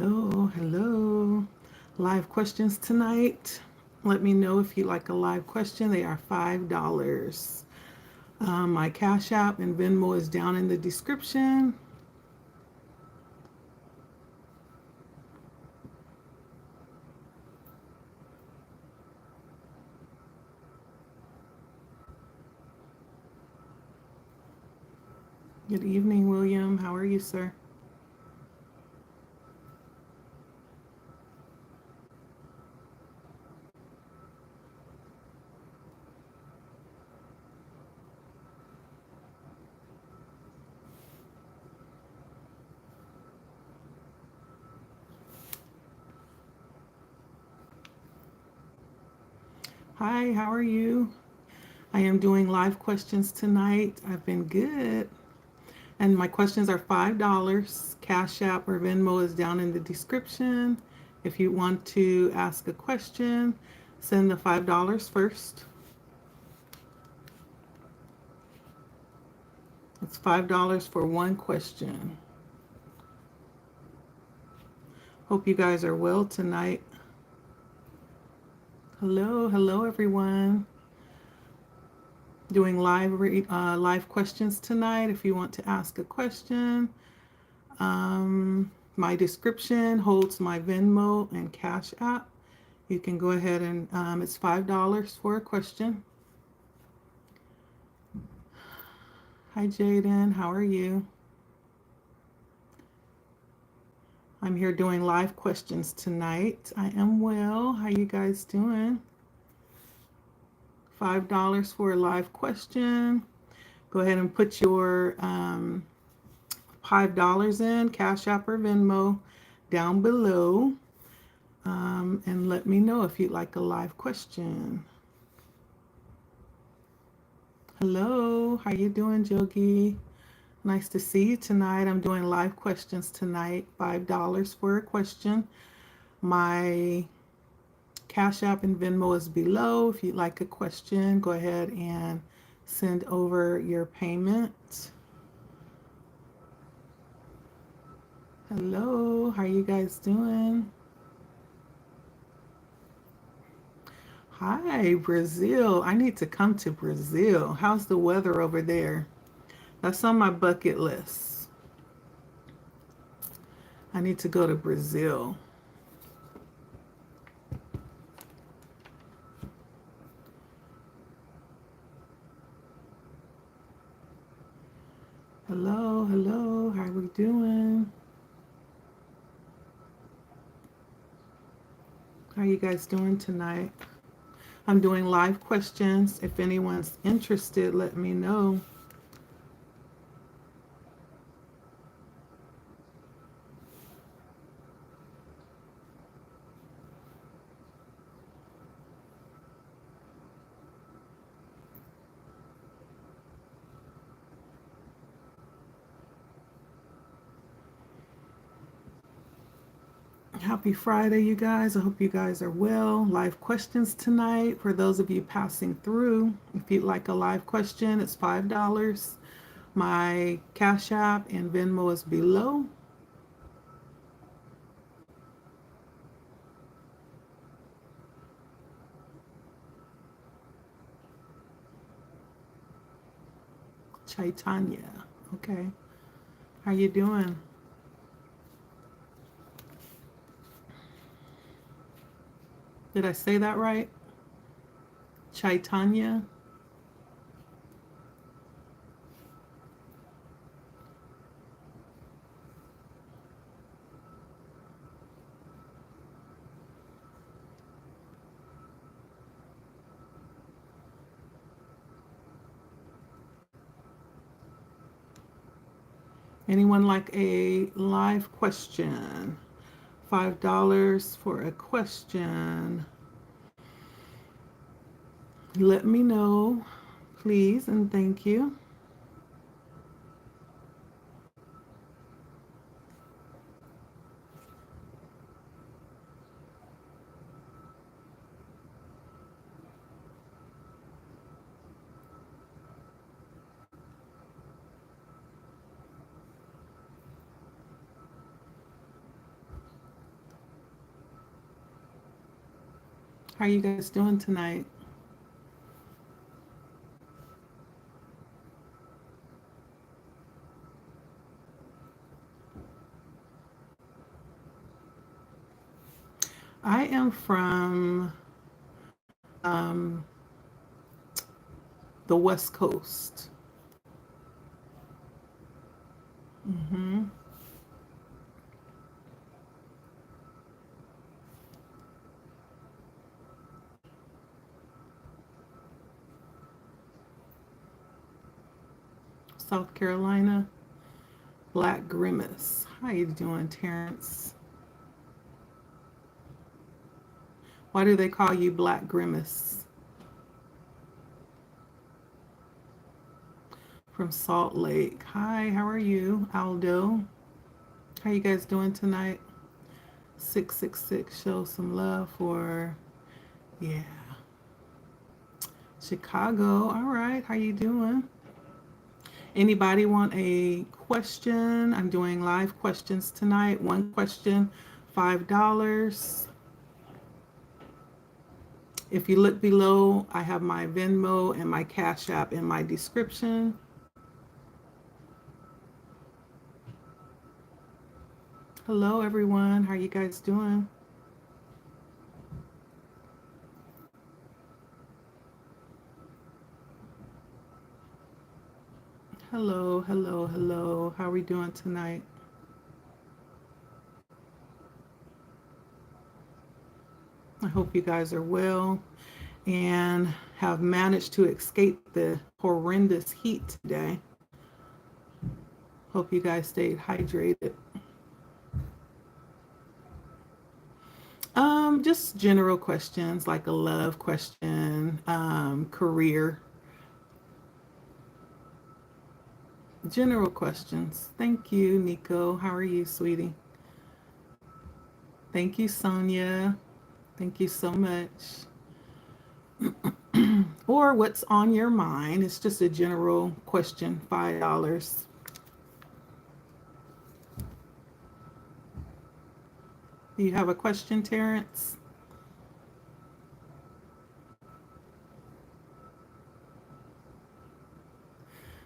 Hello, hello. Live questions tonight. Let me know if you like a live question. They are $5. My Cash App and Venmo is down in the description. Good evening, William. How are you, sir? Hi, how are you? I am doing live questions tonight. I've been good. And my questions are $5. Cash App or Venmo is down in the description. If you want to ask a question, send the $5 first. It's $5 for one question. Hope you guys are well tonight. Hello, hello everyone. Doing live questions tonight. If you want to ask a question, my description holds my Venmo and Cash App. You can go ahead and it's $5 for a question. Hi Jaden, how are you? I'm here doing live questions tonight. I am well. How you guys doing? $5 for a live question. Go ahead and put your $5 in, Cash App or Venmo, down below. And let me know if you'd like a live question. Hello, how you doing, Jogi? Nice to see you tonight. I'm doing live questions tonight. $5 for a question. My Cash App and Venmo is below. If you'd like a question, go ahead and send over your payment. Hello, how you guys doing? Hi, Brazil. I need to come to Brazil. How's the weather over there? That's on my bucket list. I need to go to Brazil. Hello, hello. How are we doing? How are you guys doing tonight? I'm doing live questions. If anyone's interested, let me know. Happy Friday, you guys. I hope you guys are well. Live questions tonight. For those of you passing through, if you'd like a live question, it's $5. My Cash App and Venmo is below. Chaitanya. Okay. How you doing? Did I say that right? Chaitanya. Anyone like a live question? $5 for a question. Let me know, please, and thank you. How are you guys doing tonight? I am from um, the West Coast. hmm South Carolina. Black Grimace. How you doing, Terrence? Why do they call you Black Grimace? From Salt Lake. Hi, how are you, Aldo? How you guys doing tonight? 666, show some love for, yeah, Chicago. All right, how you doing? Anybody want a question? I'm doing live questions tonight. One question, $5. If you look below, I have my Venmo and my Cash App in my description. Hello, everyone. How are you guys doing? Hello, hello, hello. How are we doing tonight? I hope you guys are well and have managed to escape the horrendous heat today. Hope you guys stayed hydrated. Just general questions like a love question, career, general questions. Thank you, Nico. How are you, sweetie? Thank you, Sonia. Thank you so much. Or what's on your mind? It's just a general question, $5. Do you have a question, Terrence?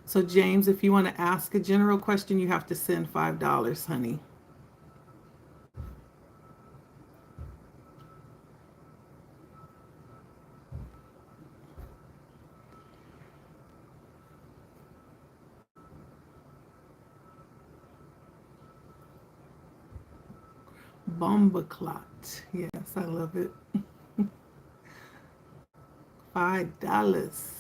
So, James, if you want to ask a general question, you have to send $5, honey. Bomba clot. Yes, I love it. $5.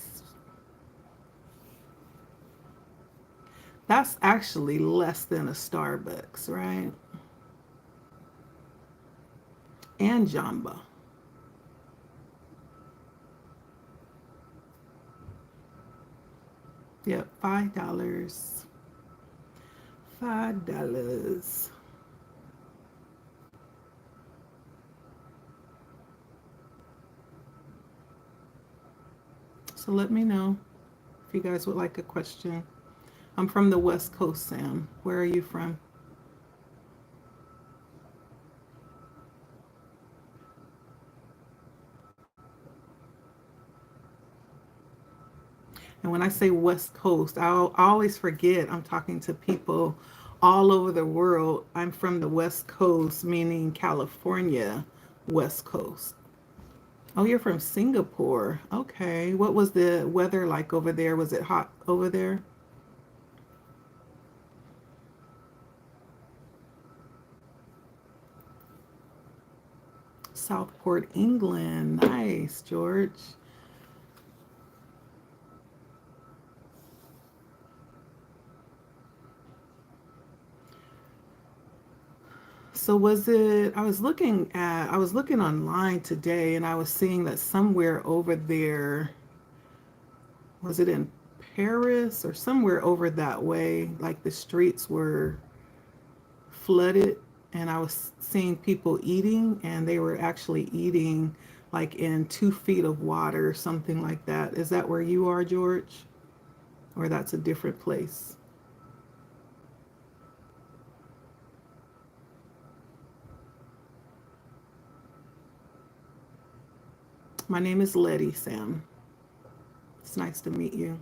That's actually less than a Starbucks, right? And Jamba. Yep, $5. $5. So let me know if you guys would like a question. I'm from the West Coast, Sam. Where are you from? And when I say West Coast, I always forget I'm talking to people all over the world. I'm from the West Coast, meaning California, West Coast. Oh, you're from Singapore. Okay. What was the weather like over there? Was it hot over there? Southport, England. Nice, George. So was it, I was looking online today and I was seeing that somewhere over there, was it in Paris or somewhere over that way, like the streets were flooded and I was seeing people eating and they were actually eating like in 2 feet of water, something like that. Is that where you are, George? Or that's a different place? My name is Letty, Sam. It's nice to meet you.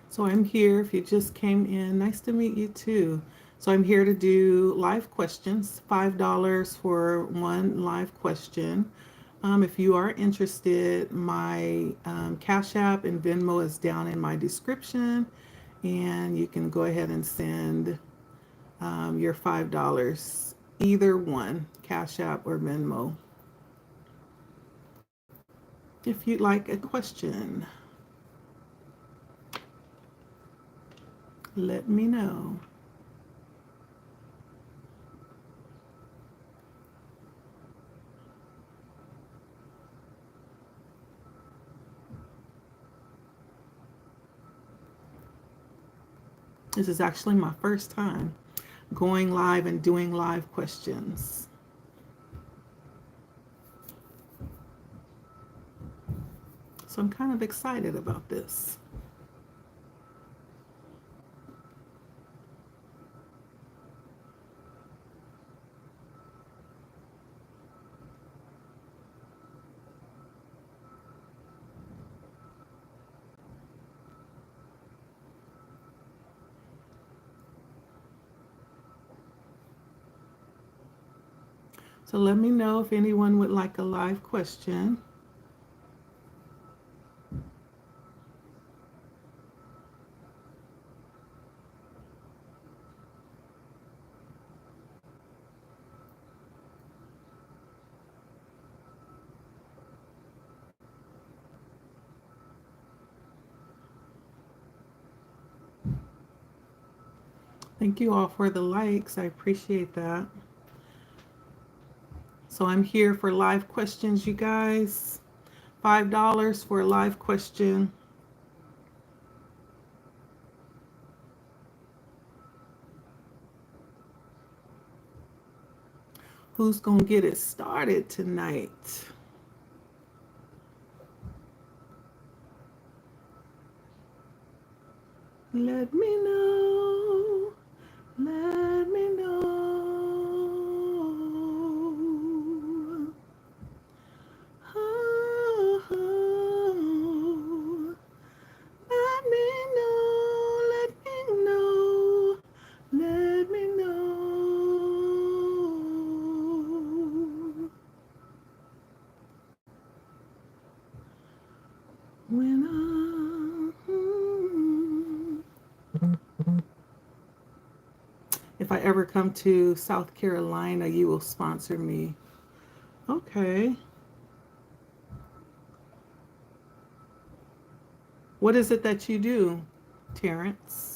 So I'm here if you just came in. Nice to meet you too. So I'm here to do live questions, $5 for one live question. If you are interested, my Cash App and Venmo is down in my description, and you can go ahead and send your $5, either one, Cash App or Venmo, if you'd like a question. Let me know. This is actually my first time going live and doing live questions. So I'm kind of excited about this. So let me know if anyone would like a live question. Thank you all for the likes. I appreciate that. So I'm here for live questions, you guys. $5 for a live question. Who's going to get it started tonight? Let me know. Let me know. Oh, let me know. Let me know. Let me know. When if I ever come to South Carolina, you will sponsor me. Okay. What is it that you do, Terrence?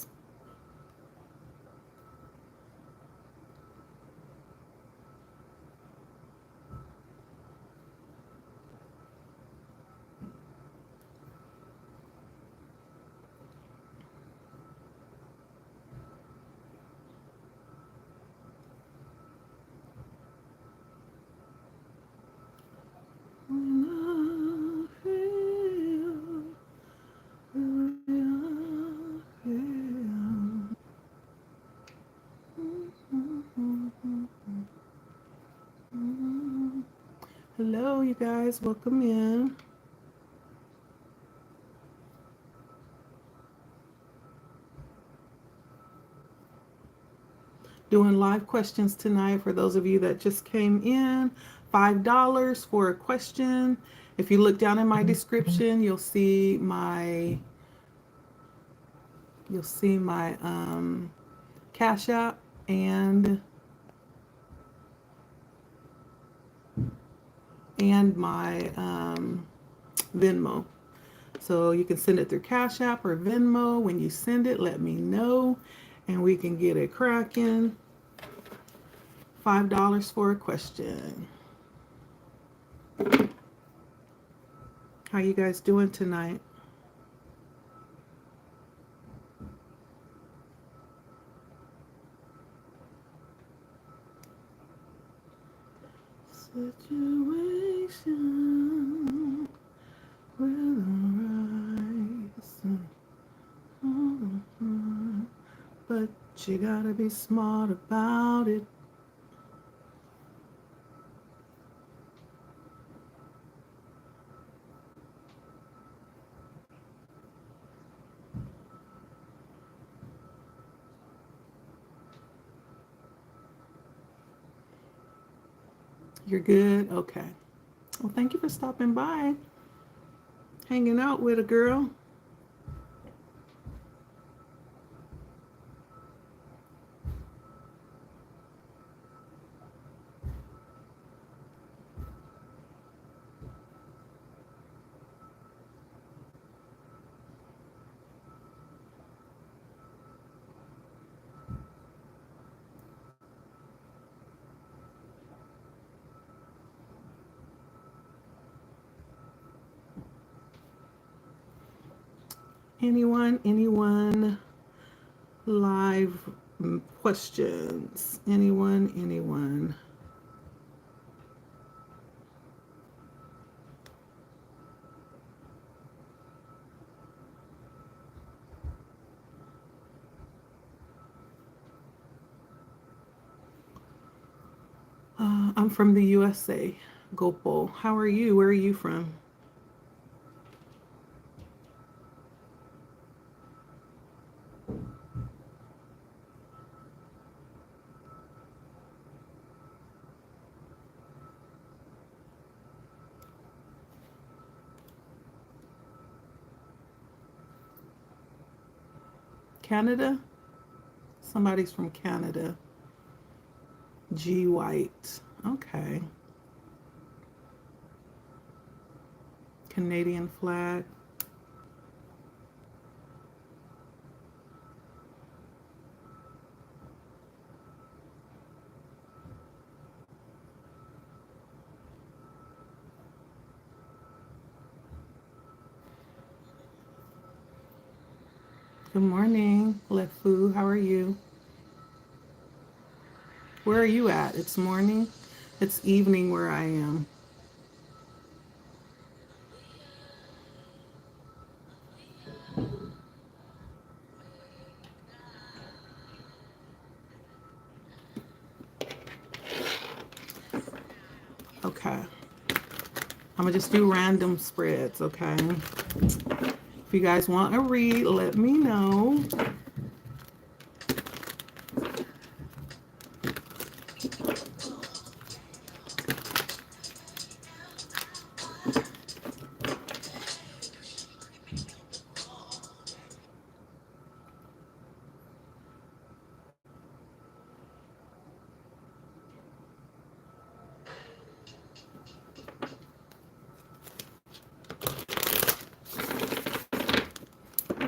Hello, you guys. Welcome in. Doing live questions tonight for those of you that just came in. $5 for a question. If you look down in my description, you'll see my Cash App and my Venmo. So you can send it through Cash App or Venmo. When you send it, let me know and we can get it cracking. $5 for a question. How you guys doing tonight? Situation will arise, but you gotta be smart about it. You're good? Okay. Well, thank you for stopping by, hanging out with a girl. Anyone live questions? Anyone? I'm from the USA, Gopal. How are you? Where are you from? Canada? Somebody's from Canada. G White. Okay. Canadian flag. Good morning, Lefu. How are you? Where are you at? It's morning. It's evening where I am. Okay. I'm going to just do random spreads, okay? If you guys want a read, let me know.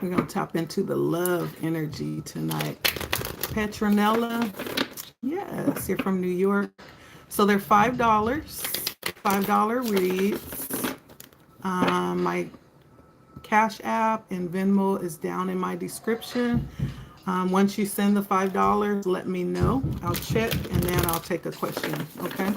We're going to tap into the love energy tonight. Petronella, yes, you're from New York. So they're $5, $5 reads. My Cash App and Venmo is down in my description. Once you send the $5, let me know. I'll check and then I'll take a question, okay?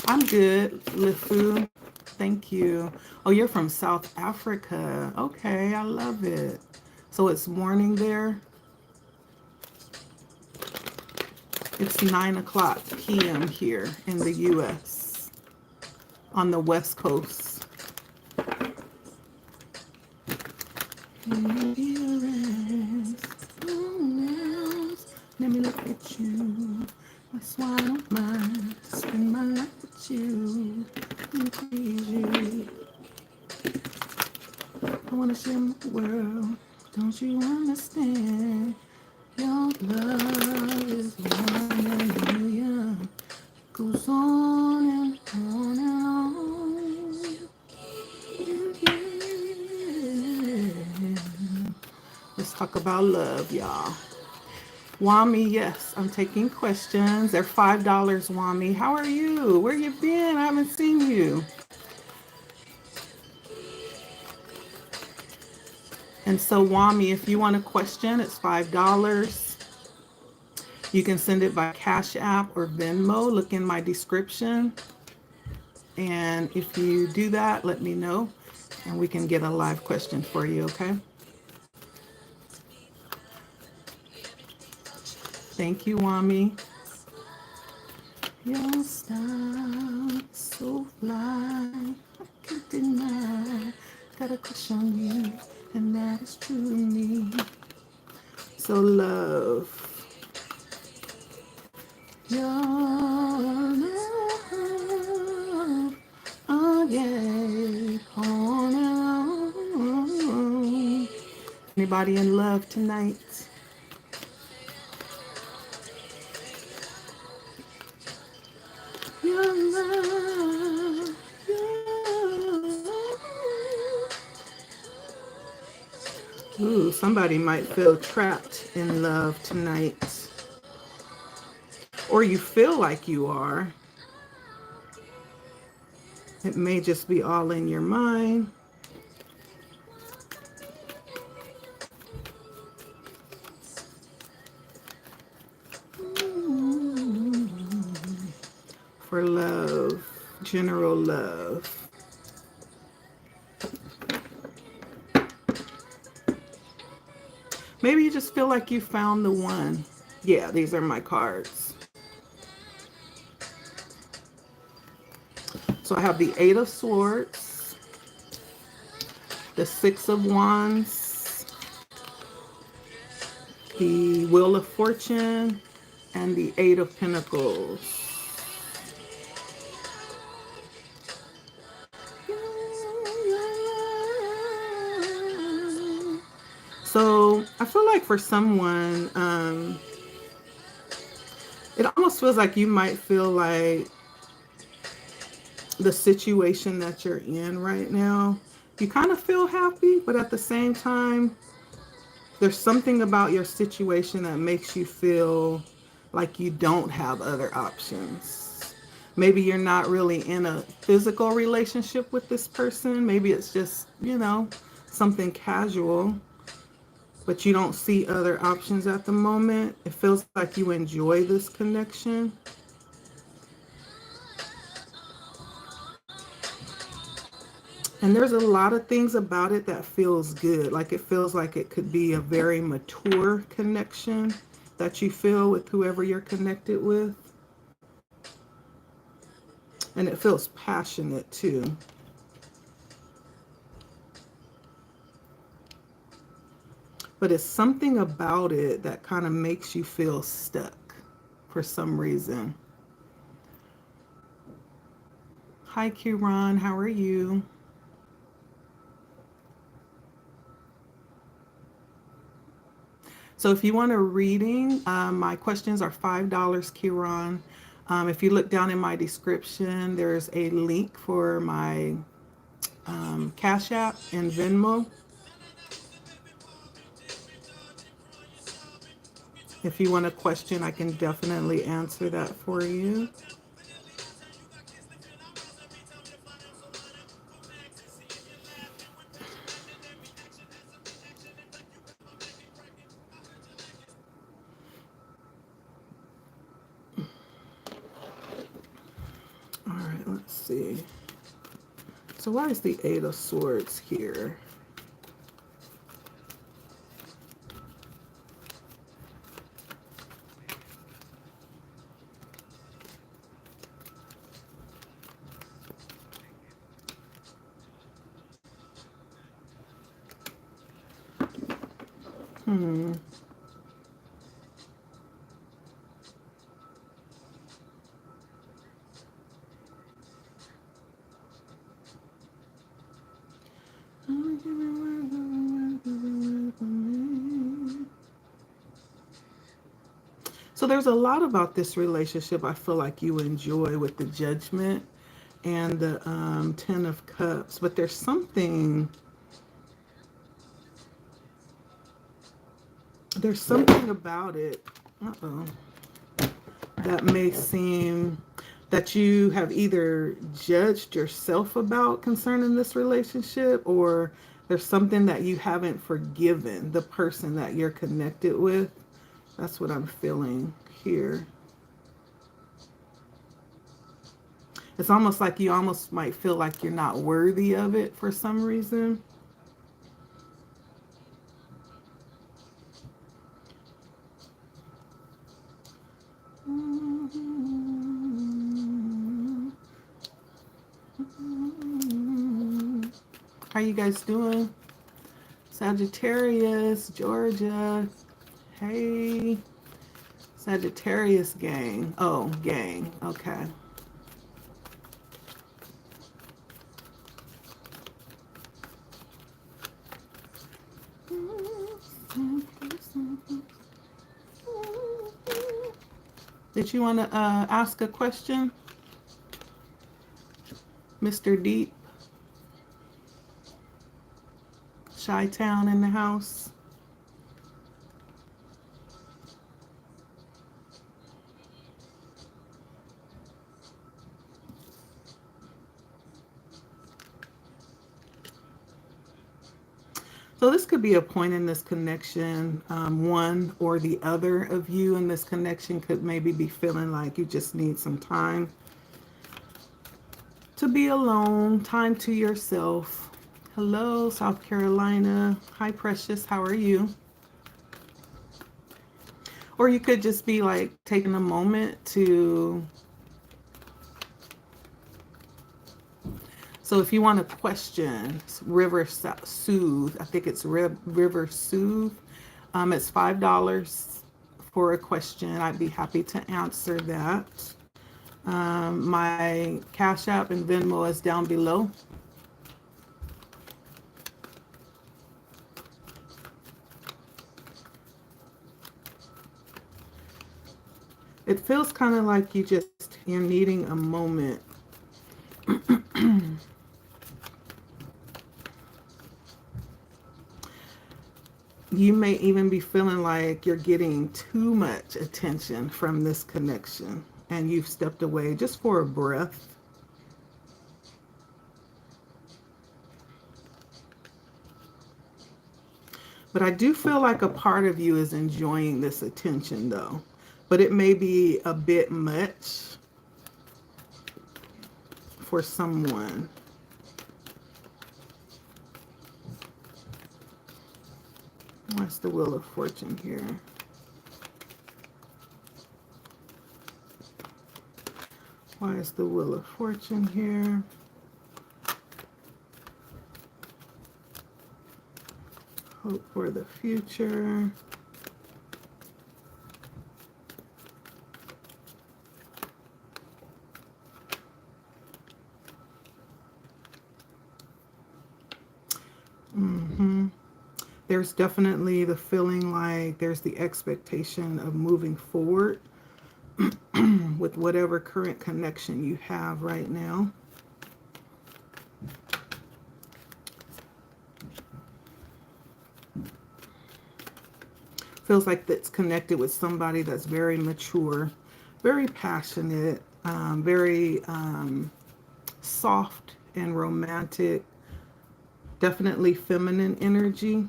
I'm good, Lifu. Thank you. Oh, you're from South Africa. Okay, I love it. So it's morning there. It's 9:00 p.m. here in the U.S. on the West Coast. Let me look at you. That's why I don't mind to spend my life with you and please you. I want to share my world. Don't you understand? Your love is one in a million. Goes on and on and on. Yeah. Let's talk about love, y'all. Wami, yes, I'm taking questions. They're $5, Wami. How are you? Where you been? I haven't seen you. And so, Wami, if you want a question, it's $5. You can send it by Cash App or Venmo. Look in my description. And if you do that, let me know and we can get a live question for you, okay? Thank you, Wami. Your style so fly, I can't deny. Got a crush on you, and that is true to me. So love, your love, oh yeah, on and on. Anybody in love tonight? Your love, ooh, somebody might feel trapped in love tonight. Or you feel like you are. It may just be all in your mind. For love, general love. Maybe you just feel like you found the one. Yeah, these are my cards. So I have the Eight of Swords, the Six of Wands, the Wheel of Fortune, and the Eight of Pentacles. So I feel like for someone, it almost feels like you might feel like the situation that you're in right now, you kind of feel happy, but at the same time, there's something about your situation that makes you feel like you don't have other options. Maybe you're not really in a physical relationship with this person. Maybe it's just, something casual, but you don't see other options at the moment. It feels like you enjoy this connection. And there's a lot of things about it that feels good. Like it feels like it could be a very mature connection that you feel with whoever you're connected with. And it feels passionate too. But it's something about it that kind of makes you feel stuck for some reason. Hi, Kiran. How are you? So if you want a reading, my questions are $5, Kiran. If you look down in my description, there's a link for my Cash App and Venmo. If you want a question, I can definitely answer that for you. All right, let's see. So why is the Eight of Swords here? So there's a lot about this relationship I feel like you enjoy with the Judgment and the Ten of Cups. But there's something about it, that may seem that you have either judged yourself about concerning this relationship, or there's something that you haven't forgiven the person that you're connected with. That's what I'm feeling here. It's almost like you almost might feel like you're not worthy of it for some reason. How you guys doing? Sagittarius, Georgia. Hey. Sagittarius gang. Oh, gang. Okay. Did you want to ask a question, Mr. Deep? Chi-Town in the house. So this could be a point in this connection. One or the other of you in this connection could maybe be feeling like you just need some time to be alone, time to yourself. Hello, South Carolina. Hi, Precious. How are you? Or you could just be like taking a moment to... So if you want to question River Soothe, I think it's River Soothe. It's $5 for a question. I'd be happy to answer that. My Cash App and Venmo is down below. It feels kind of like you're needing a moment. You may even be feeling like you're getting too much attention from this connection and you've stepped away just for a breath. But I do feel like a part of you is enjoying this attention though. But it may be a bit much for someone. What's the Wheel of Fortune here? Why is the Wheel of Fortune here? Hope for the future. There's definitely the feeling like there's the expectation of moving forward with whatever current connection you have right now. Feels like that's connected with somebody that's very mature, very passionate, very soft and romantic, definitely feminine energy.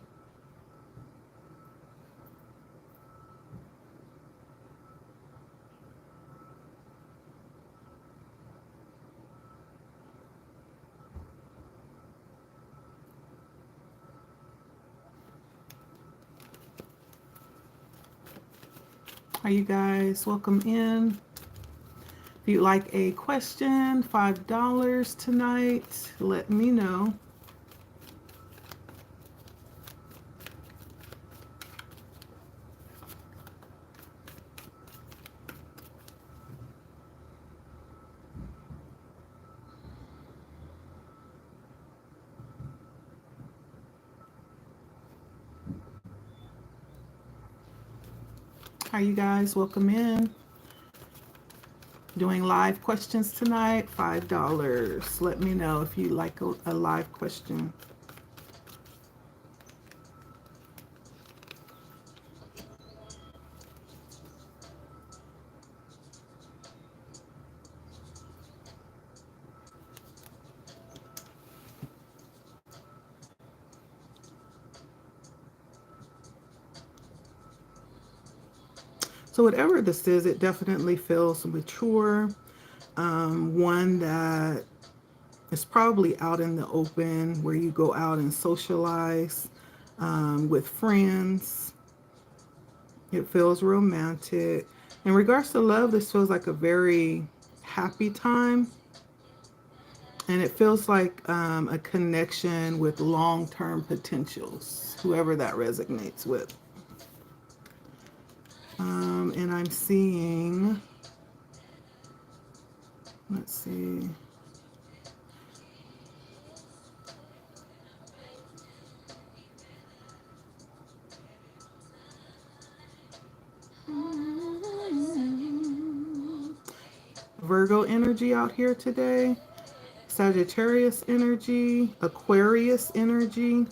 Hi, you guys. Welcome in. If you'd like a question, $5 tonight, let me know. Hi, you guys. Welcome in. Doing live questions tonight, $5. Let me know if you like a live question. So whatever this is, it definitely feels mature. One that is probably out in the open, where you go out and socialize with friends. It feels romantic. In regards to love, this feels like a very happy time. And it feels like a connection with long-term potentials, whoever that resonates with. And I'm seeing, let's see. Virgo energy out here today. Sagittarius energy, Aquarius energy,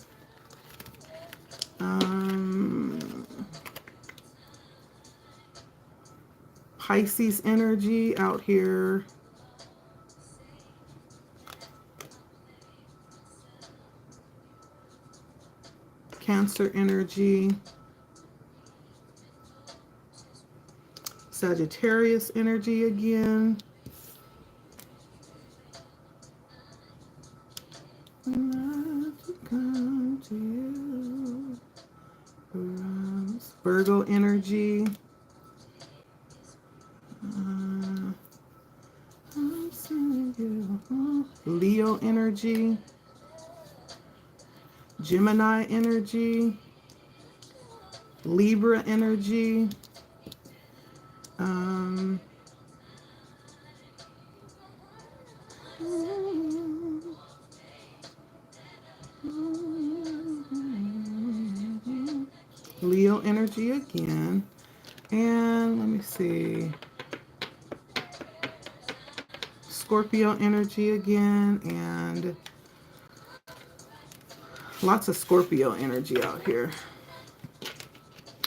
Pisces energy out here, Cancer energy, Sagittarius energy again. Virgo energy. Leo energy. Gemini energy. Libra energy. Leo energy again. And let me see. Scorpio energy again, and lots of Scorpio energy out here.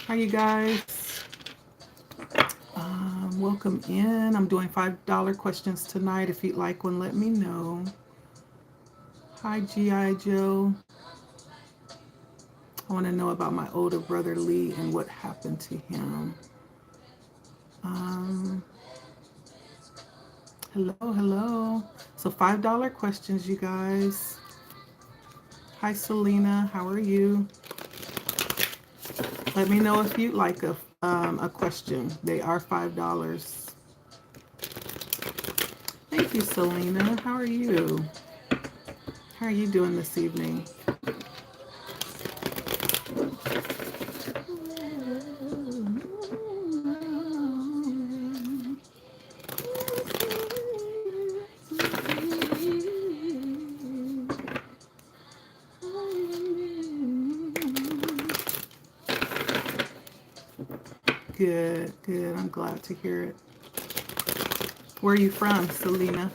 Hi, you guys. Welcome in. I'm doing $5 questions tonight. If you'd like one, let me know. Hi, G.I. Joe. I want to know about my older brother Lee and what happened to him. Hello. So $5 questions, you guys. Hi, Selena. How are you? Let me know if you'd like a question. They are $5. Thank you, Selena. How are you? How are you doing this evening? Good. I'm glad to hear it. Where are you from, Selena?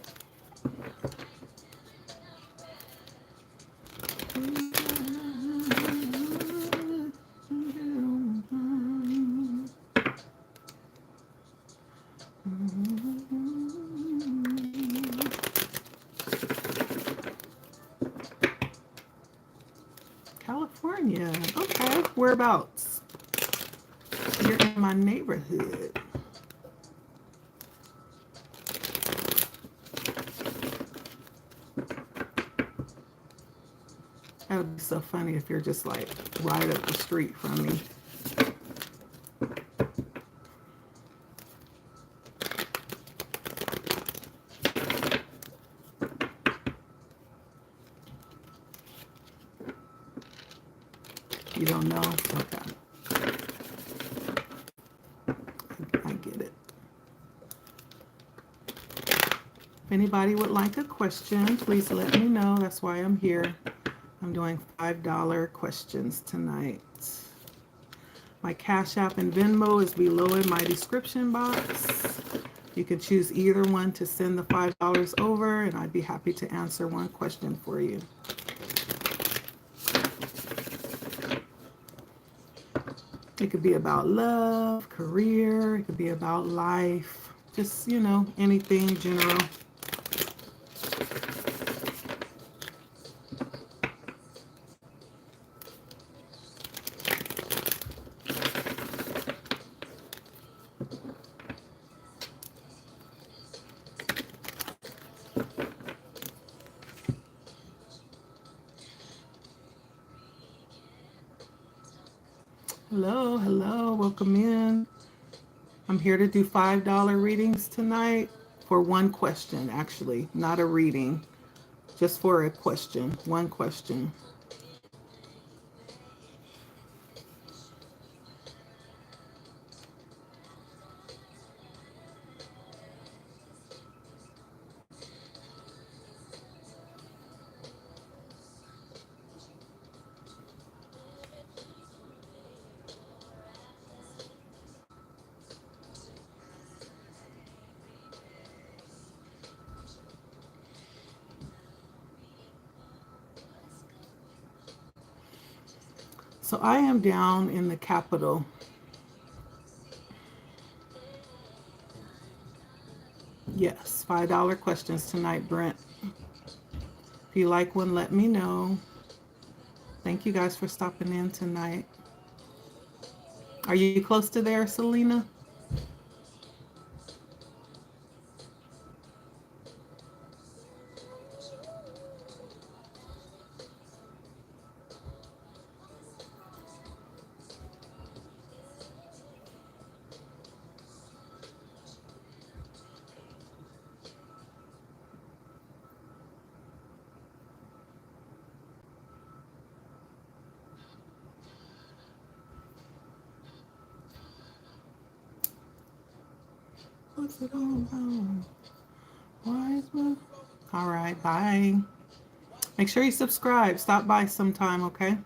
California. Okay. Whereabouts? You're in my neighborhood. That would be so funny if you're just like right up the street from me. You don't know? Okay. I get it. If anybody would like a question, please let me know. That's why I'm here. I'm doing $5 questions tonight. My Cash App and Venmo is below in my description box. You can choose either one to send the $5 over, and I'd be happy to answer one question for you. It could be about love, career, it could be about life, just, anything general. Hello, hello, welcome in. I'm here to do $5 readings tonight for one question, actually, not a reading, just for a question, one question. So I am down in the capital. Yes, $5 questions tonight, Brent. If you like one, let me know. Thank you guys for stopping in tonight. Are you close to there, Selena? What's it all about? Wise one. All right, bye. Make sure you subscribe. Stop by sometime, okay?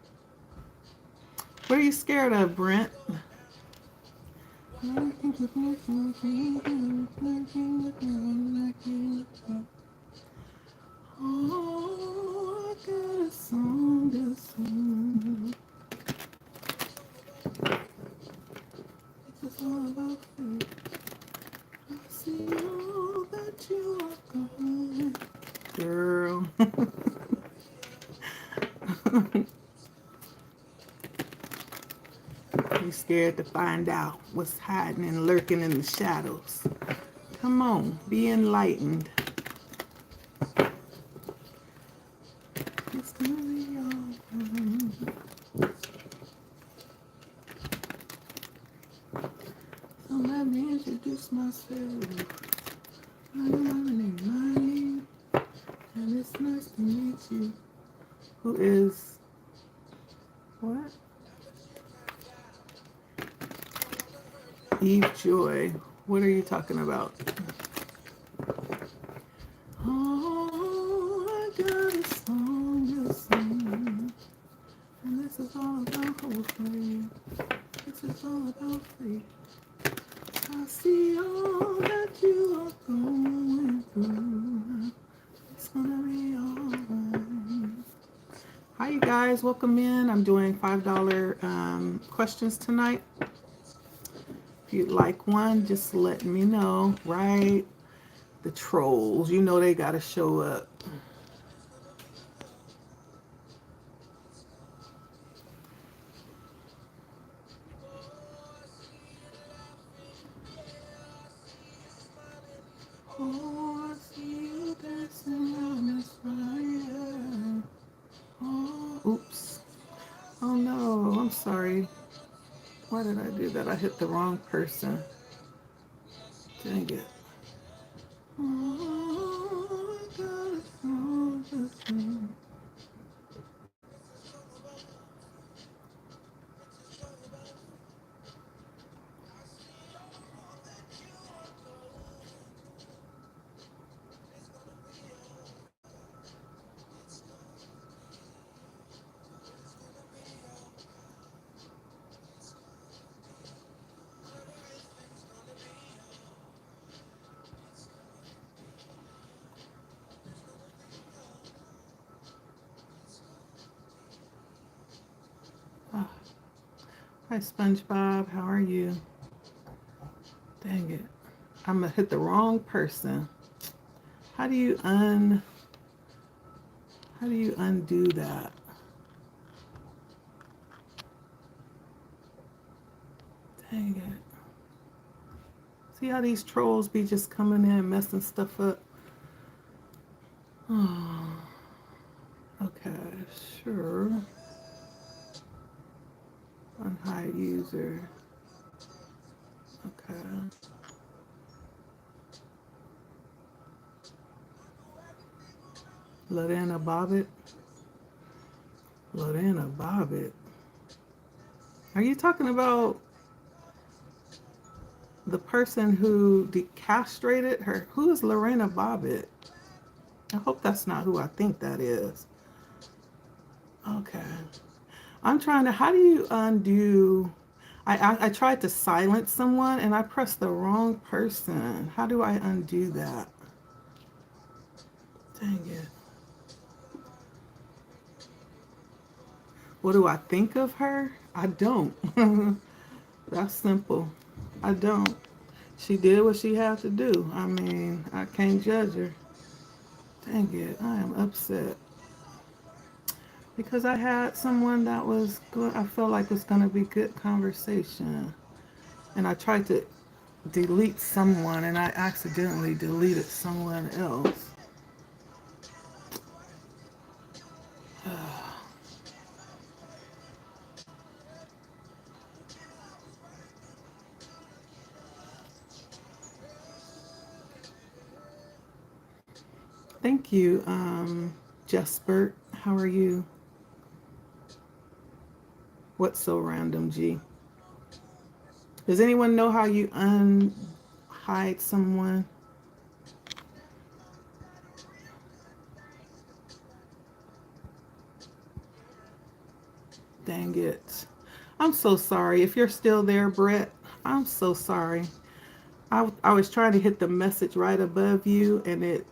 What are you scared of, Brent? Oh, I got a song to sing. It's all about you. I see all that you are going. Girl. You scared to find out what's hiding and lurking in the shadows. Come on, be enlightened. It's gonna be alright. So let me introduce myself. My name, and it's nice to meet you. Who is what? Eve Joy. What are you talking about? Oh, I got a song to sing, and this is all about hopefully. This is all about faith. I see all that you are going through. It's gonna be alright. Hi, you guys. Welcome in. I'm doing $5 questions tonight. If you'd like one, just let me know. Right? The trolls. You know they gotta show up. Oh, I see you dancing on this fire. Oh, oops. Oh no, I'm sorry. Why did I do that? I hit the wrong person. Dang it. Oh, I got a song to sing. Oh, hi, SpongeBob. How are you? Dang it. I'm gonna hit the wrong person. How do you undo that? Dang it. See how these trolls be just coming in messing stuff up? Oh, okay, sure. Unhide user. Okay. Lorena Bobbitt. Lorena Bobbitt. Are you talking about the person who castrated her? Who is Lorena Bobbitt? I hope that's not who I think that is. Okay. I'm trying to, how do you undo? I tried to silence someone and I pressed the wrong person. How do I undo that? Dang it. What do I think of her? I don't. That's simple. I don't. She did what she had to do. I mean, I can't judge her. Dang it. I am upset. Because I had someone that was good. I felt like it was going to be good conversation. And I tried to delete someone and I accidentally deleted someone else. Thank you, Jesper. How are you? What's so random, G? Does anyone know how you unhide someone? Dang it. I'm so sorry. If you're still there, Brett, I'm so sorry. I was trying to hit the message right above you and it,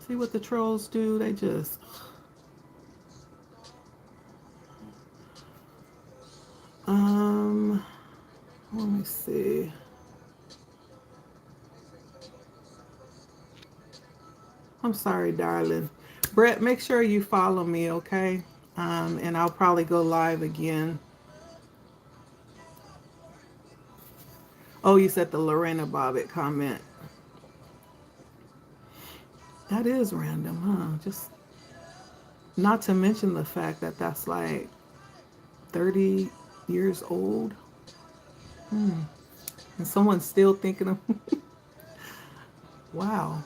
see what the trolls do? They just, um, let me see. I'm sorry, darling. Brett, make sure you follow me, okay? And I'll probably go live again. Oh, you said the Lorena Bobbitt comment. That is random, huh? Just not to mention the fact that that's like 30 years old. And someone's still thinking of, wow.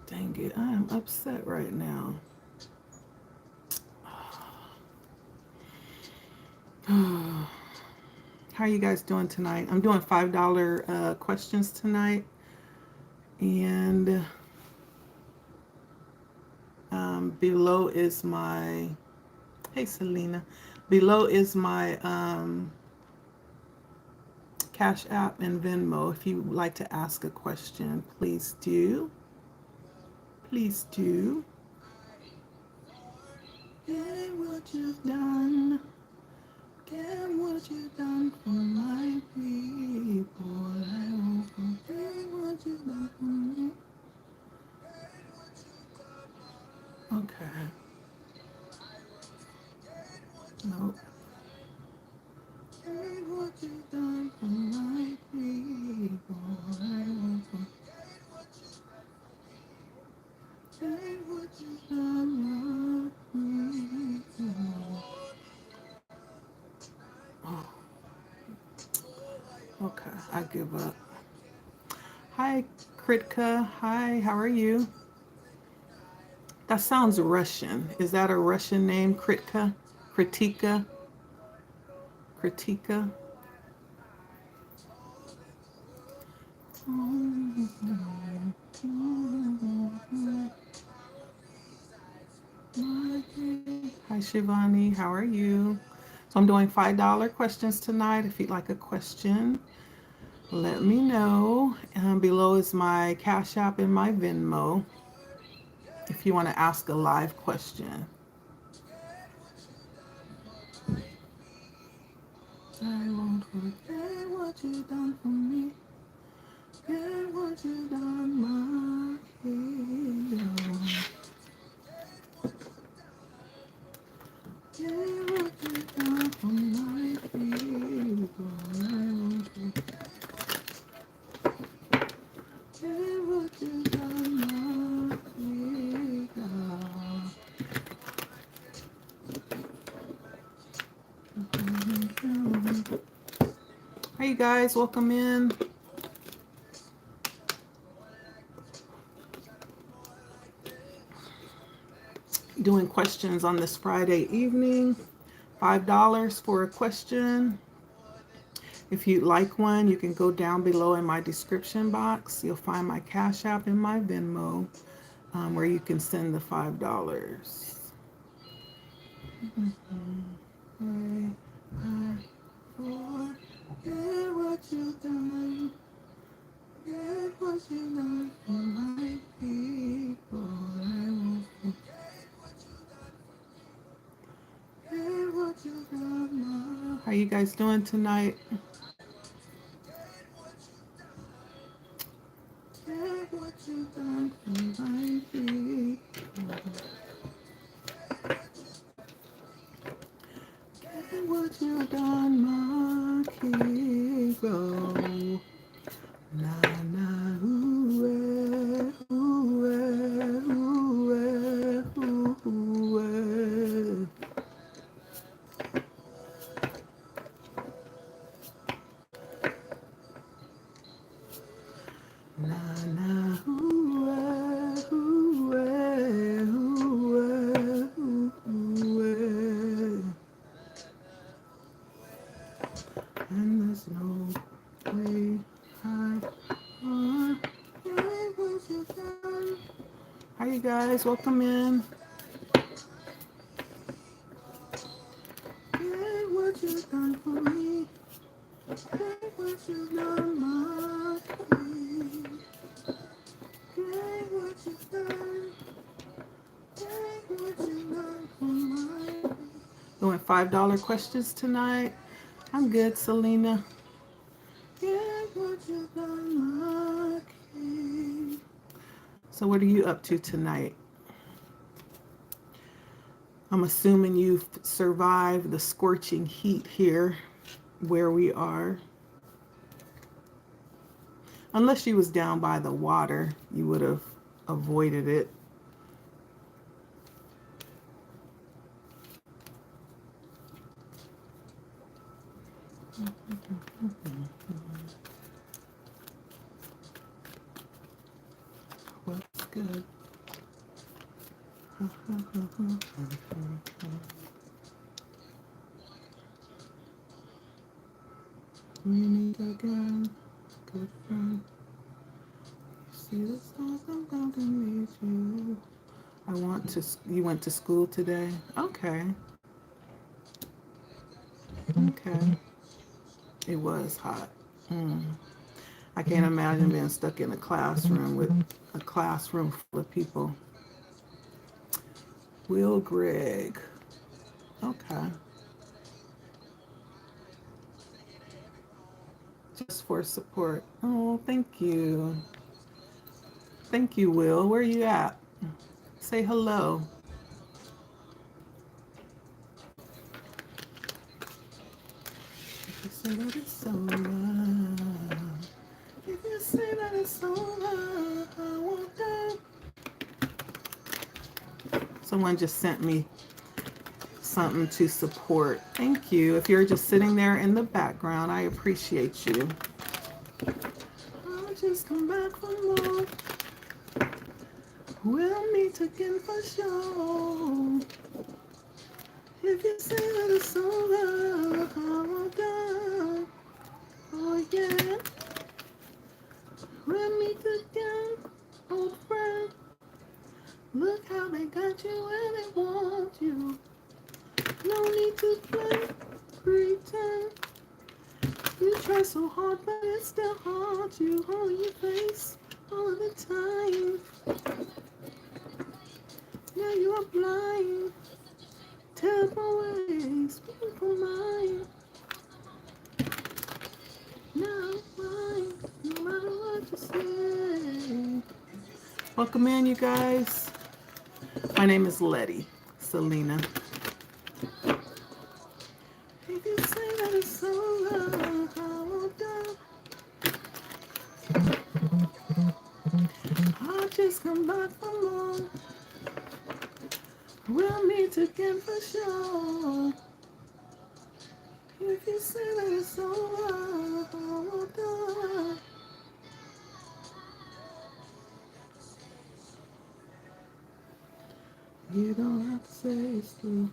Dang it, I am upset right now. How are you guys doing tonight? I'm doing $5 questions tonight. And below is my, hey Selena, below is my Cash App and Venmo. If you would like to ask a question, please do. Please do. Get what you've done. Get what you've done for my people. I won't forget what you've done for me. Okay. Nope. Get what you've done for my people. I won't forget what you've done for me. Oh, okay, I give up. Hi, Kritka. Hi, how are you? That sounds Russian. Is that a Russian name, Kritka? Kritika? Kritika? Hi, Shivani. How are you? So I'm doing $5 questions tonight. If you'd like a question, let me know. Below is my Cash App and my Venmo if you want to ask a live question. I won't forget what you done for me. Get what you done, my hero. Get what you done for my people. I won't forget what you done, Hey guys, welcome in. Doing questions on this Friday evening. $5 for a question. If you'd like one, you can go down below in my description box. You'll find my Cash App and my Venmo where you can send the $5. Get what you've done. Get what you've done for my people. Get what you've done. How you guys doing tonight? Get what you've done for my people. Get what you've done, my hero. Na na ooh ooh ooh ooh. Na na ooh ooh ooh. And there's no way Hi you guys, welcome in. Get what you've done for me. Get what you've done, my queen. Get what you've done. Get what you've done for my queen. Doing $5 questions tonight. I'm good, Selena. Get what you've done, my king. So what are you up to tonight? I'm assuming you've survived the scorching heat here where we are. Unless you was down by the water, you would have avoided it. What's good? We need again, good friend. See the stars, I'm going to meet you. I want to. You went to school today? Okay. Okay. It was hot. I can't imagine being stuck in a classroom with a classroom full of people. Will Greg. Okay. Just for support. Oh, thank you. Thank you, Will. Where are you at? Say hello. If you say that it's over. If you say that it's over, I won't die. Someone just sent me something to support. Thank you. If you're just sitting there in the background, I appreciate you. I'll just come back for more. We'll meet again for sure. If you say that it's over, I won't die. Oh yeah. We'll meet again, old friend. Look how they got you and they want you. No need to play, pretend. You try so hard, but it still haunts you on your face all the time. Now you are blind. Terrible ways, people mind. Now mine, no matter what you say. Welcome in, you guys. My name is Letty, Selena. If you say that it's over, I won't die. I'll just come back for more. We'll meet again for sure. If you say that it's over, all done. You don't have to say it's through.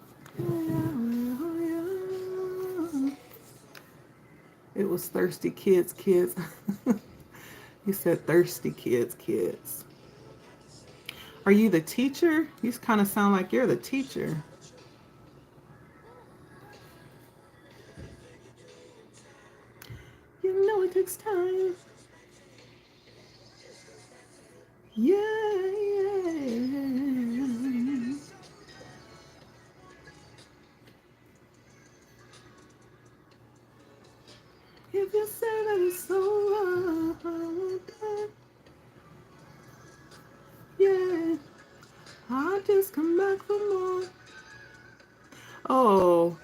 It was thirsty kids, kids. You said thirsty kids, kids. Are you the teacher? You kind of sound like you're the teacher. You know it takes time. Yeah, yeah. If you say that it's over, yeah, I'll just come back for more. Oh,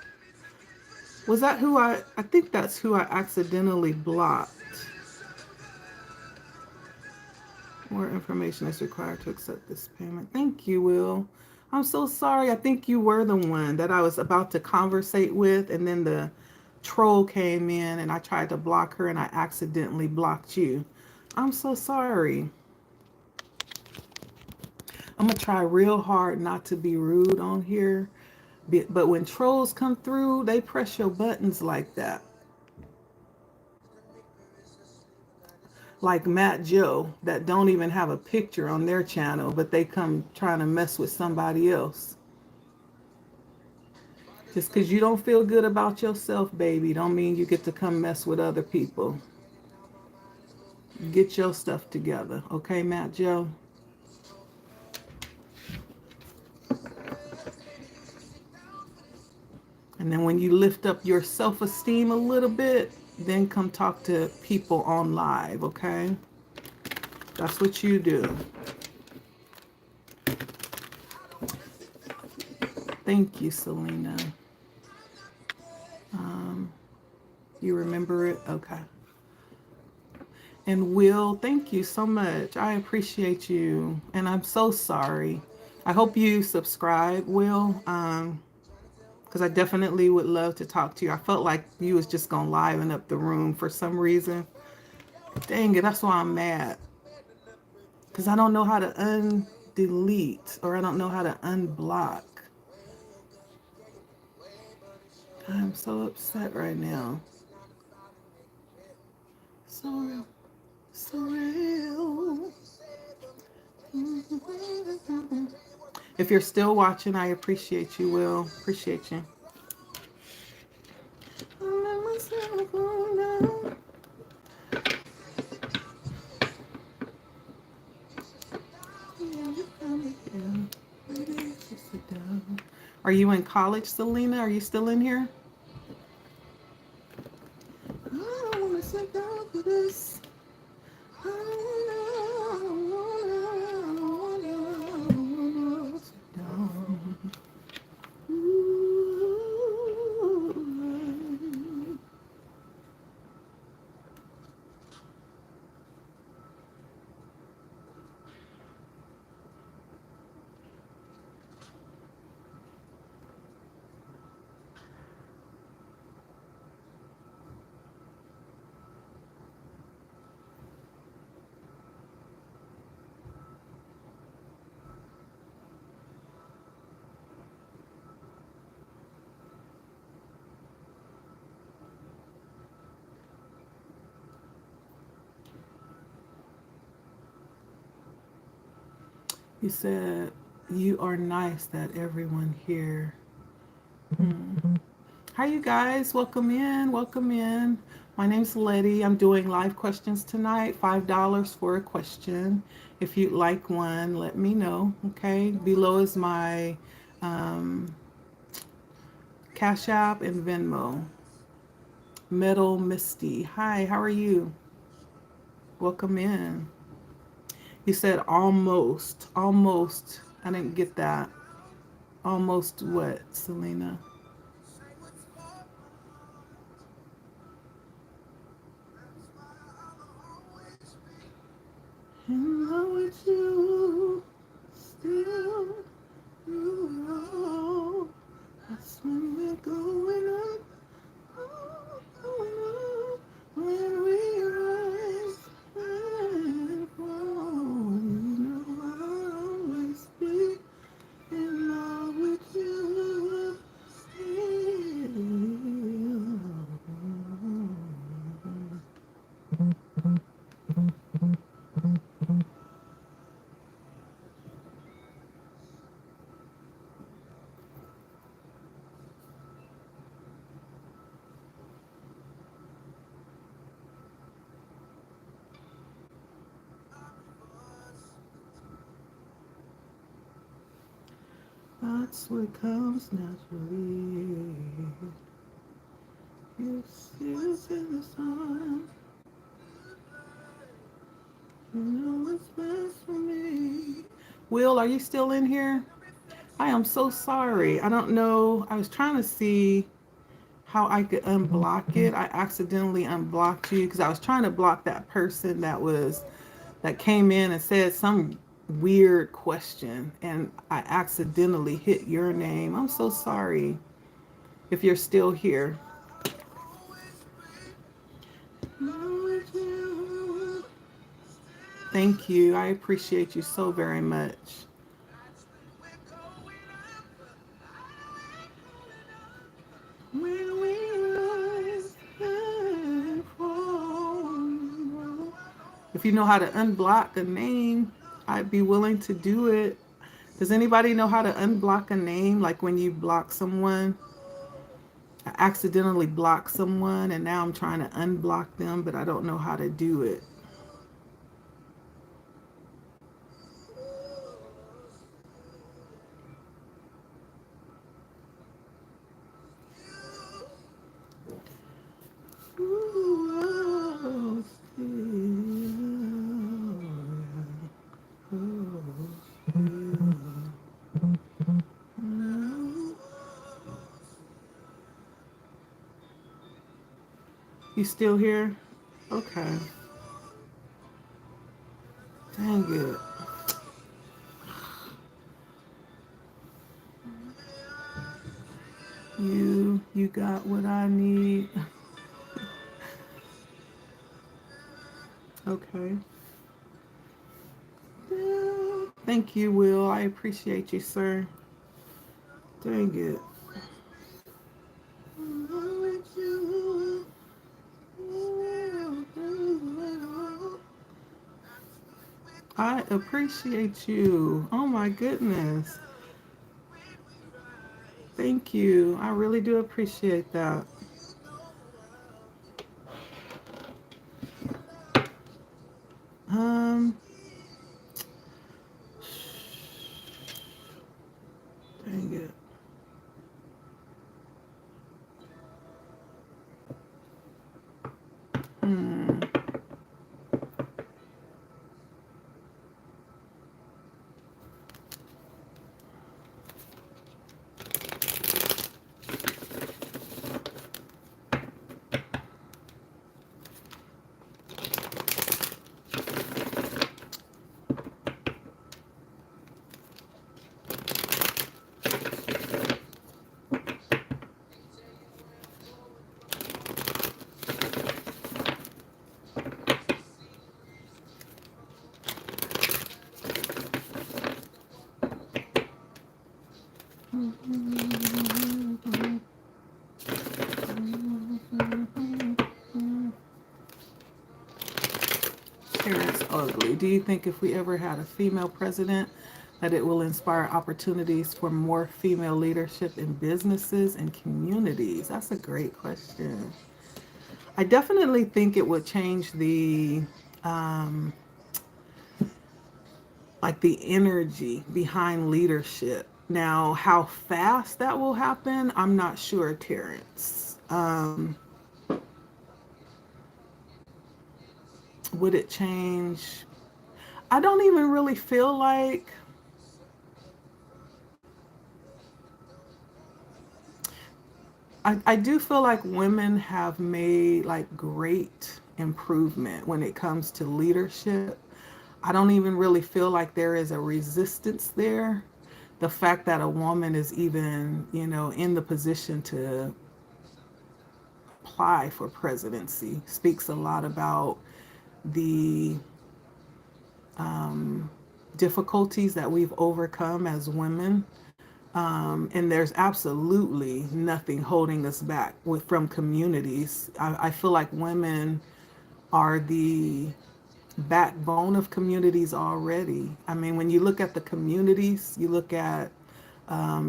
was that who I think that's who I accidentally blocked. More information is required to accept this payment. Thank you, Will. I'm so sorry. I think you were the one that I was about to conversate with, and then the troll came in and I tried to block her and I accidentally blocked you. I'm so sorry. I'm going to try real hard not to be rude on here. But when trolls come through, they press your buttons like that. Like Matt Joe, that don't even have a picture on their channel, but they come trying to mess with somebody else. Just because you don't feel good about yourself, baby, don't mean you get to come mess with other people. Get your stuff together, okay, Matt Joe? And then when you lift up your self-esteem a little bit, then come talk to people on live, okay? That's what you do. Thank you, Selena. You remember it? Okay. And Will, thank you so much. I appreciate you. And I'm so sorry. I hope you subscribe, Will, because I definitely would love to talk to you. I felt like you was just going to liven up the room for some reason. Dang it, that's why I'm mad. Because I don't know how to undelete, or I don't know how to unblock. I'm so upset right now. So real. So real. If you're still watching, I appreciate you, Will. Appreciate you. Are you in college, Selena? Are you still in here? I don't want to sit down for this. I don't want to sit down. Ooh. You said you are nice that everyone here. Hi, you guys. Welcome in. Welcome in. My name's Letty. I'm doing live questions tonight. $5 for a question. If you'd like one, let me know. Okay. Below is my Cash App and Venmo. Metal Misty. Hi, how are you? Welcome in. You said almost. Almost. I didn't get that. Almost what, Selena? In love with you, still you know. That's when we're going on. That's what comes naturally. It's in the sun. You know what's best for me. Will, are you still in here? I am so sorry. I don't know. I was trying to see how I could unblock it. I accidentally unblocked you because I was trying to block that person that came in and said some weird question, and I accidentally hit your name. I'm so sorry if you're still here. Thank you. I appreciate you so very much. If you know how to unblock a name, I'd be willing to do it. Does anybody know how to unblock a name? Like when you block someone, I accidentally blocked someone and now I'm trying to unblock them, but I don't know how to do it. You still here? Okay. Dang it. You got what I need. Okay. Thank you, Will. I appreciate you, sir. Dang it. I appreciate you. Oh my goodness. Thank you. I really do appreciate that. Um, dang it. Hmm. Parents ugly. Do you think if we ever had a female president, that it will inspire opportunities for more female leadership in businesses and communities? That's a great question. I definitely think it would change um, the energy behind leadership. Now, how fast that will happen, I'm not sure, Terrence. Would it change? I don't even really feel like I do feel like women have made like great improvement when it comes to leadership. I don't even really feel like there is a resistance there. The fact that a woman is even, in the position to apply for presidency speaks a lot about the difficulties that we've overcome as women. And there's absolutely nothing holding us back from communities. I feel like women are the backbone of communities already. I mean, when you look at the communities, you look at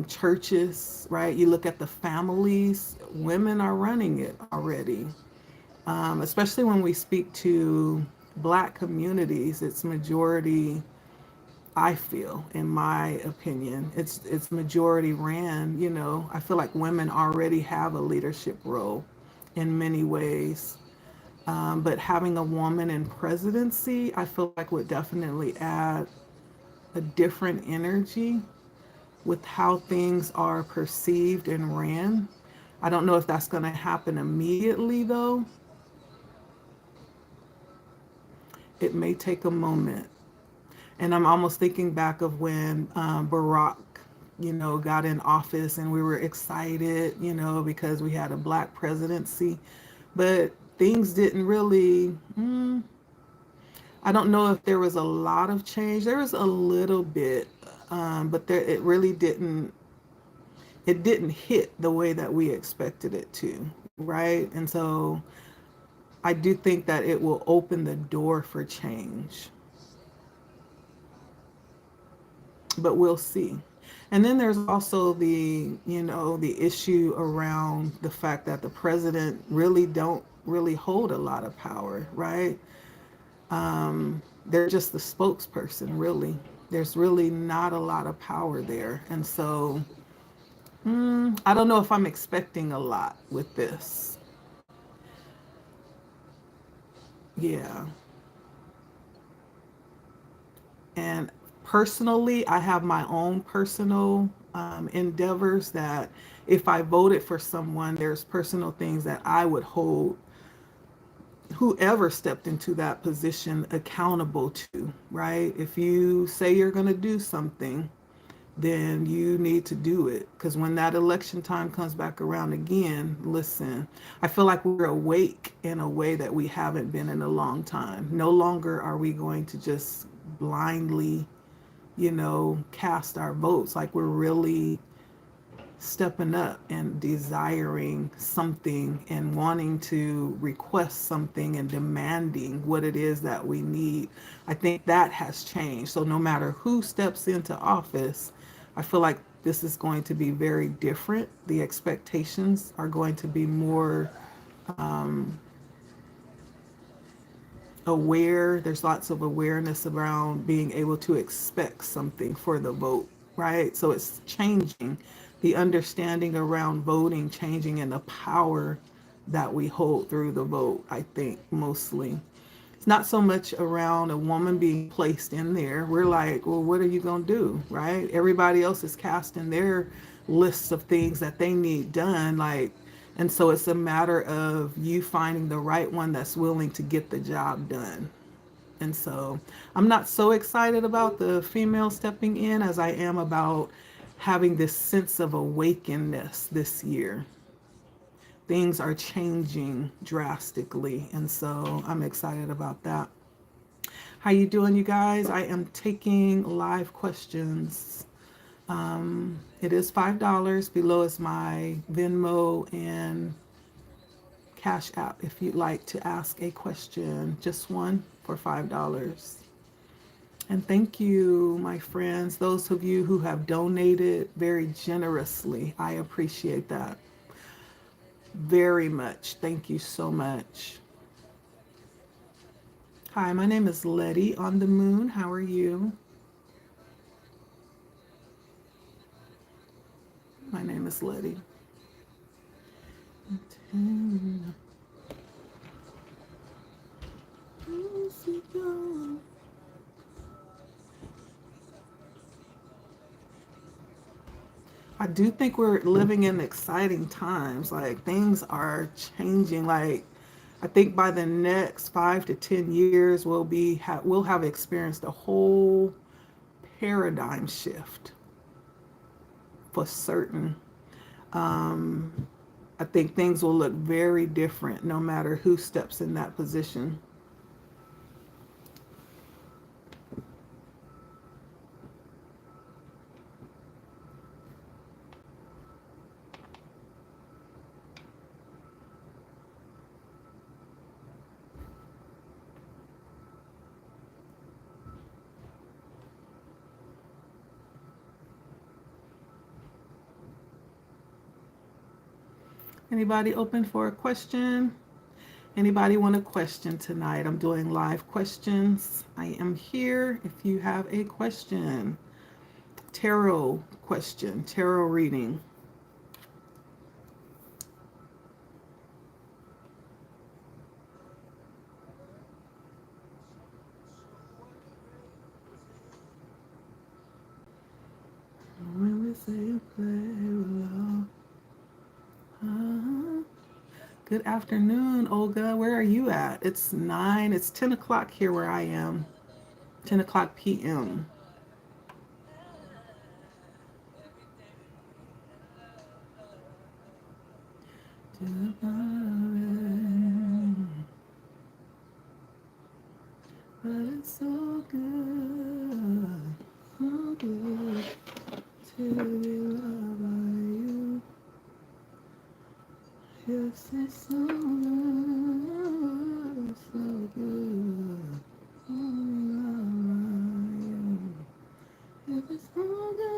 churches, right? You look at the families, women are running it already. Especially when we speak to Black communities, it's majority I feel, in my opinion, it's majority ran. You know, I feel like women already have a leadership role in many ways. But having a woman in presidency, I feel like would definitely add a different energy with how things are perceived and ran. I don't know if that's going to happen immediately, though. It may take a moment. And I'm almost thinking back of when Barack, you know, got in office and we were excited, you know, because we had a black presidency. But things didn't really, I don't know if there was a lot of change. There was a little bit, but there, it really didn't, it didn't hit the way that we expected it to, right? And so I do think that it will open the door for change, but we'll see. And then there's also the, you know, the issue around the fact that the president really don't really hold a lot of power, right? They're just the spokesperson, really. There's really not a lot of power there. And so I don't know if I'm expecting a lot with this. Yeah. And personally, I have my own personal endeavors that if I voted for someone, there's personal things that I would hold whoever stepped into that position accountable to, right? If you say you're going to do something, then you need to do it. Because when that election time comes back around again, listen, I feel like we're awake in a way that we haven't been in a long time. No longer are we going to just blindly, you know, cast our votes. Like we're really stepping up and desiring something and wanting to request something and demanding what it is that we need. I think that has changed. So no matter who steps into office, I feel like this is going to be very different. The expectations are going to be more aware. There's lots of awareness around being able to expect something for the vote, right? So it's changing the understanding around voting, changing and the power that we hold through the vote, I think, mostly. It's not so much around a woman being placed in there. We're like, well, what are you going to do, right? Everybody else is casting their lists of things that they need done. Like, and so it's a matter of you finding the right one that's willing to get the job done. And so I'm not so excited about the female stepping in as I am about having this sense of awakeness this year. Things are changing drastically, and so I'm excited about that. How you doing, you guys? I am taking live questions. It is $5. Below is my Venmo and Cash App if you'd like to ask a question. Just one for $5. And thank you, my friends, those of you who have donated very generously. I appreciate that very much. Thank you so much. Hi, my name is Letty on the moon. How are you? My name is Letty. I do think we're living in exciting times. Like things are changing. Like I think by the next 5 to 10 years, we'll have experienced a whole paradigm shift for certain. I think things will look very different no matter who steps in that position. Anybody open for a question? Anybody want a question tonight? I'm doing live questions. I am here if you have a question. Tarot question, tarot reading. When we say play love. Good afternoon, Olga. Where are you at? It's 10 o'clock here where I am. 10 o'clock p.m. But it's so good, so good to be loved by you. Yes, it's so good, so good to be loved by you. If it's so good.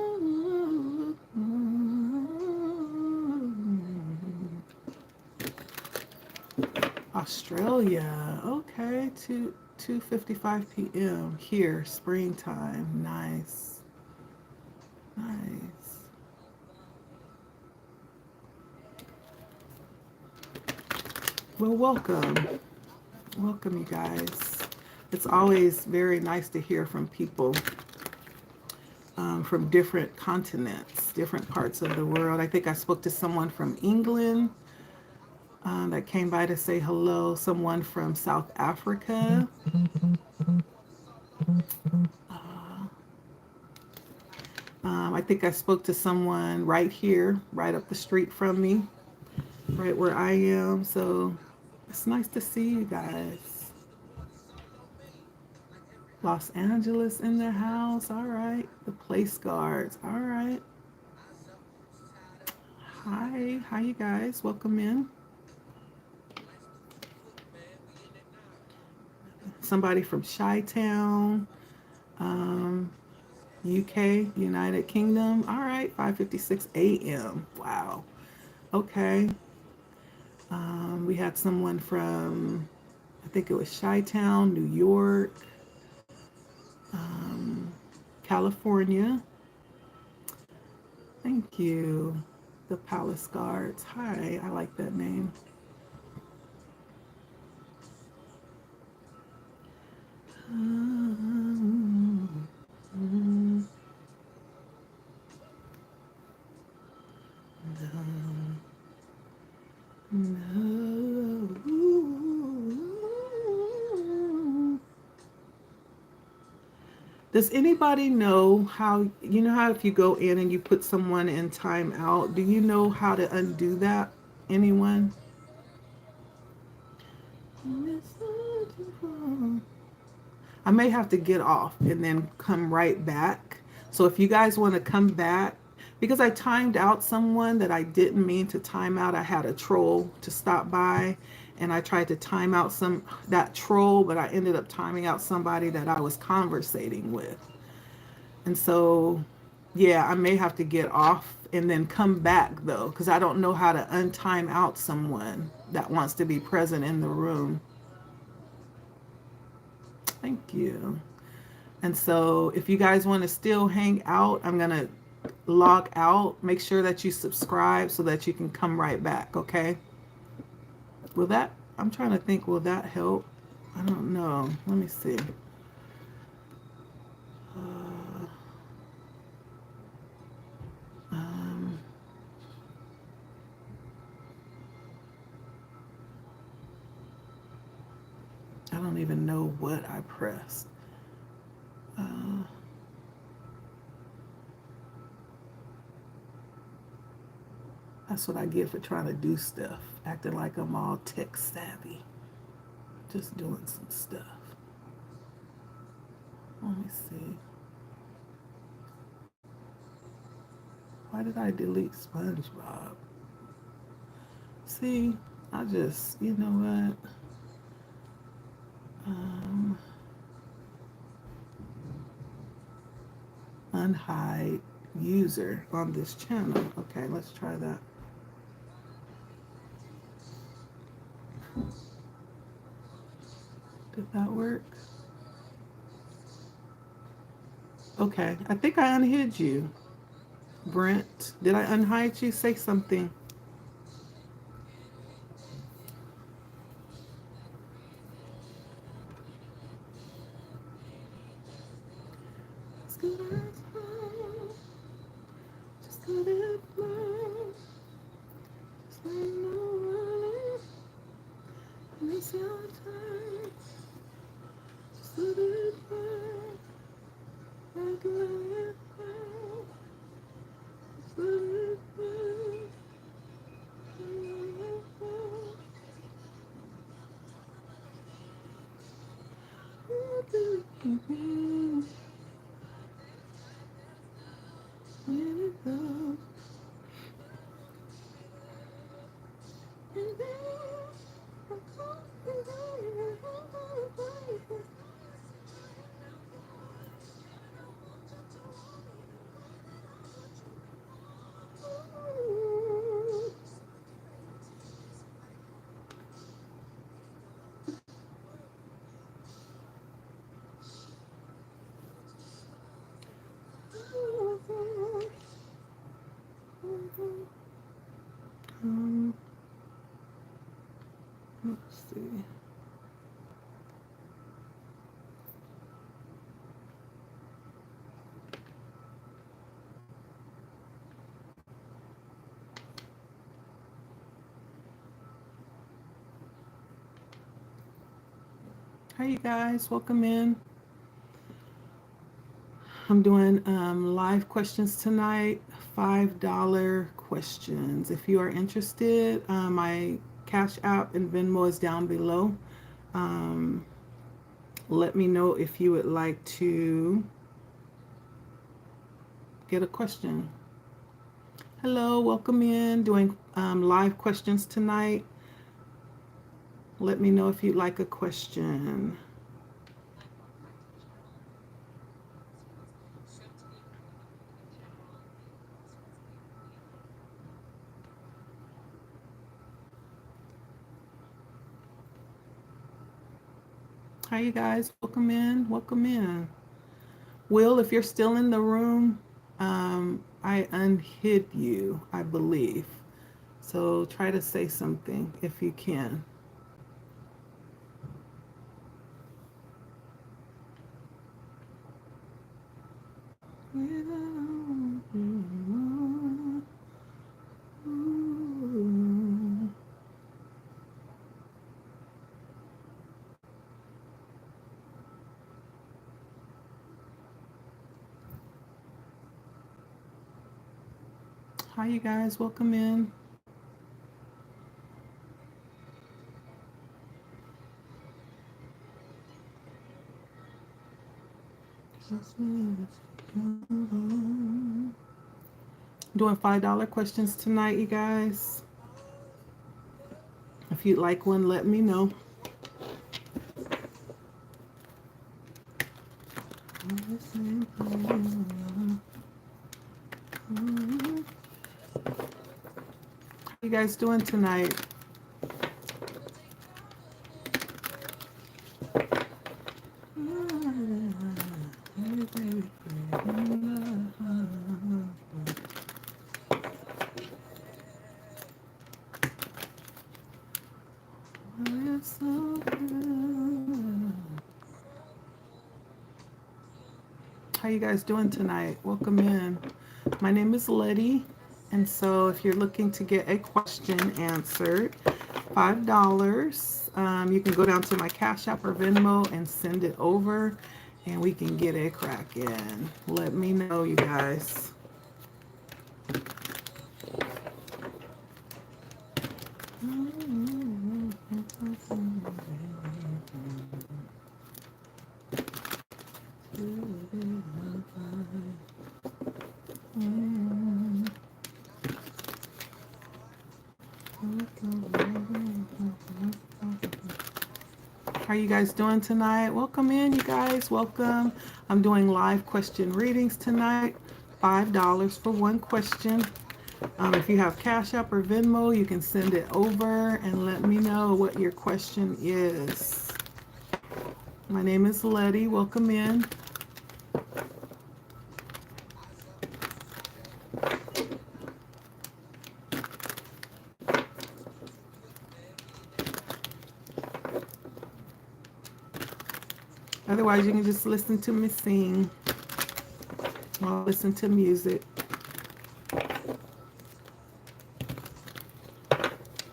Australia, okay, 2:55 p.m. here, springtime. Nice, nice. Well, welcome, you guys. It's always very nice to hear from people from different continents, different parts of the world. I think I spoke to someone from England that came by to say hello. Someone from South Africa. I think I spoke to someone right here, right up the street from me, right where I am. So it's nice to see you guys. Los Angeles in the house. All right. The Place Guards. All right. Hi. Hi, you guys. Welcome in. Somebody from Chi-Town, UK, United Kingdom. All right. 5:56 a.m. Wow. Okay. We had someone from, I think it was Chi-Town, New York, California. Thank you. The Palace Guards. Hi, I like that name. Does anybody know how, you know how if you go in and you put someone in timeout, do you know how to undo that? Anyone? I may have to get off and then come right back. So if you guys want to come back, because I timed out someone that I didn't mean to time out. I had a troll to stop by and I tried to time out that troll, but I ended up timing out somebody that I was conversating with. And so, yeah, I may have to get off and then come back though, because I don't know how to untime out someone that wants to be present in the room. Thank you. And so if you guys want to still hang out, I'm going to log out. Make sure that you subscribe so that you can come right back, okay? I'm trying to think, will that help? I don't know. Let me see. I don't even know what I pressed. That's what I get for trying to do stuff, acting like I'm all tech savvy. Just doing some stuff. Let me see. Why did I delete SpongeBob? See, I just, you know what? Unhide user on this channel. Okay, let's try that. That works. Okay, I think I unhid you. Brent, did I unhide you? Say something. Just let it flow. Just let it flow. Just let it know. And it's your time. Just let it flow. Let it flow. Just let it flow. Let it flow. Let it go. Um, let's see. Hi, you guys. Welcome in. I'm doing live questions tonight, $5 questions. If you are interested, my Cash App and Venmo is down below. Um, let me know if you would like to get a question. Hello, welcome in. Doing live questions tonight. Let me know if you'd like a question. Hi, you guys. Welcome in. Welcome in. Will, if you're still in the room, I unhid you, I believe. So try to say something if you can. Hi, you guys. Welcome in. Doing $5 questions tonight, you guys. If you'd like one, let me know. How you guys doing tonight? How you guys doing tonight? Welcome in. My name is Letty, and so if you're looking to get a question answered, $5. You can go down to my Cash App or Venmo and send it over, and we can get it cracking. Let me know, you guys. How are you guys doing tonight? Welcome in, you guys. Welcome. I'm doing live question readings tonight. $5 for one question. If you have Cash App or Venmo, you can send it over and let me know what your question is. My name is Letty. Welcome in. Otherwise, you can just listen to me sing or listen to music.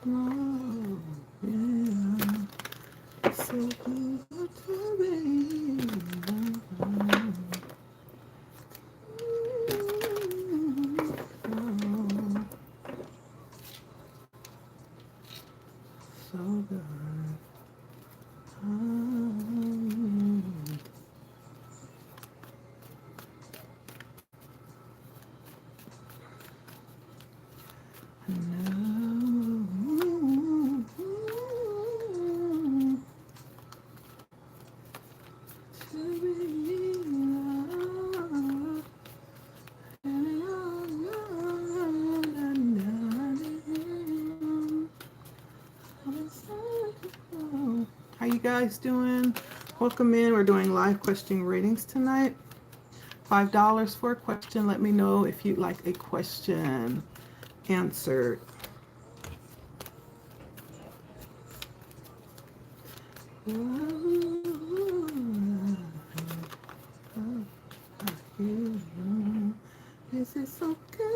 Oh, yeah. So good to be. Oh, so good. How you guys doing? Welcome in. We're doing live question readings tonight. $5 for a question. Let me know if you'd like a question answered. This is so good.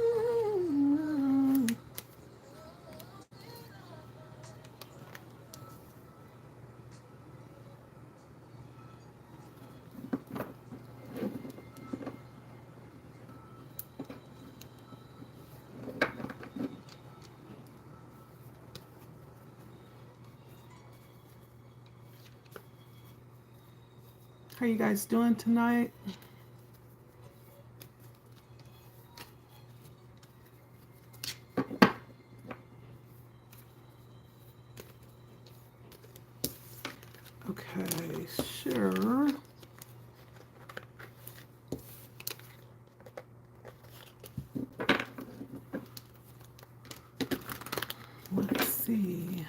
How you guys doing tonight? Okay, sure. Let's see.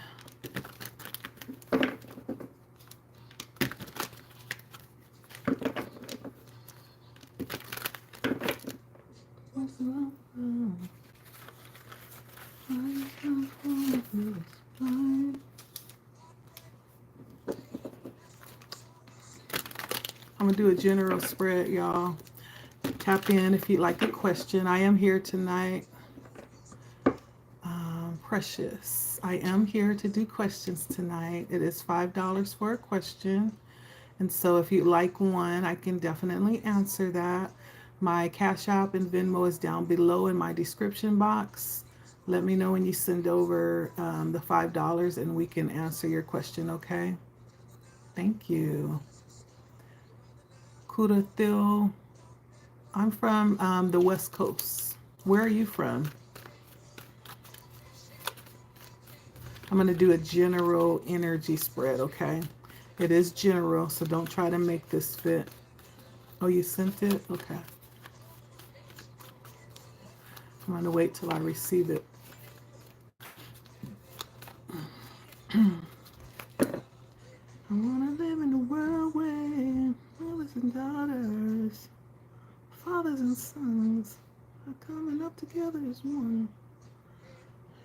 I'm gonna do a general spread, y'all. Tap in if you'd like a question. I am here tonight. Precious. I am here to do questions tonight. It is $5 for a question. And so if you'd like one, I can definitely answer that. My Cash App and Venmo is down below in my description box. Let me know when you send over the $5 and we can answer your question, okay? Thank you. Kurathil. I'm from the West Coast. Where are you from? I'm going to do a general energy spread, okay? It is general, so don't try to make this fit. Oh, you sent it? Okay. I'm going to wait till I receive it. I want to live in a world where mothers and daughters, fathers and sons are coming up together as one.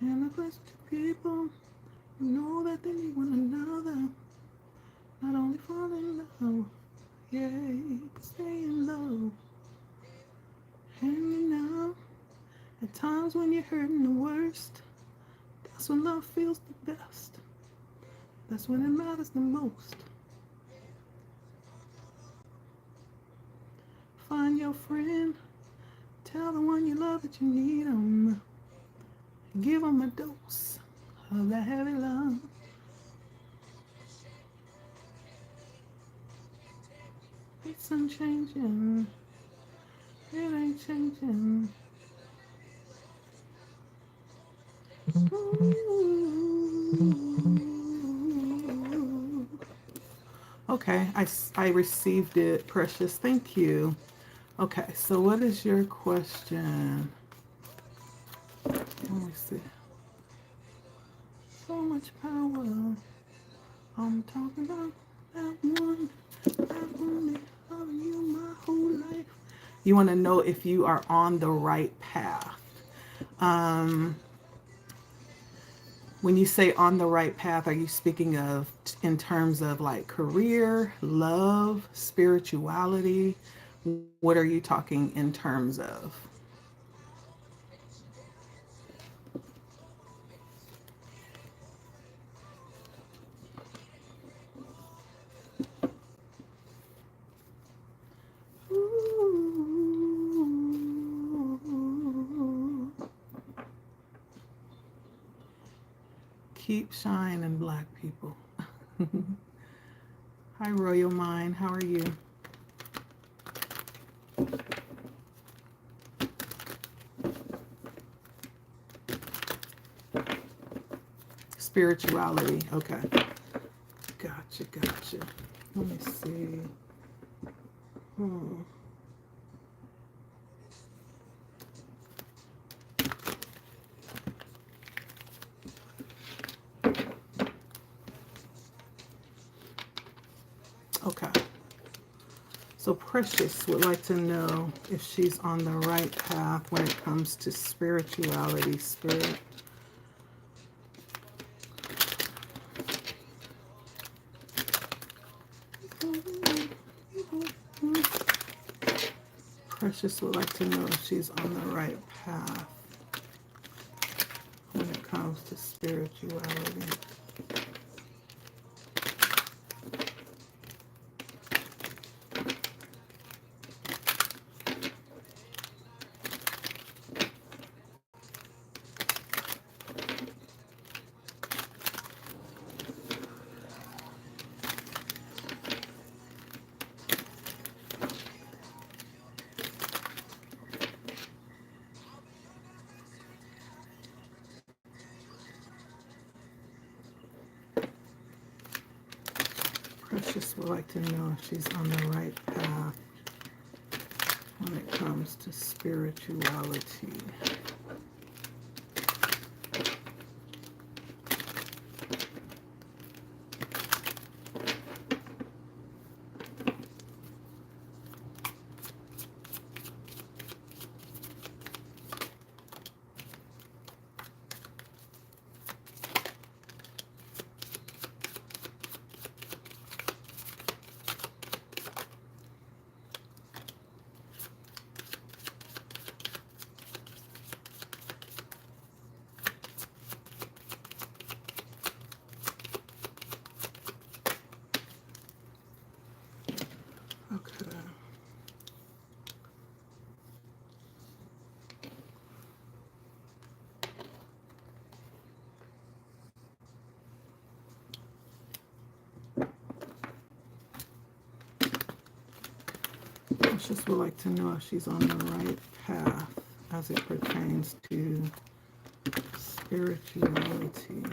And a place of people who know that they need one another. Not only fall in love, yeah, but stay in love. And you know, at times when you're hurting the worst, that's when love feels the best. That's when it matters the most. Find your friend, tell the one you love that you need them. Give them a dose of that heavy love. It's unchanging, it ain't changing. Okay, I received it, Precious. Thank you. Okay, so what is your question? Let me see. So much power. I'm talking about that one, that only loving you my whole life. You want to know if you are on the right path. Um, when you say on the right path, are you speaking of in terms of like career, love, spirituality? What are you talking in terms of? Keep shining, black people. Hi, Royal Mind. How are you? Spirituality. Okay. Gotcha, gotcha. Let me see. Hmm. Okay. So Precious would like to know if she's on the right path when it comes to spirituality, spirit. Precious would like to know if she's on the right path when it comes to spirituality. Precious would like to know if she's on the right path when it comes to spirituality. Okay. Precious would like to know if she's on the right path as it pertains to spirituality.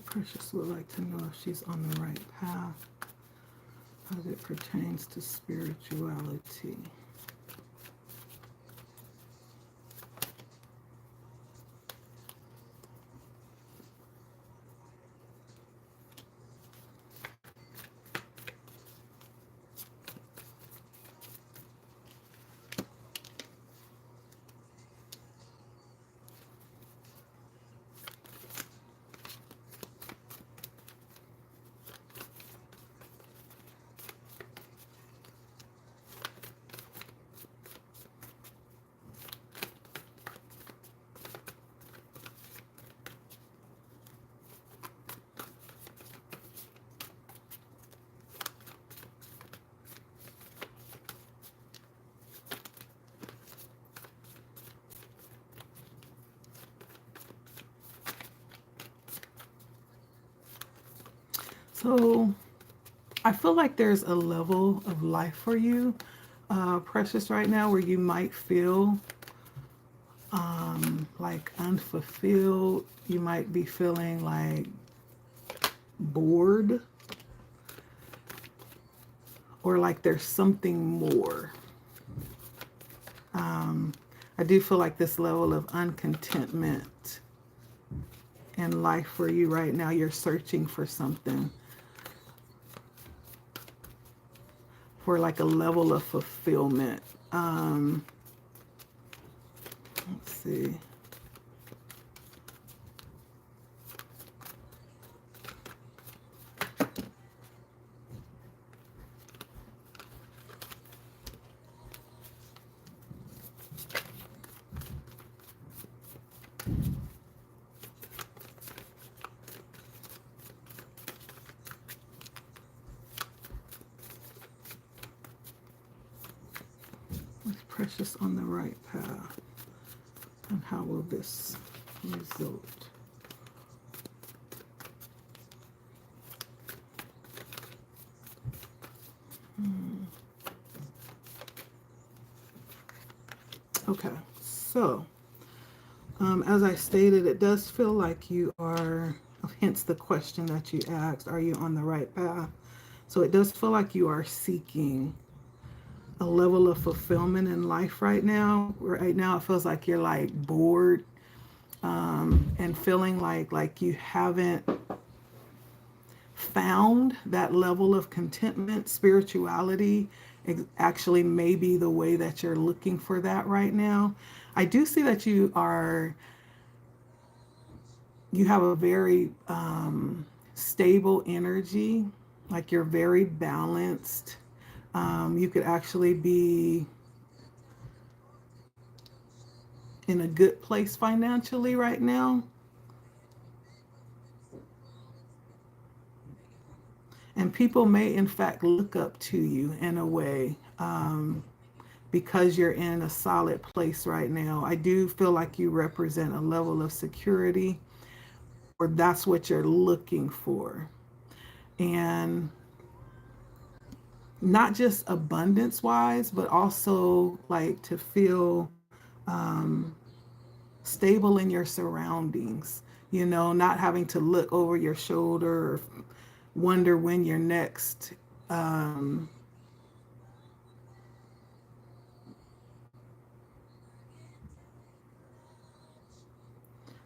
Precious would like to know if she's on the right path as it pertains to spirituality. So I feel like there's a level of life for you, Precious, right now where you might feel like unfulfilled. You might be feeling like bored, or like there's something more. I do feel like this level of uncontentment in life for you right now. You're searching for something, for like a level of fulfillment. Let's see. Is Precious on the right path? And how will this result? Okay, so as I stated, it does feel like you are, hence the question that you asked, are you on the right path? So it does feel like you are seeking a level of fulfillment in life right now. Right now, it feels like you're like bored, and feeling like you haven't found that level of contentment. Spirituality actually may be the way that you're looking for that right now. I do see that you have a very stable energy, like you're very balanced. You could actually be in a good place financially right now. And people may, in fact, look up to you in a way, because you're in a solid place right now. I do feel like you represent a level of security, or that's what you're looking for. And not just abundance wise, but also like to feel stable in your surroundings, not having to look over your shoulder or wonder when your next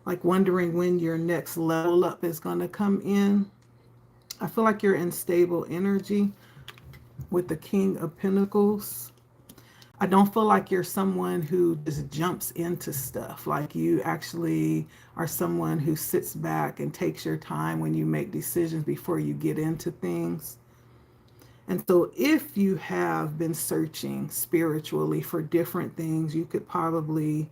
like wondering when your next level up is going to come in. I feel like you're in stable energy with the King of Pentacles. I don't feel like you're someone who just jumps into stuff. Like you actually are someone who sits back and takes your time when you make decisions before you get into things. And so if you have been searching spiritually for different things, you could probably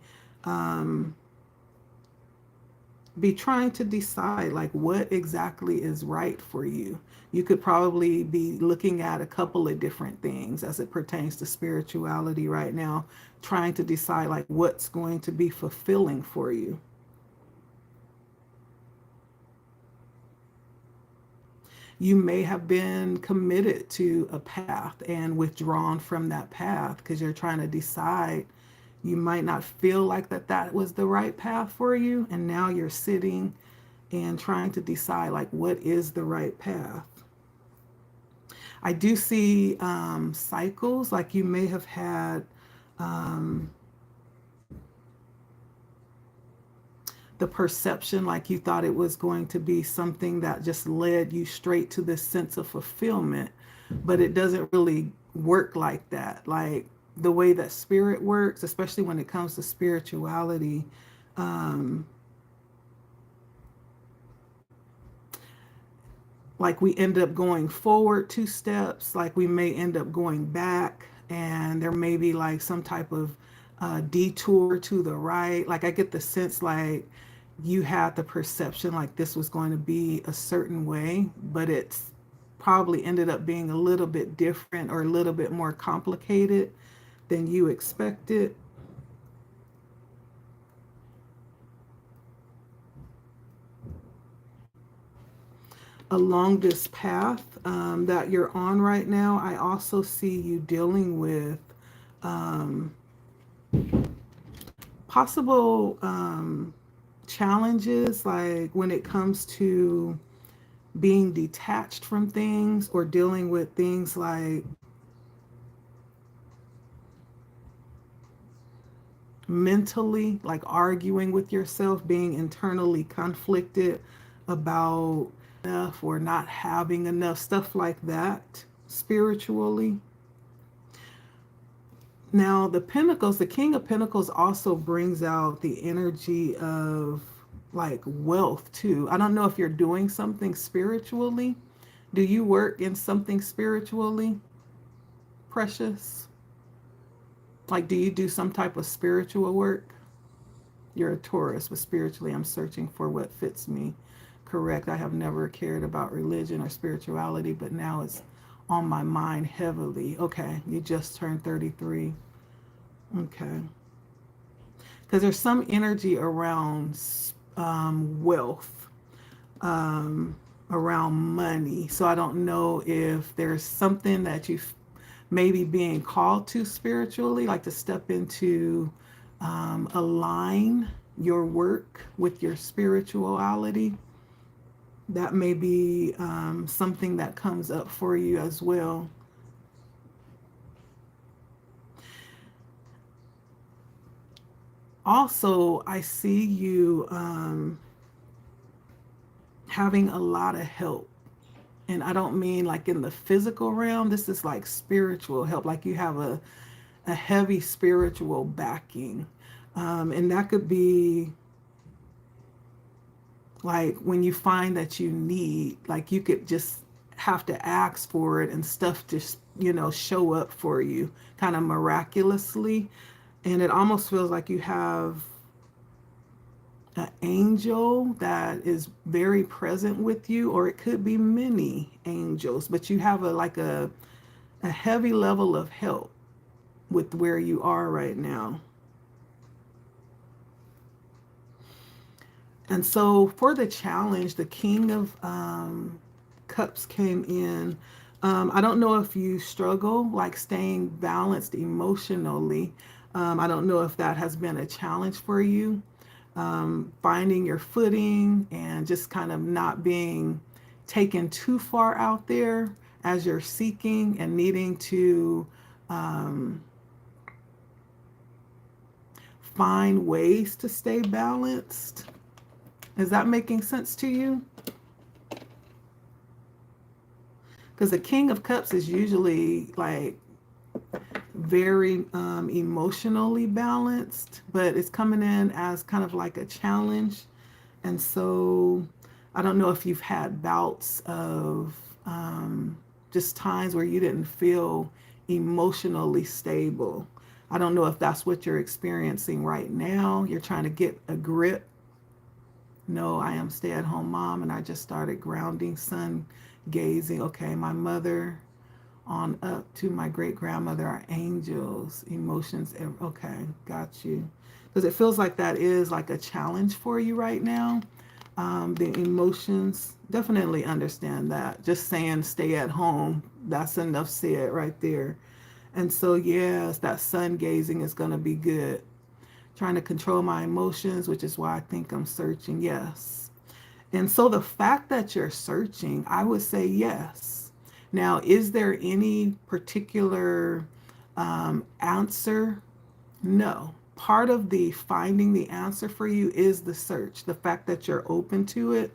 be trying to decide like what exactly is right for you. You could probably be looking at a couple of different things as it pertains to spirituality right now, trying to decide like what's going to be fulfilling for you. You may have been committed to a path and withdrawn from that path because you're trying to decide. You might not feel like that was the right path for you, and now you're sitting and trying to decide like what is the right path. I do see cycles, like you may have had the perception like you thought it was going to be something that just led you straight to this sense of fulfillment, but it doesn't really work like that. Like the way that spirit works, especially when it comes to spirituality, like we end up going forward 2 steps, like we may end up going back, and there may be like some type of detour to the right. Like I get the sense like you had the perception like this was going to be a certain way, but it's probably ended up being a little bit different or a little bit more complicated than you expected. along this path that you're on right now, I also see you dealing with um, possible challenges, like when it comes to being detached from things or dealing with things like mentally, like arguing with yourself, being internally conflicted about enough or not having enough, stuff like that spiritually. Now, the Pentacles, the King of Pentacles also brings out the energy of like wealth too. I don't know if you're doing something spiritually. Do you work in something spiritually, Precious? Like, do you do some type of spiritual work? You're a Taurus, but spiritually, I'm searching for what fits me. Correct. I have never cared about religion or spirituality, but now it's on my mind heavily. Okay, you just turned 33. Okay. Because there's some energy around wealth, around money. So I don't know if there's something that you maybe being called to spiritually, like to step into, align your work with your spirituality. That may be something that comes up for you as well. Also, I see you having a lot of help. And I don't mean like in the physical realm. This is like spiritual help. Like you have a heavy spiritual backing. And that could be like when you find that you need, like you could just have to ask for it and stuff just, show up for you kind of miraculously. And it almost feels like you have an angel that is very present with you, or it could be many angels, but you have a heavy level of help with where you are right now. And so for the challenge, the King of Cups came in. I don't know if you struggle like staying balanced emotionally. I don't know if that has been a challenge for you. Finding your footing and just kind of not being taken too far out there as you're seeking and needing to um, find ways to stay balanced. Is that making sense to you? Because the King of Cups is usually like very emotionally balanced, but it's coming in as kind of like a challenge. And so I don't know if you've had bouts of just times where you didn't feel emotionally stable. I don't know if that's what you're experiencing right now. You're trying to get a grip. No, I am stay-at-home mom and I just started grounding, sun gazing. Okay, my mother on up to my great-grandmother are angels, emotions. Okay, got you. Because it feels like that is like a challenge for you right now. The emotions, definitely understand that. Just saying stay at home, that's enough said right there. And so, yes, that sun gazing is going to be good. Trying to control my emotions, which is why I think I'm searching. Yes. And so the fact that you're searching, I would say yes. Now, is there any particular answer? No. Part of the finding the answer for you is the search, the fact that you're open to it.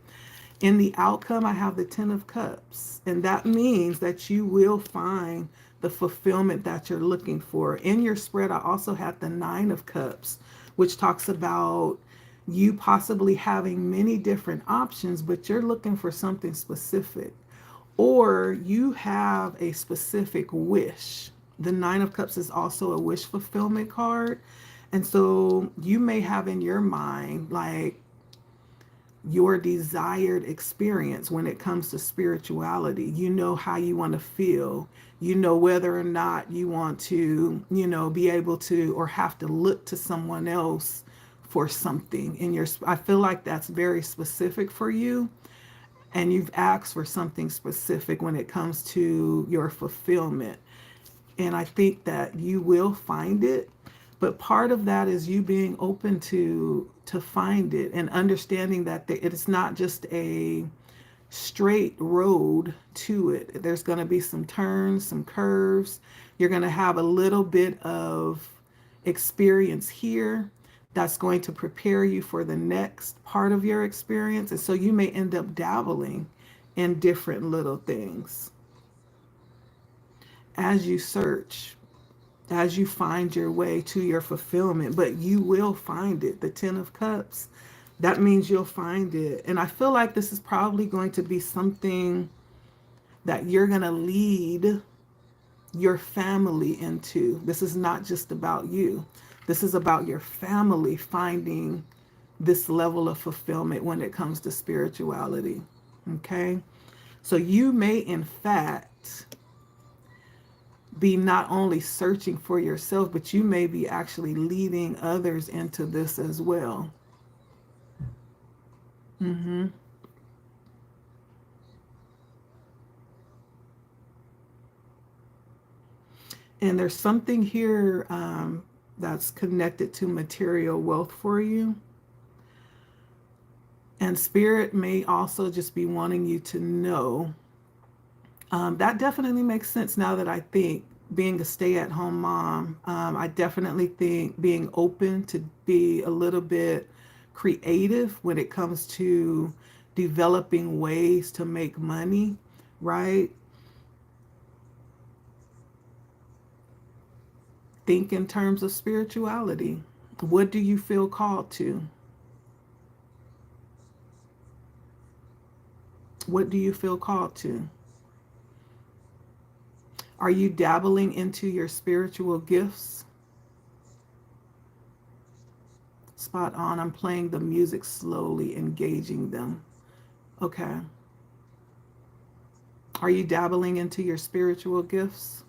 In the outcome, I have the Ten of Cups, and that means that you will find the fulfillment that you're looking for. In your spread, I also have the Nine of Cups, which talks about you possibly having many different options, but you're looking for something specific, or you have a specific wish. The Nine of Cups is also a wish fulfillment card. And so you may have in your mind, like, your desired experience when it comes to spirituality. You know how you want to feel. You know whether or not you want to, be able to or have to look to someone else for something in your. I feel like that's very specific for you. and you've asked for something specific when it comes to your fulfillment. And I think that you will find it. But part of that is you being open to find it and understanding that it's not just a straight road to it. There's going to be some turns, some curves. You're going to have a little bit of experience here that's going to prepare you for the next part of your experience. And so you may end up dabbling in different little things as you search, as you find your way to your fulfillment. But you will find it. The Ten of Cups, that means you'll find it. And I feel like this is probably going to be something that you're going to lead your family into. This is not just about you. This is about your family finding this level of fulfillment when it comes to spirituality. Okay? So you may, in fact, be not only searching for yourself, but you may be actually leading others into this as well. Mm-hmm. And there's something here that's connected to material wealth for you. And Spirit may also just be wanting you to know. That definitely makes sense now that I think, being a stay-at-home mom, I definitely think being open to be a little bit creative when it comes to developing ways to make money, right? Think in terms of spirituality. What do you feel called to? What do you feel called to? Are you dabbling into your spiritual gifts? Spot on. I'm playing the music slowly, engaging them. Okay. Are you dabbling into your spiritual gifts?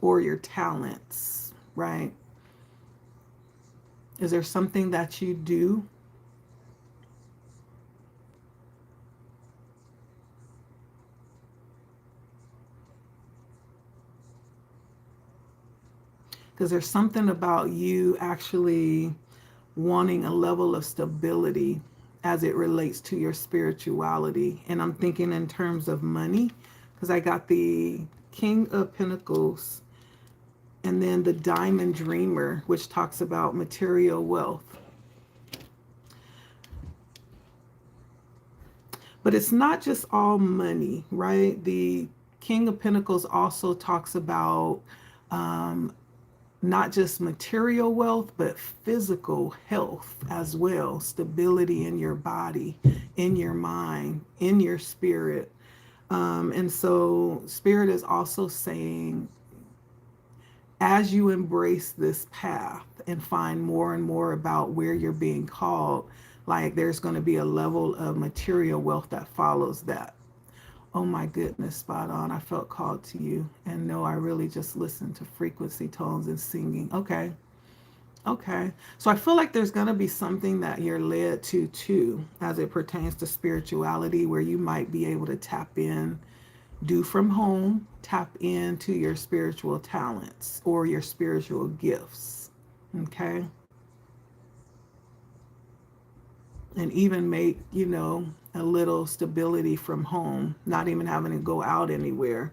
Or your talents, right? Is there something that you do? Because there's something about you actually wanting a level of stability as it relates to your spirituality. And I'm thinking in terms of money, because I got the King of Pentacles and then the Diamond Dreamer, which talks about material wealth. But it's not just all money, right? The King of Pentacles also talks about not just material wealth, but physical health as well. Stability in your body, in your mind, in your spirit. And so Spirit is also saying, as you embrace this path and find more and more about where you're being called, like there's going to be a level of material wealth that follows that. Oh my goodness, spot on. I felt called to you. And no, I really just listened to frequency tones and singing. Okay. Okay. So I feel like there's going to be something that you're led to too, as it pertains to spirituality, where you might be able to tap in, do from home, tap into your spiritual talents or your spiritual gifts. Okay. And even make, a little stability from home, not even having to go out anywhere.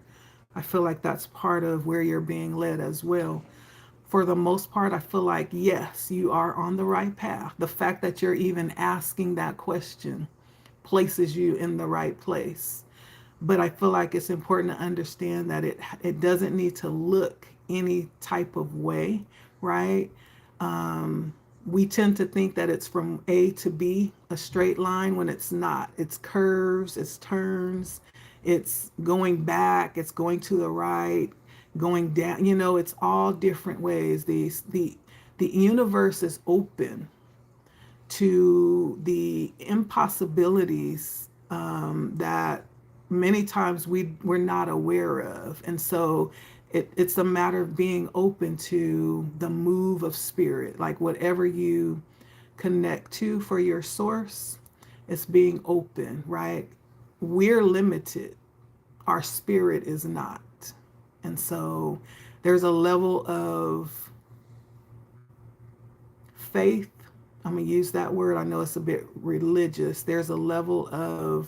I feel like that's part of where you're being led as well. For the most part, I feel like, yes, you are on the right path. The fact that you're even asking that question places you in the right place. But I feel like it's important to understand that it doesn't need to look any type of way, right? We tend to think that it's from A to B, a straight line, when it's not. It's curves, it's turns, it's going back, it's going to the right, going down. It's all different ways. The universe is open to the impossibilities that many times we're not aware of. And so It's a matter of being open to the move of spirit, like whatever you connect to for your source. It's being open, right? We're limited, our spirit is not. And so there's a level of faith. I'm going to use that word. I know it's a bit religious. There's a level of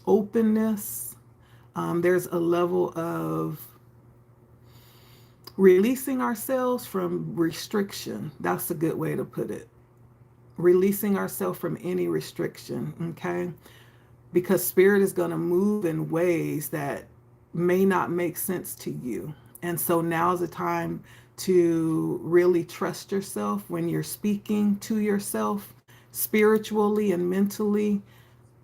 openness. There's a level of releasing ourselves from restriction. That's a good way to put it. Releasing ourselves from any restriction, okay? Because spirit is going to move in ways that may not make sense to you. And so now's the time to really trust yourself when you're speaking to yourself spiritually and mentally.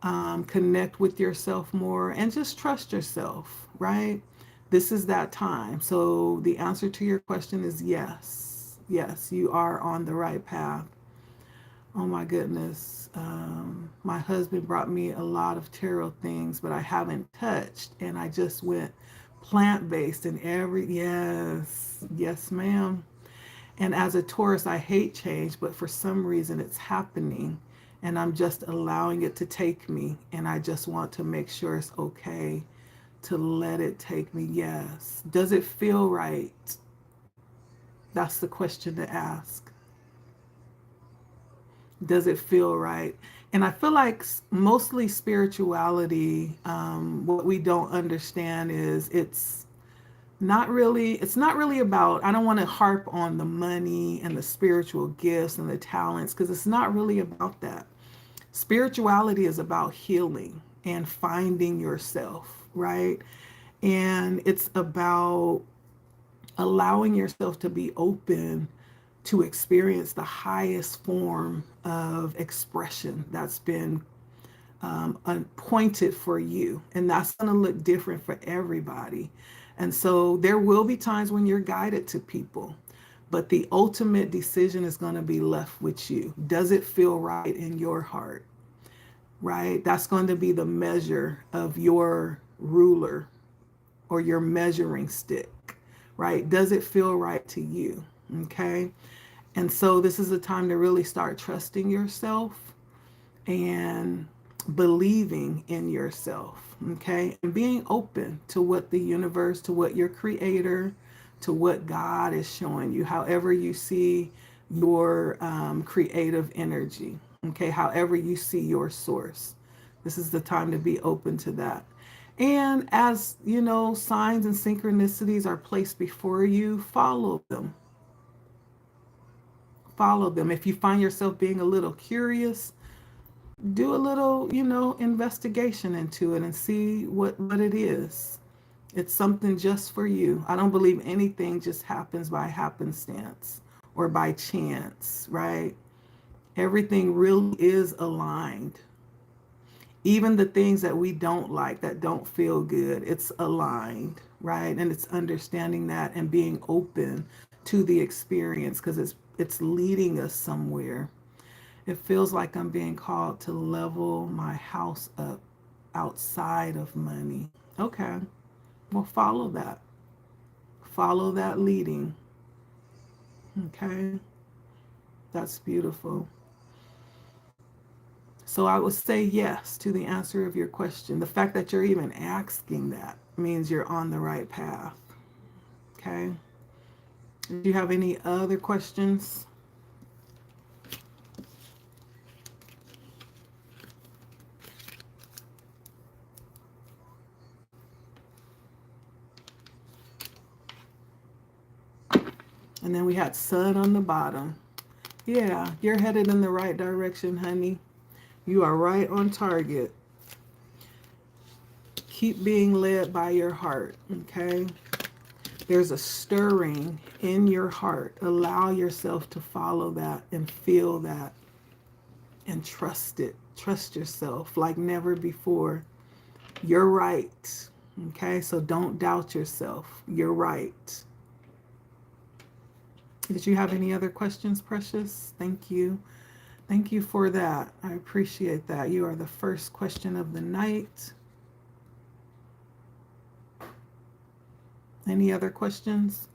Connect with yourself more and just trust yourself, right? This is that time. So the answer to your question is yes. Yes, you are on the right path. Oh my goodness. My husband brought me a lot of tarot things, but I haven't touched. And I just went plant-based and yes, yes, ma'am. And as a Taurus, I hate change, but for some reason it's happening. And I'm just allowing it to take me. And I just want to make sure it's okay to let it take me. Yes. Does it feel right? That's the question to ask. Does it feel right? And I feel like mostly spirituality, what we don't understand is it's not really about, I don't want to harp on the money and the spiritual gifts and the talents, because it's not really about that. Spirituality is about healing and finding yourself, right? And it's about allowing yourself to be open to experience the highest form of expression that's been appointed for you. And that's going to look different for everybody. And so there will be times when you're guided to people, but the ultimate decision is going to be left with you. Does it feel right in your heart? Right? That's going to be the measure of your ruler or your measuring stick, right? Does it feel right to you? Okay. And so this is a time to really start trusting yourself and believing in yourself, okay? And being open to what the universe, to what your creator, to what God is showing you, however you see your creative energy, okay? However you see your source. This is the time to be open to that. And as you know, signs and synchronicities are placed before you, follow them. Follow them. If you find yourself being a little curious, do a little, investigation into it and see what it is. It's something just for you. I don't believe anything just happens by happenstance or by chance, right? Everything really is aligned. Even the things that we don't like, that don't feel good, it's aligned, right? And it's understanding that and being open to the experience, because it's leading us somewhere. It feels like I'm being called to level my house up outside of money. Okay. Well, follow that. Follow that leading. Okay. That's beautiful. So I would say yes to the answer of your question. The fact that you're even asking that means you're on the right path. Okay. Do you have any other questions? And then we had sun on the bottom. Yeah, you're headed in the right direction, honey. You are right on target. Keep being led by your heart, okay? There's a stirring in your heart. Allow yourself to follow that and feel that and trust it. Trust yourself like never before. You're right, okay? So don't doubt yourself. You're right. Did you have any other questions, Precious? Thank you. Thank you for that. I appreciate that. You are the first question of the night. Any other questions?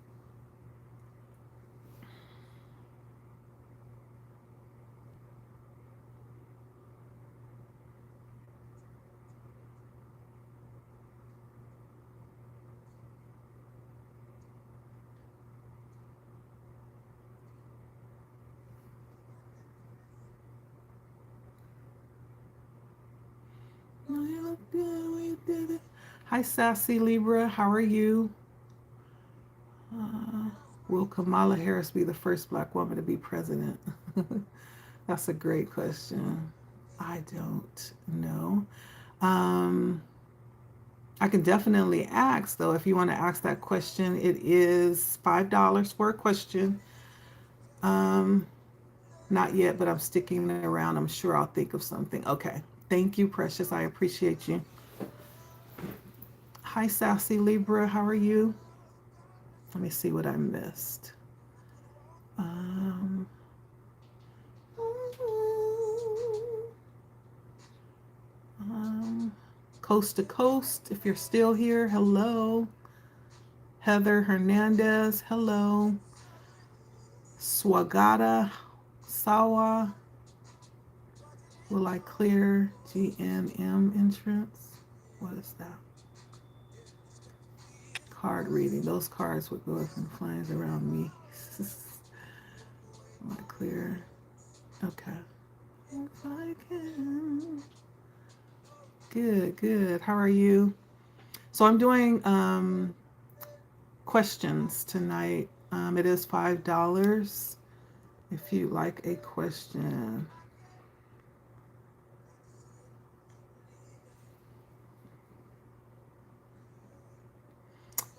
Hi, Sassy Libra. How are you? Will Kamala Harris be the first black woman to be president? That's a great question. I don't know. Um, I can definitely ask, though, if you want to ask that question. It is $5 for a question. Um, Not yet, but I'm sticking around. I'm sure I'll think of something. Okay. Thank you, Precious. I appreciate you. Hi, Sassy Libra. How are you? Let me see what I missed. Um, um, Coast to Coast, if you're still here, hello. Heather Hernandez, hello. Swagata Sawa, will I clear GNM entrance? What is that? Card reading. Those cards would go up in flames around me. Will I clear? Okay. If I can. Good, good. How are you? So I'm doing questions tonight. It is $5 if you like a question.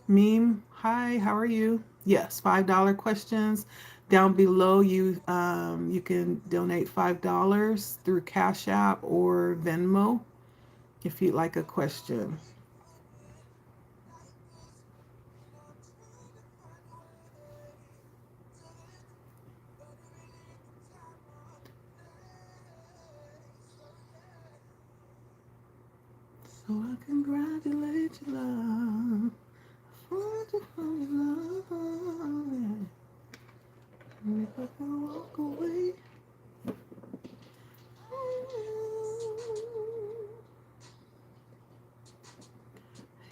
Meme, hi, how are you? Yes, $5 questions. Down below, you can donate $5 through Cash App or Venmo if you'd like a question. So I congratulate you, love. And if I can walk away,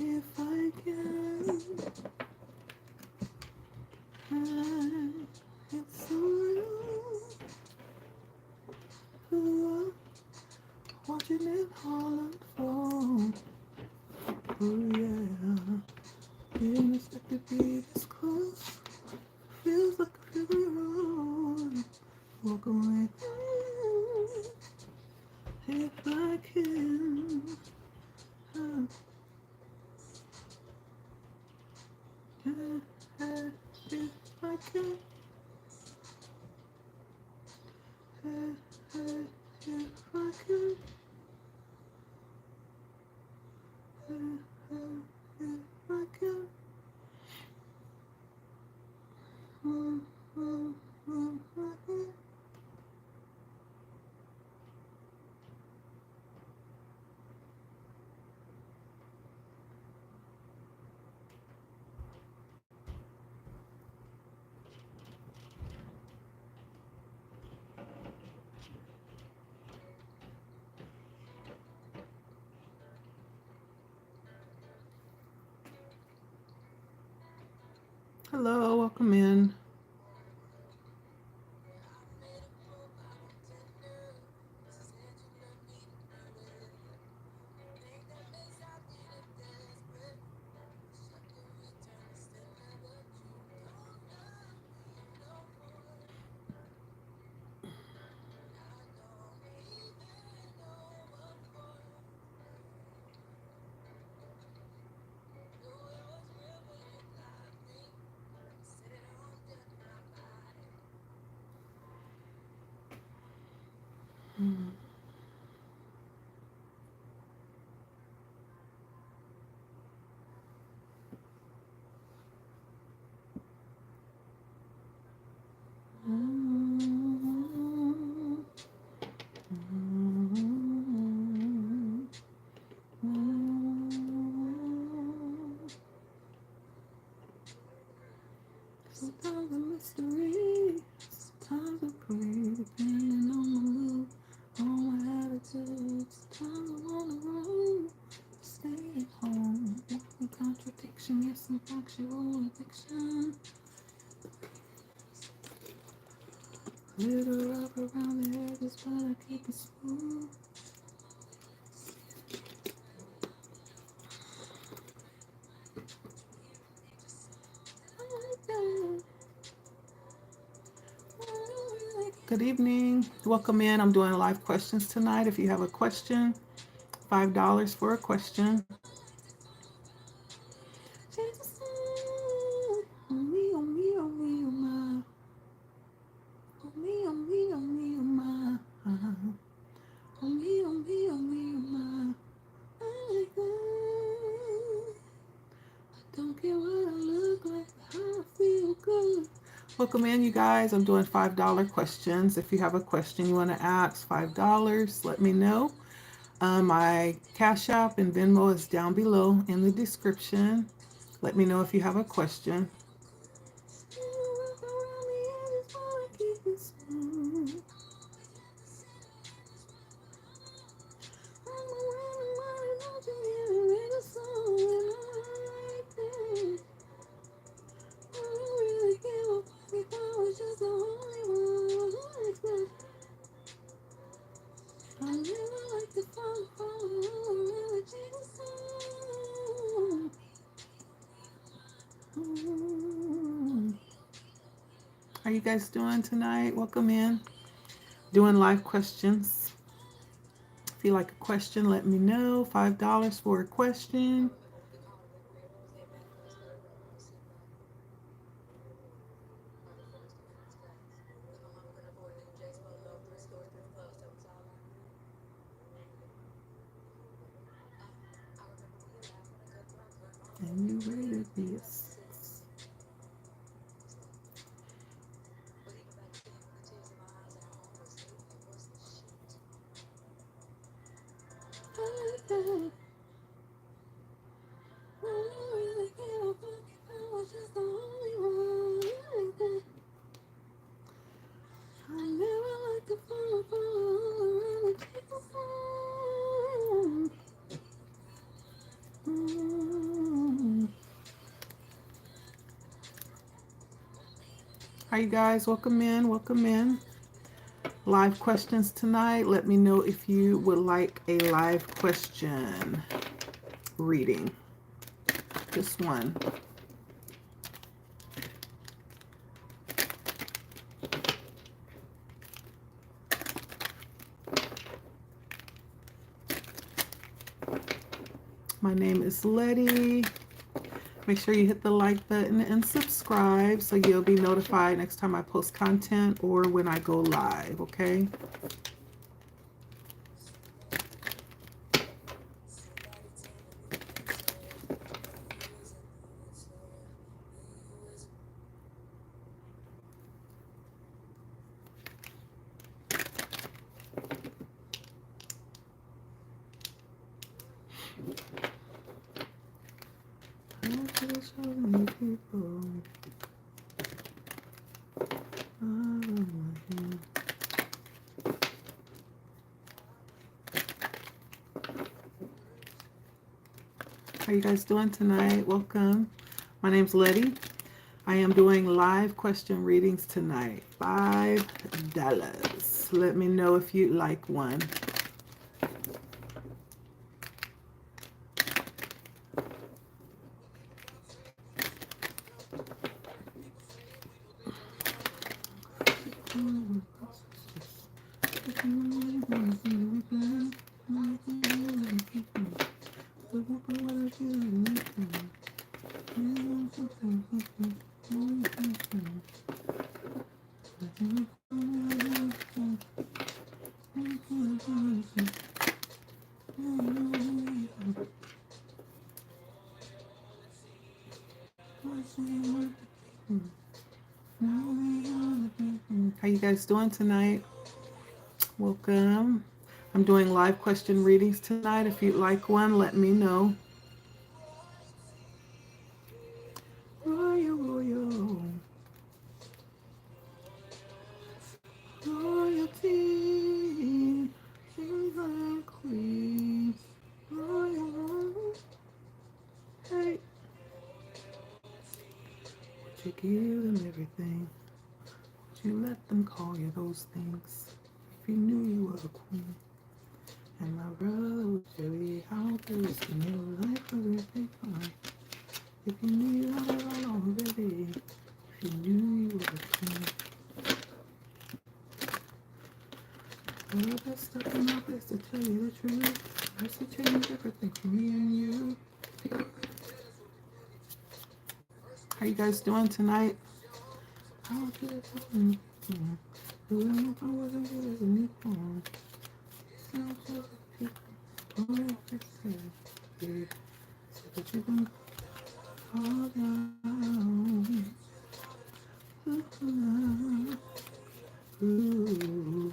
if I can, it's so real. Watching it all unfold. Oh yeah. Didn't expect to be this close. Feels like a river road. Walk away. If I can. If I can. If I can. If I can. Hello, welcome in. Sometimes a mystery, sometimes a pray, depending on my mood, on my attitude. Sometimes I wanna run, stay at home. Walking contradiction, yes, some factual addiction. Little rough around the edges, but I keep it smooth. Good evening. Welcome in. I'm doing live questions tonight. If you have a question, $5 for a question. Don't care what I look like, how I feel good. Welcome in, you guys. I'm doing $5 questions. If you have a question you want to ask, $5, let me know. My Cash App and Venmo is down below in the description. Let me know if you have a question. How you guys doing tonight? Welcome in. Doing live questions. If you like a question, let me know. $5 for a question. And you rated me a 6. Hi, you guys. Welcome in. Welcome in. Live questions tonight. Let me know if you would like a live question reading. Just one. My name is Letty. Make sure you hit the like button and subscribe so you'll be notified next time I post content or when I go live, okay? So many people. How you guys doing tonight? Welcome. My name's Letty. I am doing live question readings tonight. $5. Let me know if you'd like one. How you guys doing tonight? Welcome. I'm doing live question readings tonight. If you'd like one, let me know. Royo, royo. you give them everything? Would you let them call you those things? If you knew you were a queen, and my brother would tell you how to risking your life was really fun. If you knew you had it all already, if you knew you were a queen. Well, the best stuff in my best to tell you the truth. That's to change everything for me and you. How you guys doing tonight? How good is it? Who am I wasn't good as a newborn? Sounds like people. Oh, it's sad. So that you can call down. Ooh.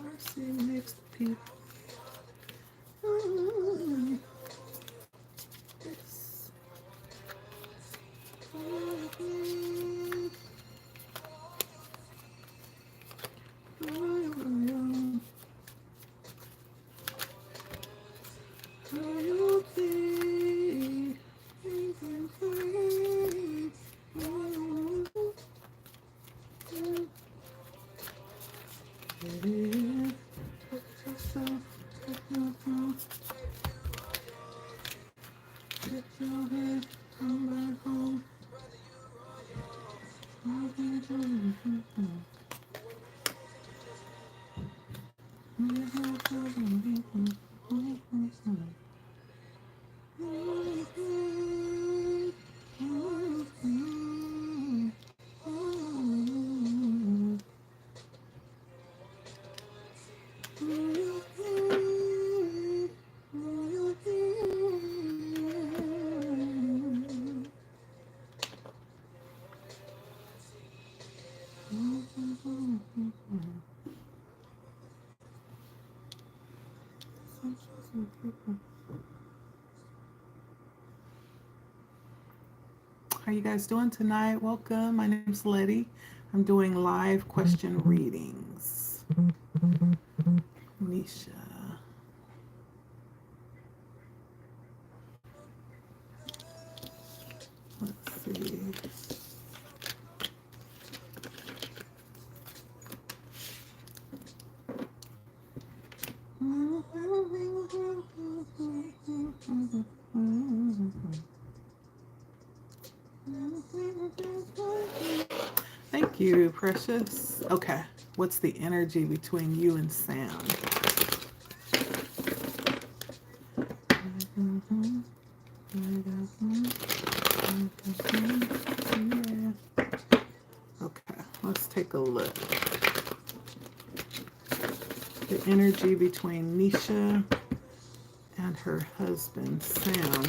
Mercy makes the people. Yes. Get your head, come back home. How you guys doing tonight? Welcome. My name's Letty. I'm doing live question readings. Nisha. Let's see. Thank you, Precious. Okay, what's the energy between you and Sam? Okay, let's take a look. The energy between Nisha and her husband, Sam.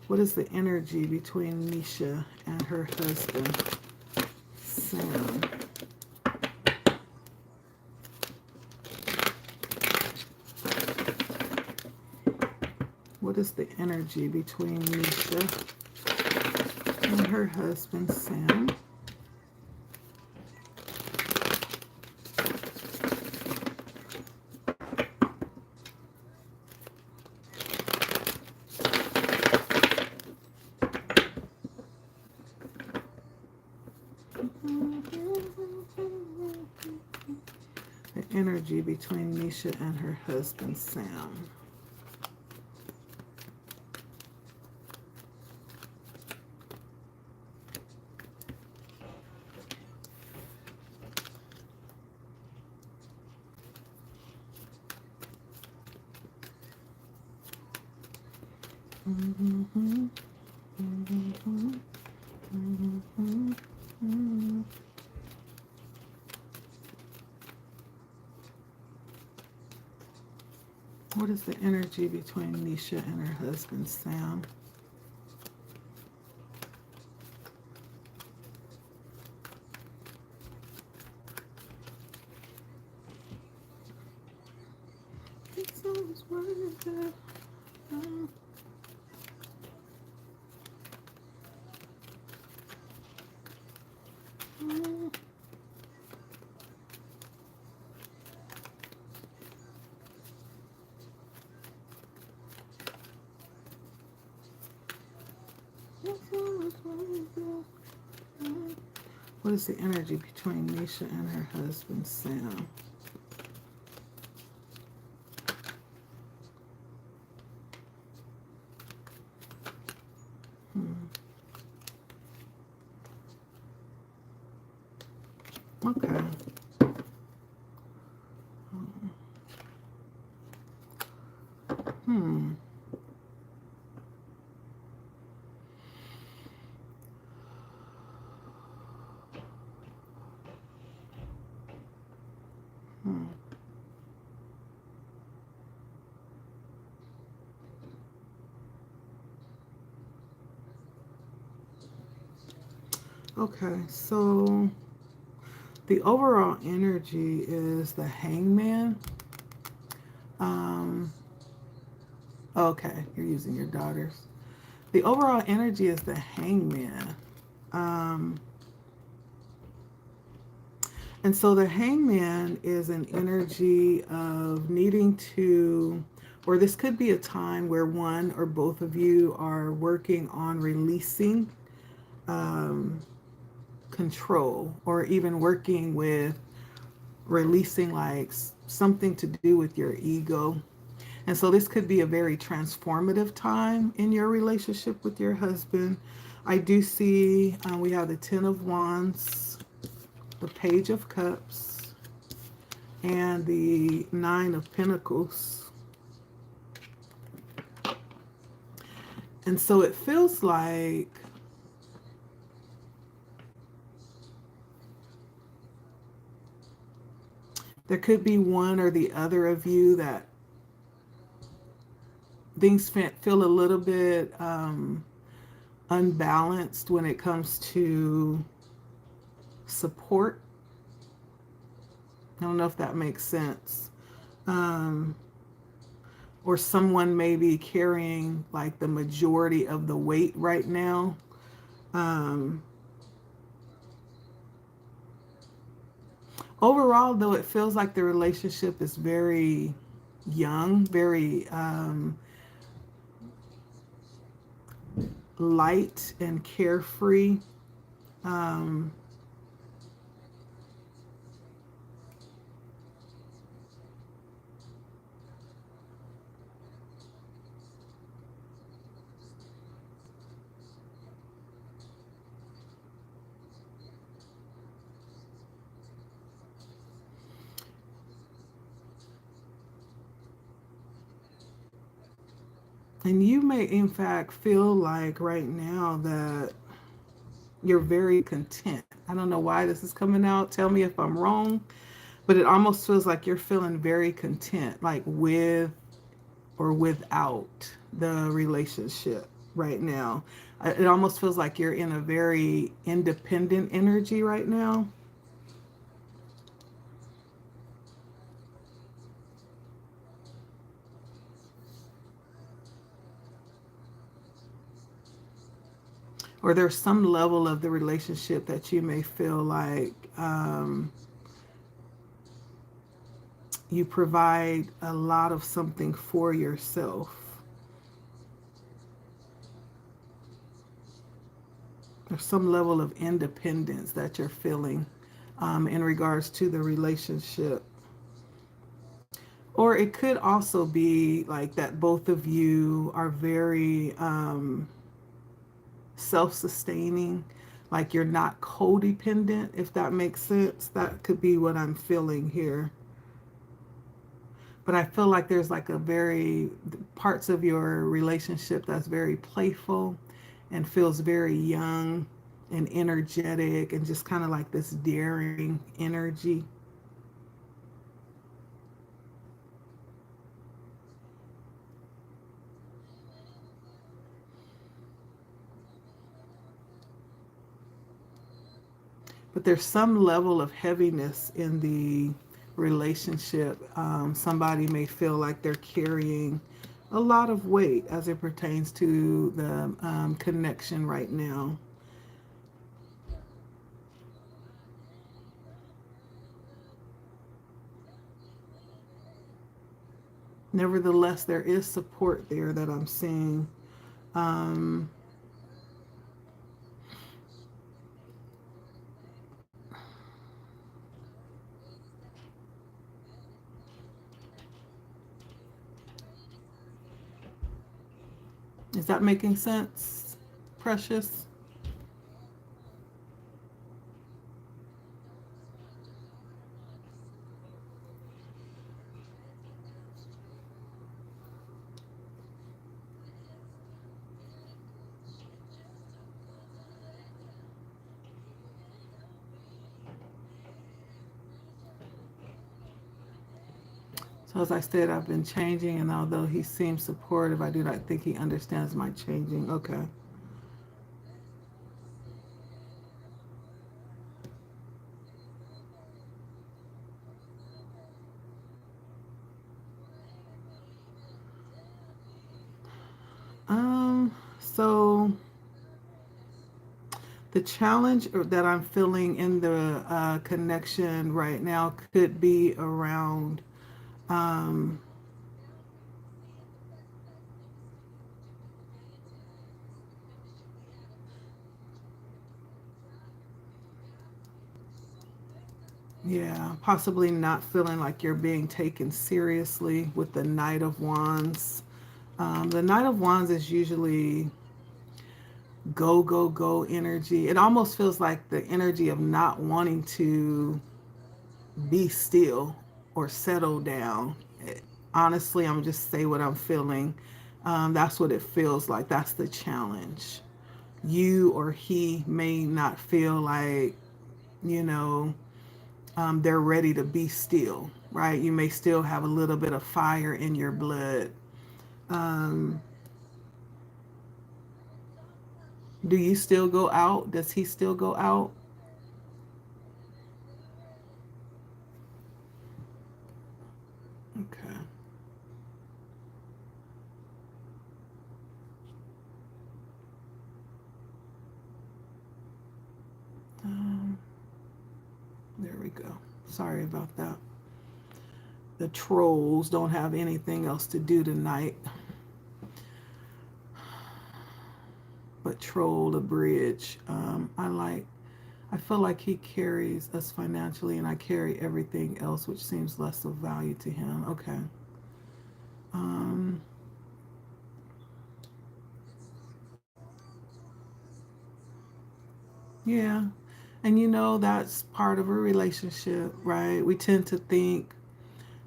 What is the energy between Nisha and her husband, Sam? What is the energy between Nisha and her husband, Sam? The energy between Nisha and her husband, Sam. What is the energy between Nisha and her husband, Sam? It's always worth it. What is the energy between Nisha and her husband, Sam? Okay. Hmm. Hmm. Okay, so the overall energy is the Hangman. Okay, you're using your daughters. The overall energy is the Hangman. Um, and so the Hangman is an energy of needing to, or this could be a time where one or both of you are working on releasing control, or even working with releasing like something to do with your ego. And so this could be a very transformative time in your relationship with your husband. I do see we have the Ten of Wands, the Page of Cups, and the Nine of Pentacles. And so it feels like there could be one or the other of you that things feel a little bit unbalanced when it comes to support. I don't know if that makes sense. Um, or someone may be carrying like the majority of the weight right now. Um, Overall, though, it feels like the relationship is very young, very light and carefree. Um, and you may, in fact, feel like right now that you're very content. I don't know why this is coming out. Tell me if I'm wrong, but it almost feels like you're feeling very content, like with or without the relationship right now. It almost feels like you're in a very independent energy right now. Or there's some level of the relationship that you may feel like you provide a lot of something for yourself. There's some level of independence that you're feeling in regards to the relationship. Or it could also be like that both of you are very self-sustaining, like you're not codependent, if that makes sense. That could be what I'm feeling here. But I feel like there's like a very parts of your relationship that's very playful and feels very young and energetic and just kind of like this daring energy. But there's some level of heaviness in the relationship. Somebody may feel like they're carrying a lot of weight as it pertains to the connection right now. Nevertheless, there is support there that I'm seeing. Um, Is that making sense, Precious? So as I said, I've been changing, and although he seems supportive, I do not think he understands my changing. Okay. So the challenge that I'm feeling in the connection right now could be around, um, yeah, possibly not feeling like you're being taken seriously with the Knight of Wands. The Knight of Wands is usually go, go, go energy. It almost feels like the energy of not wanting to be still or settle down. Honestly, I'm just say what I'm feeling. That's what it feels like. That's the challenge. You or he may not feel like, you know, they're ready to be still, right? You may still have a little bit of fire in your blood. Um, do you still go out? Does he still go out? Okay. Um, there we go. Sorry about that. The trolls don't have anything else to do tonight but troll the bridge. I feel like he carries us financially and I carry everything else which seems less of value to him. Okay. Um, yeah. And you know, that's part of a relationship, right? We tend to think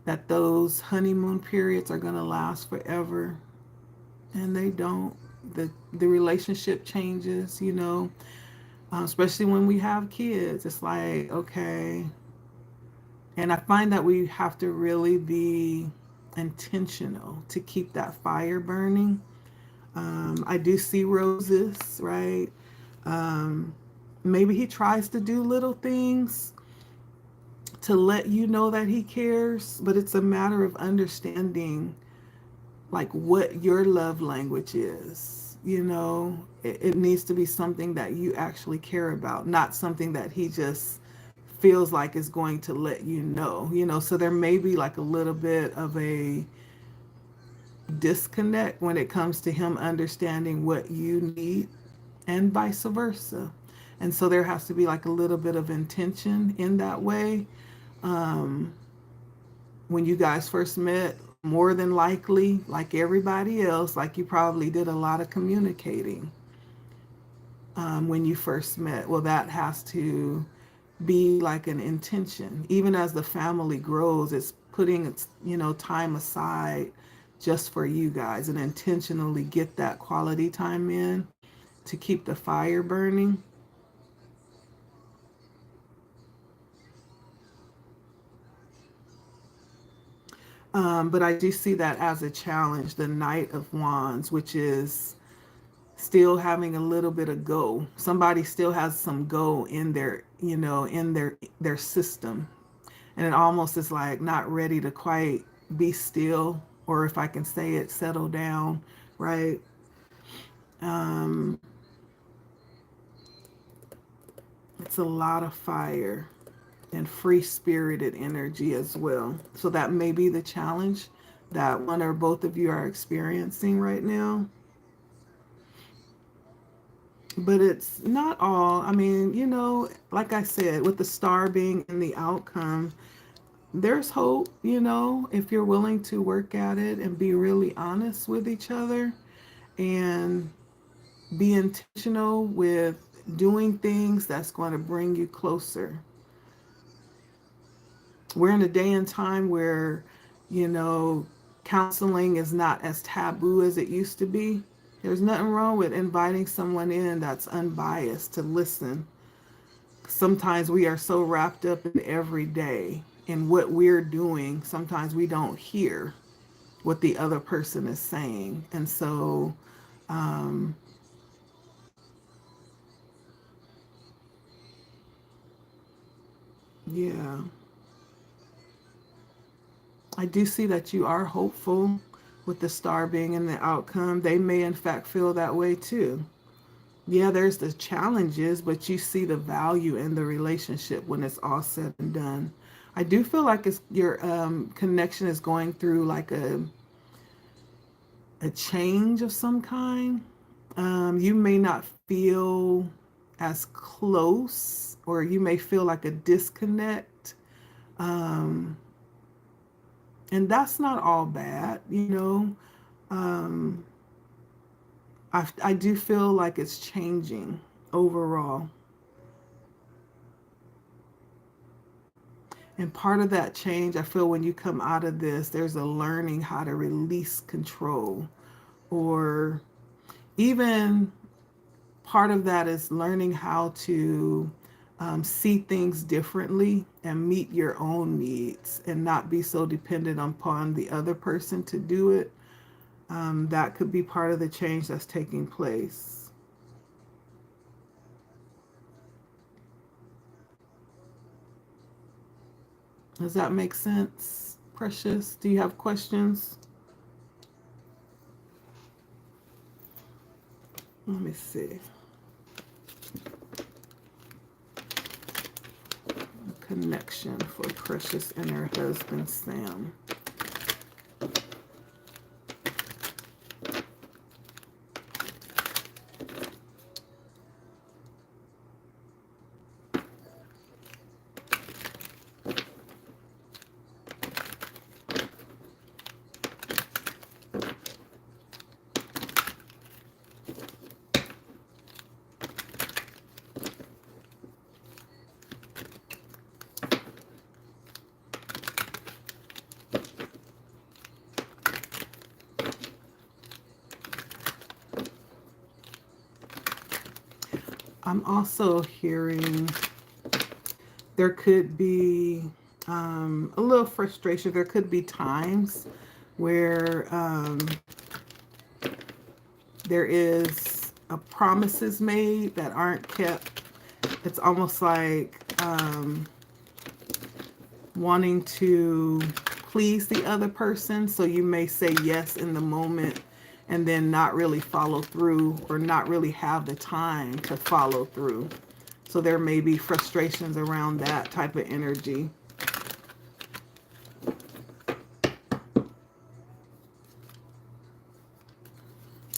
that those honeymoon periods are going to last forever, and they don't. The relationship changes, you know, especially when we have kids. It's like, okay. And I find that we have to really be intentional to keep that fire burning. I do see roses, right? Um, Maybe he tries to do little things to let you know that he cares, but it's a matter of understanding like what your love language is. You know, it needs to be something that you actually care about, not something that he just feels like is going to let you know. So there may be like a little bit of a disconnect when it comes to him understanding what you need and vice versa. And so there has to be like a little bit of intention in that way. Um, when you guys first met, more than likely, like everybody else, like you probably did a lot of communicating when you first met. Well, that has to be like an intention. Even as the family grows, it's putting its, you know, time aside just for you guys and intentionally get that quality time in to keep the fire burning. But I do see that as a challenge, the Knight of Wands, which is still having a little bit of go. Somebody still has some go in their, you know, in their system. And it almost is like not ready to quite be still, or if I can say it, settle down, right? Um, it's a lot of fire and free spirited energy as well. So that may be the challenge that one or both of you are experiencing right now. But it's not all. I mean, you know, like I said, with the star being in the outcome, there's hope, you know, if you're willing to work at it and be really honest with each other. and be intentional with doing things that's going to bring you closer. We're in a day and time where, you know, counseling is not as taboo as it used to be. There's nothing wrong with inviting someone in that's unbiased to listen. Sometimes we are so wrapped up in every day in what we're doing, sometimes we don't hear what the other person is saying. And so, um, yeah, I do see that you are hopeful with the star being in the outcome. They may, in fact, feel that way too. Yeah, there's the challenges, but you see the value in the relationship when it's all said and done. I do feel like it's your connection is going through like a change of some kind. You may not feel as close, or you may feel like a disconnect. Um, and that's not all bad, you know. Um, I do feel like it's changing overall. And part of that change, I feel when you come out of this, there's a learning how to release control, or even part of that is learning how to see things differently and meet your own needs and not be so dependent upon the other person to do it. That could be part of the change that's taking place. Does that make sense, Precious? Do you have questions? Let me see. Connection for Precious and her husband, Sam. I'm also hearing there could be a little frustration. There could be times where there is promises made that aren't kept. It's almost like wanting to please the other person. So you may say yes in the moment and then not really follow through, or not really have the time to follow through. So there may be frustrations around that type of energy.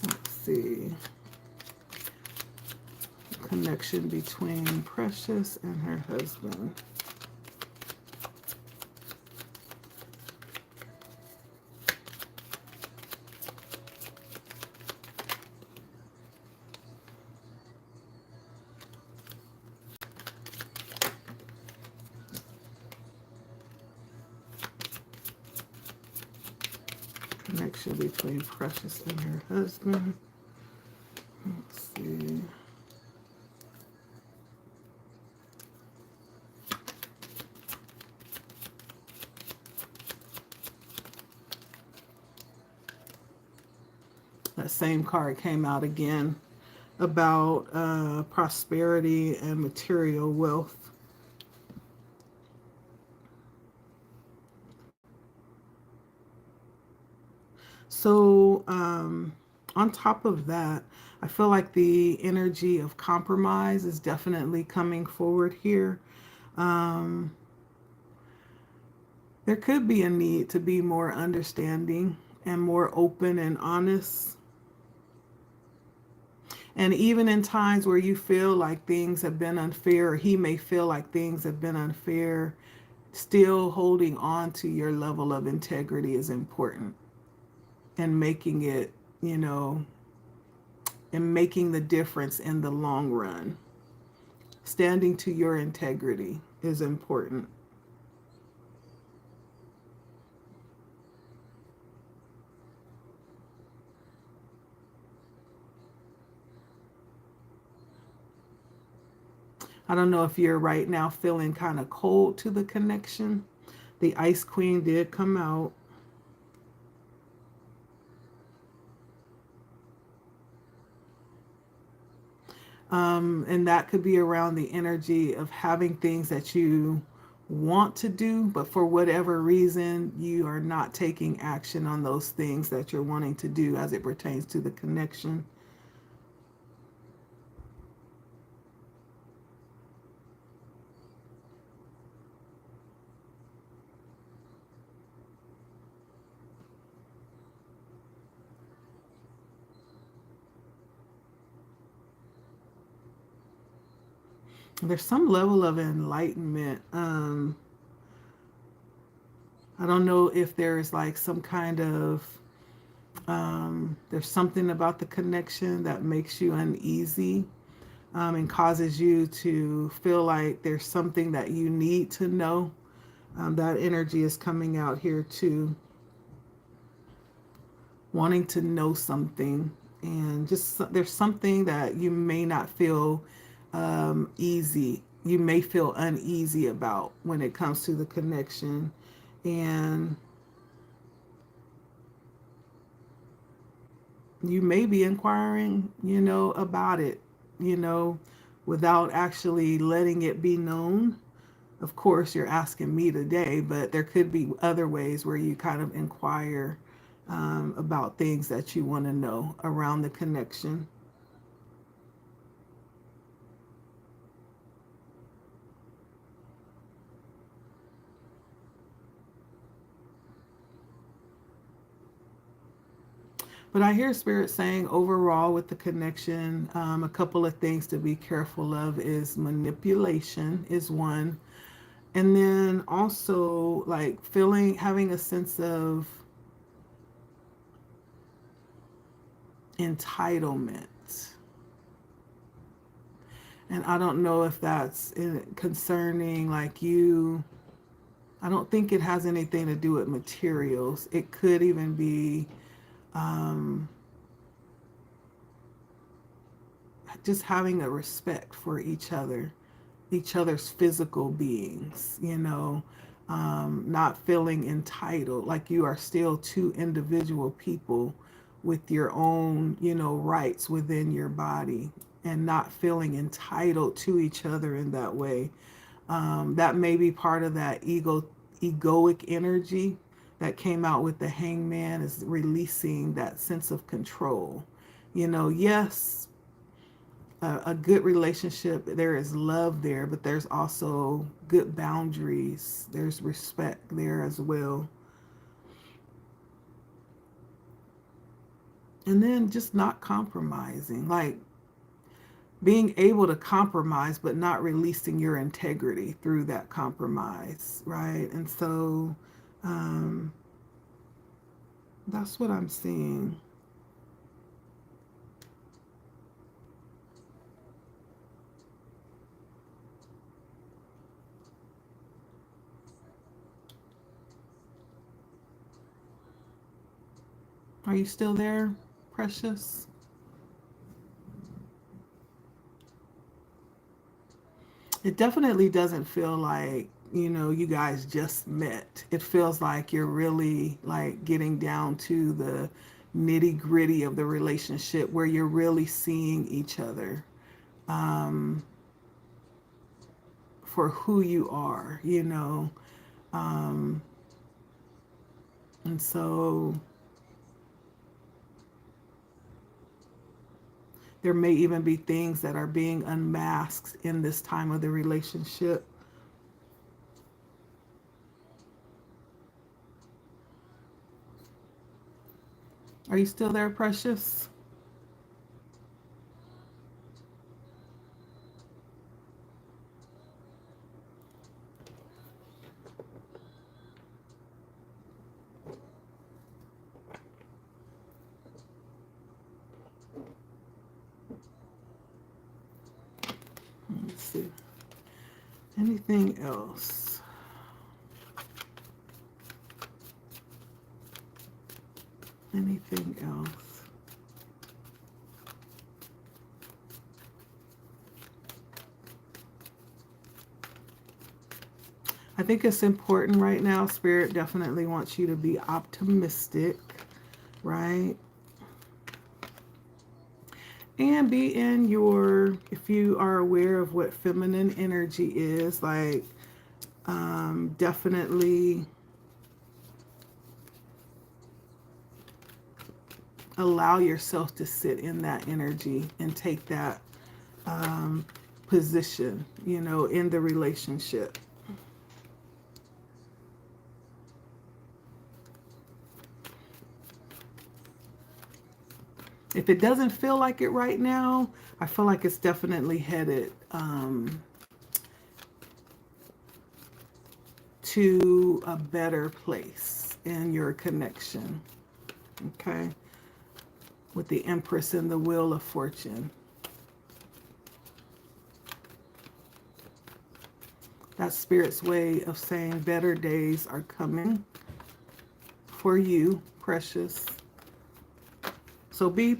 Let's see. Connection between Precious and her husband. Connection between Precious and her husband. Let's see. That same card came out again about prosperity and material wealth. So, on top of that, I feel like the energy of compromise is definitely coming forward here. Um, there could be a need to be more understanding and more open and honest. And even in times where you feel like things have been unfair, or he may feel like things have been unfair, still holding on to your level of integrity is important, and making it, you know, and making the difference in the long run. Standing to your integrity is important. I don't know if you're right now feeling kind of cold to the connection. The Ice Queen did come out. And that could be around the energy of having things that you want to do, but for whatever reason, you are not taking action on those things that you're wanting to do as it pertains to the connection. There's some level of enlightenment. I don't know if there's like some kind of there's something about the connection that makes you uneasy, and causes you to feel like there's something that you need to know. That energy is coming out here too, wanting to know something, and just there's something that you may not feel easy. You may feel uneasy about when it comes to the connection, and you may be inquiring, about it, you know, without actually letting it be known. Of course, you're asking me today, but there could be other ways where you kind of inquire about things that you want to know around the connection. But I hear Spirit saying overall with the connection, a couple of things to be careful of is manipulation is one. And then also like having a sense of entitlement. And I don't know if that's concerning like you. I don't think it has anything to do with materials. It could even be um, just having a respect for each other's physical beings, not feeling entitled, like you are still two individual people with your own, rights within your body, and not feeling entitled to each other in that way. That may be part of that egoic energy that came out with the hangman, is releasing that sense of control. Yes, a good relationship, there is love there, but there's also good boundaries. There's respect there as well. And then just not compromising, like being able to compromise, but not releasing your integrity through that compromise, right? And so um, that's what I'm seeing. Are you still there, Precious? It definitely doesn't feel like, you guys just met. It feels like you're really like getting down to the nitty gritty of the relationship where you're really seeing each other um, for who you are. Um, and so there may even be things that are being unmasked in this time of the relationship. Are you still there, Precious? see. Anything else? Anything else? I think it's important right now. Spirit definitely wants you to be optimistic, right? And be in your, if you are aware of what feminine energy is, like definitely allow yourself to sit in that energy and take that position, you know, in the relationship. If it doesn't feel like it right now, I feel like it's definitely headed to a better place in your connection. Okay? With the Empress and the Wheel of Fortune. That's Spirit's way of saying better days are coming for you, precious. So be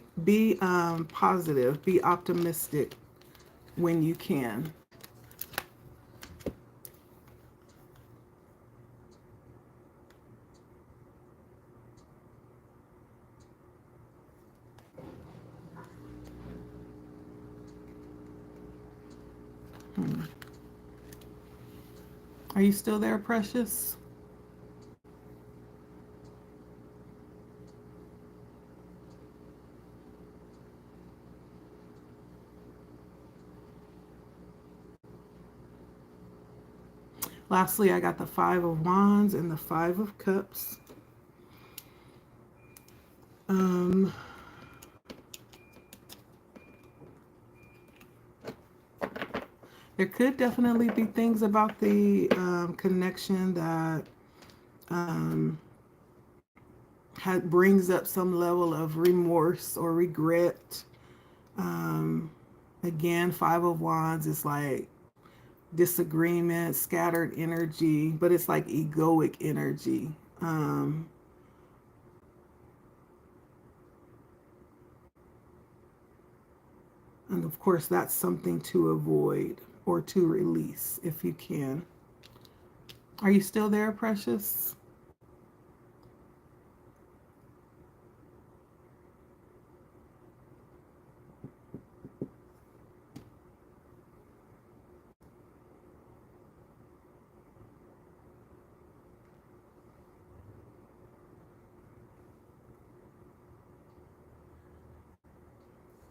positive, be optimistic when you can. Are you still there, precious? Lastly, I got the Five of Wands and the Five of Cups. There could definitely be things about the connection that brings up some level of remorse or regret. Again, Five of Wands is like disagreement, scattered energy, but it's like egoic energy. And of course, that's something to avoid or to release if you can. Are you still there, precious?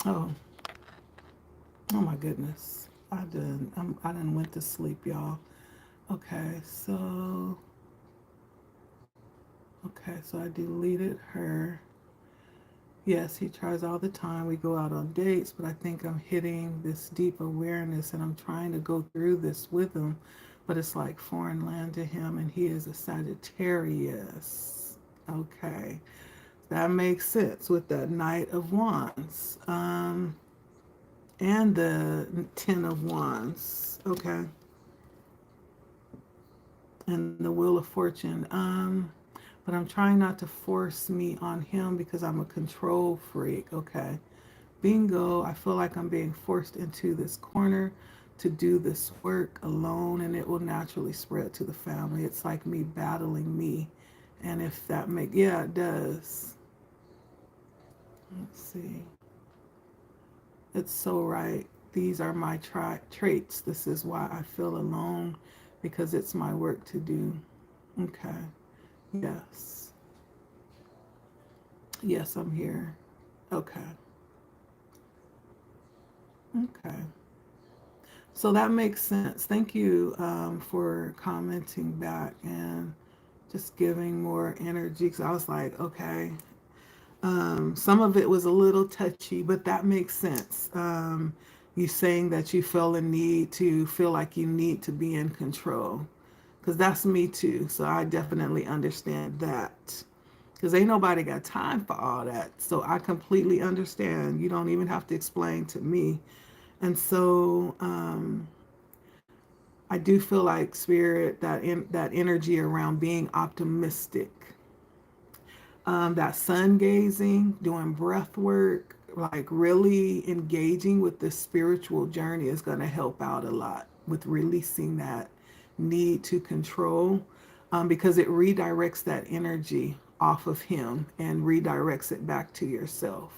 Oh, oh my goodness. I done went to sleep, y'all. Okay, so I deleted her. Yes, he tries all the time. We go out on dates, but I think I'm hitting this deep awareness and I'm trying to go through this with him, but it's like foreign land to him and he is a Sagittarius. Okay, that makes sense with the Knight of Wands and the Ten of Wands. Okay, and the Wheel of Fortune. But I'm trying not to force me on him because I'm a control freak. Okay. Bingo. I feel like I'm being forced into this corner to do this work alone and it will naturally spread to the family. It's like me battling me. And if that yeah, it does. Let's see. It's so right. These are my traits. This is why I feel alone because it's my work to do. Okay. Yes. Yes, I'm here. Okay. Okay. So that makes sense. Thank you for commenting back and just giving more energy. Because I was like, okay. Some of it was a little touchy, but that makes sense. You saying that you feel a need to feel like you need to be in control. Because that's me too. So I definitely understand that. Because ain't nobody got time for all that. So I completely understand. You don't even have to explain to me. And so I do feel like spirit, that energy around being optimistic, that sun gazing, doing breath work, like really engaging with the spiritual journey is going to help out a lot with releasing that need to control, because it redirects that energy off of him and redirects it back to yourself.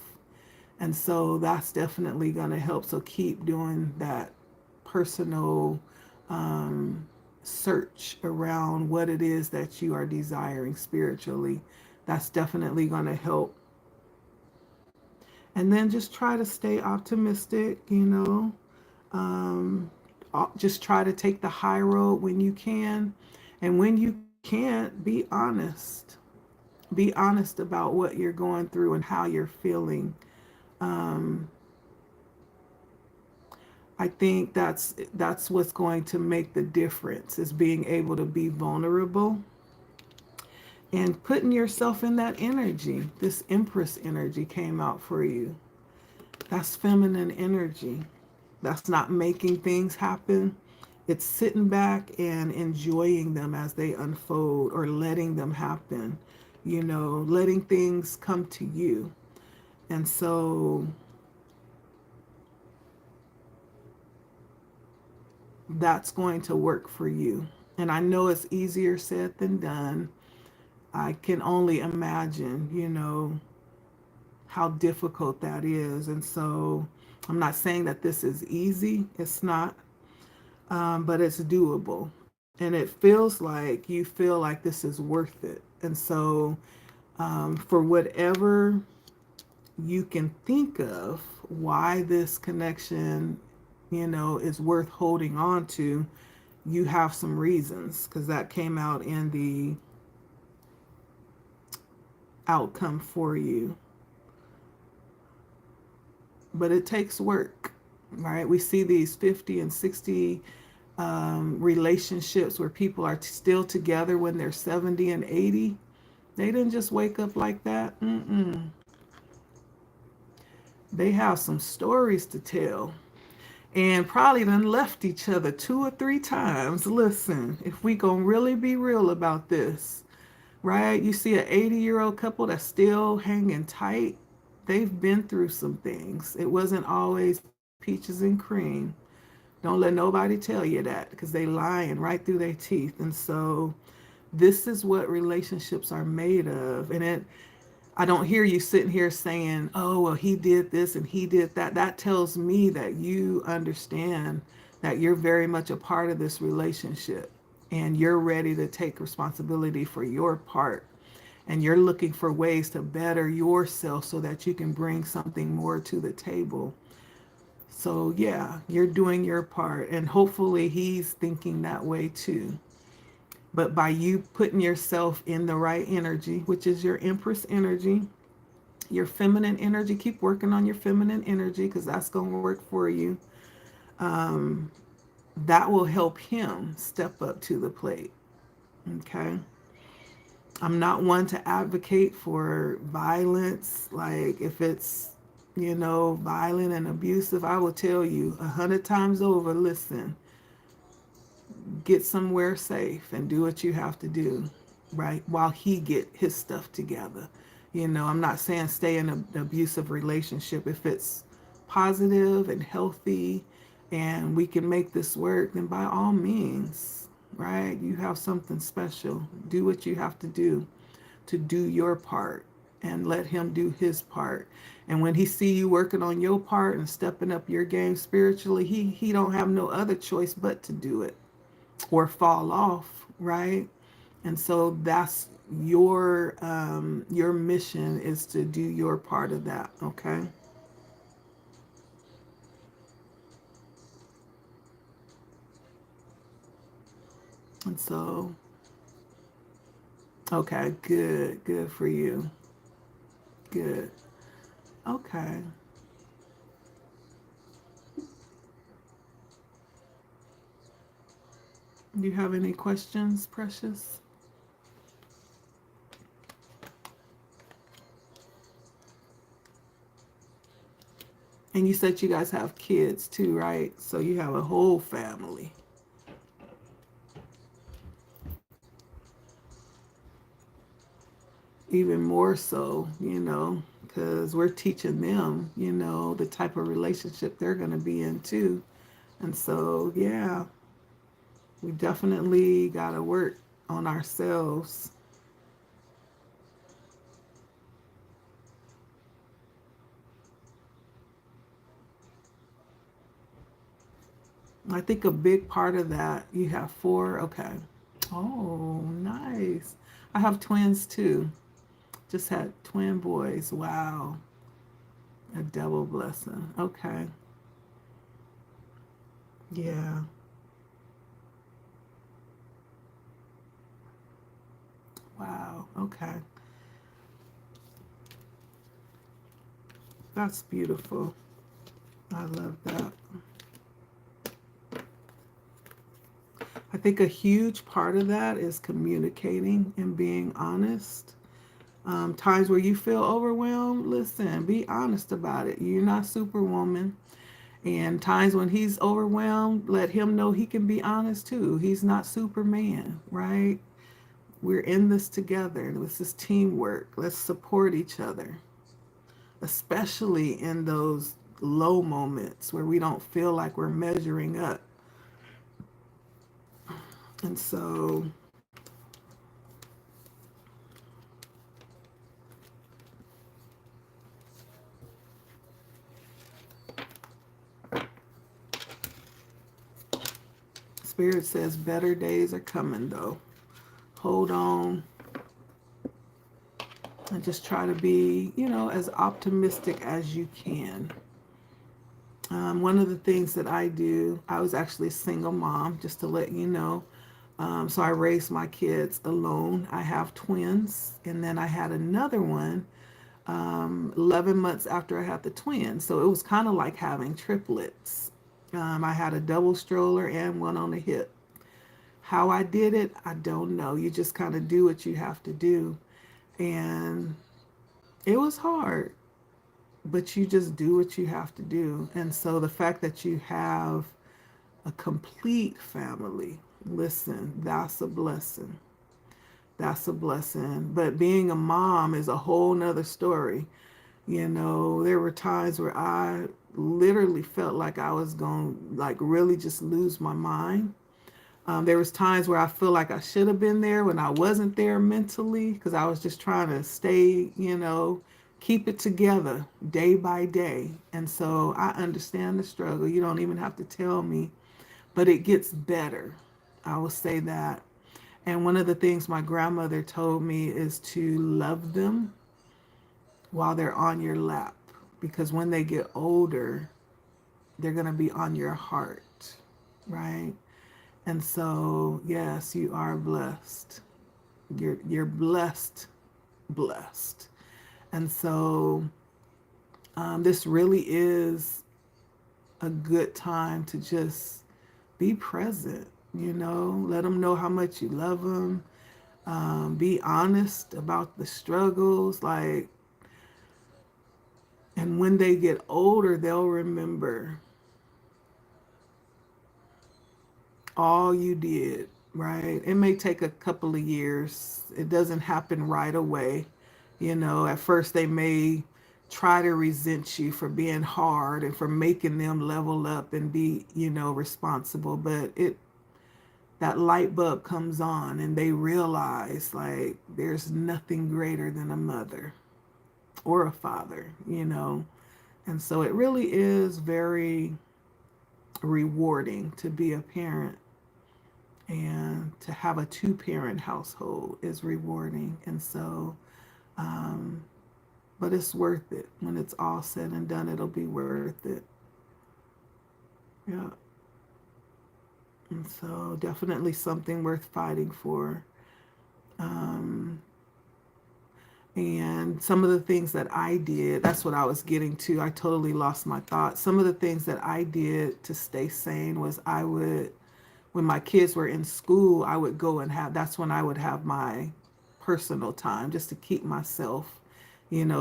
And so that's definitely going to help. So keep doing that personal search around what it is that you are desiring spiritually. That's definitely going to help. And then just try to stay optimistic, Um, just try to take the high road when you can. And when you can't, be honest. Be honest about what you're going through and how you're feeling. Um, I think that's what's going to make the difference, is being able to be vulnerable and putting yourself in that energy. This Empress energy came out for you. That's feminine energy. That's not making things happen. It's sitting back and enjoying them as they unfold, or letting them happen, letting things come to you. And so that's going to work for you. And I know it's easier said than done. I can only imagine, how difficult that is. And so I'm not saying that this is easy. It's not, but it's doable. And it feels like you feel like this is worth it. And so, for whatever you can think of why this connection, is worth holding on to, you have some reasons, because that came out in the outcome for you. But it takes work, right? We see these 50 and 60 relationships where people are still together when they're 70 and 80. They didn't just wake up like that. They have some stories to tell, and probably done left each other 2 or 3 times. Listen, if we gonna really be real about this, right? You see an 80-year-old couple that's still hanging tight. They've been through some things. It wasn't always peaches and cream. Don't let nobody tell you that, because they lying right through their teeth. And so this is what relationships are made of. And I don't hear you sitting here saying, oh, well, he did this and he did that. That tells me that you understand that you're very much a part of this relationship, and you're ready to take responsibility for your part. And you're looking for ways to better yourself so that you can bring something more to the table. So, yeah, you're doing your part. And hopefully he's thinking that way too. But by you putting yourself in the right energy, which is your Empress energy, your feminine energy, keep working on your feminine energy, because that's going to work for you. Um, that will help him step up to the plate. Okay. I'm not one to advocate for violence. Like, if it's, violent and abusive, I will tell you 100 times over, listen, get somewhere safe and do what you have to do, right? While he get his stuff together. I'm not saying stay in an abusive relationship. If it's positive and healthy and we can make this work, then by all means, right? You have something special. Do what you have to do your part, and let him do his part. And when he see you working on your part and stepping up your game spiritually, he don't have no other choice but to do it, or fall off, right? And so that's your mission, is to do your part of that. Okay. And so, okay, good for you. Good. Okay. Do you have any questions, Precious? And you said you guys have kids too, right? So you have a whole family. even more so, because we're teaching them, the type of relationship they're going to be in too. And so, yeah, we definitely got to work on ourselves. I think a big part of that, you have four, okay. Oh, nice. I have twins too. Just had twin boys. Wow. A double blessing. Okay. Yeah. Wow. Okay. That's beautiful. I love that. I think a huge part of that is communicating and being honest. Times where you feel overwhelmed, listen, be honest about it. You're not Superwoman. And times when he's overwhelmed, let him know he can be honest too. He's not Superman, right? We're in this together. This is teamwork. Let's support each other, especially in those low moments where we don't feel like we're measuring up. And so, Spirit says better days are coming, though. Hold on and just try to be, as optimistic as you can. One of the things that I do, I was actually a single mom, just to let you know. So I raised my kids alone. I have twins, and then I had another one 11 months after I had the twins. So it was kind of like having triplets. I had a double stroller and one on the hip. How I did it, I don't know. You just kind of do what you have to do. And it was hard, but you just do what you have to do. And so the fact that you have a complete family, listen, that's a blessing. That's a blessing. But being a mom is a whole nother story. There were times where I literally felt like I was going to like really just lose my mind. There was times where I feel like I should have been there when I wasn't there mentally because I was just trying to stay, keep it together day by day. And so I understand the struggle. You don't even have to tell me, but it gets better. I will say that. And one of the things my grandmother told me is to love them while they're on your lap because when they get older, they're going to be on your heart, right? And so, yes, you are blessed. You're blessed, blessed. And so, this really is a good time to just be present. Let them know how much you love them. Be honest about the struggles, and when they get older, they'll remember all you did, right? It may take a couple of years. It doesn't happen right away. At first they may try to resent you for being hard and for making them level up and be, responsible, but that light bulb comes on and they realize like there's nothing greater than a mother or a father. And so it really is very rewarding to be a parent, and to have a two-parent household is rewarding. And so, but it's worth it. When it's all said and done, it'll be worth it. Yeah. And so definitely something worth fighting for. Um, and some of the things that I did, that's what I was getting to. I totally lost my thoughts. Some of the things that I did to stay sane was when my kids were in school, I would go and that's when I would have my personal time just to keep myself,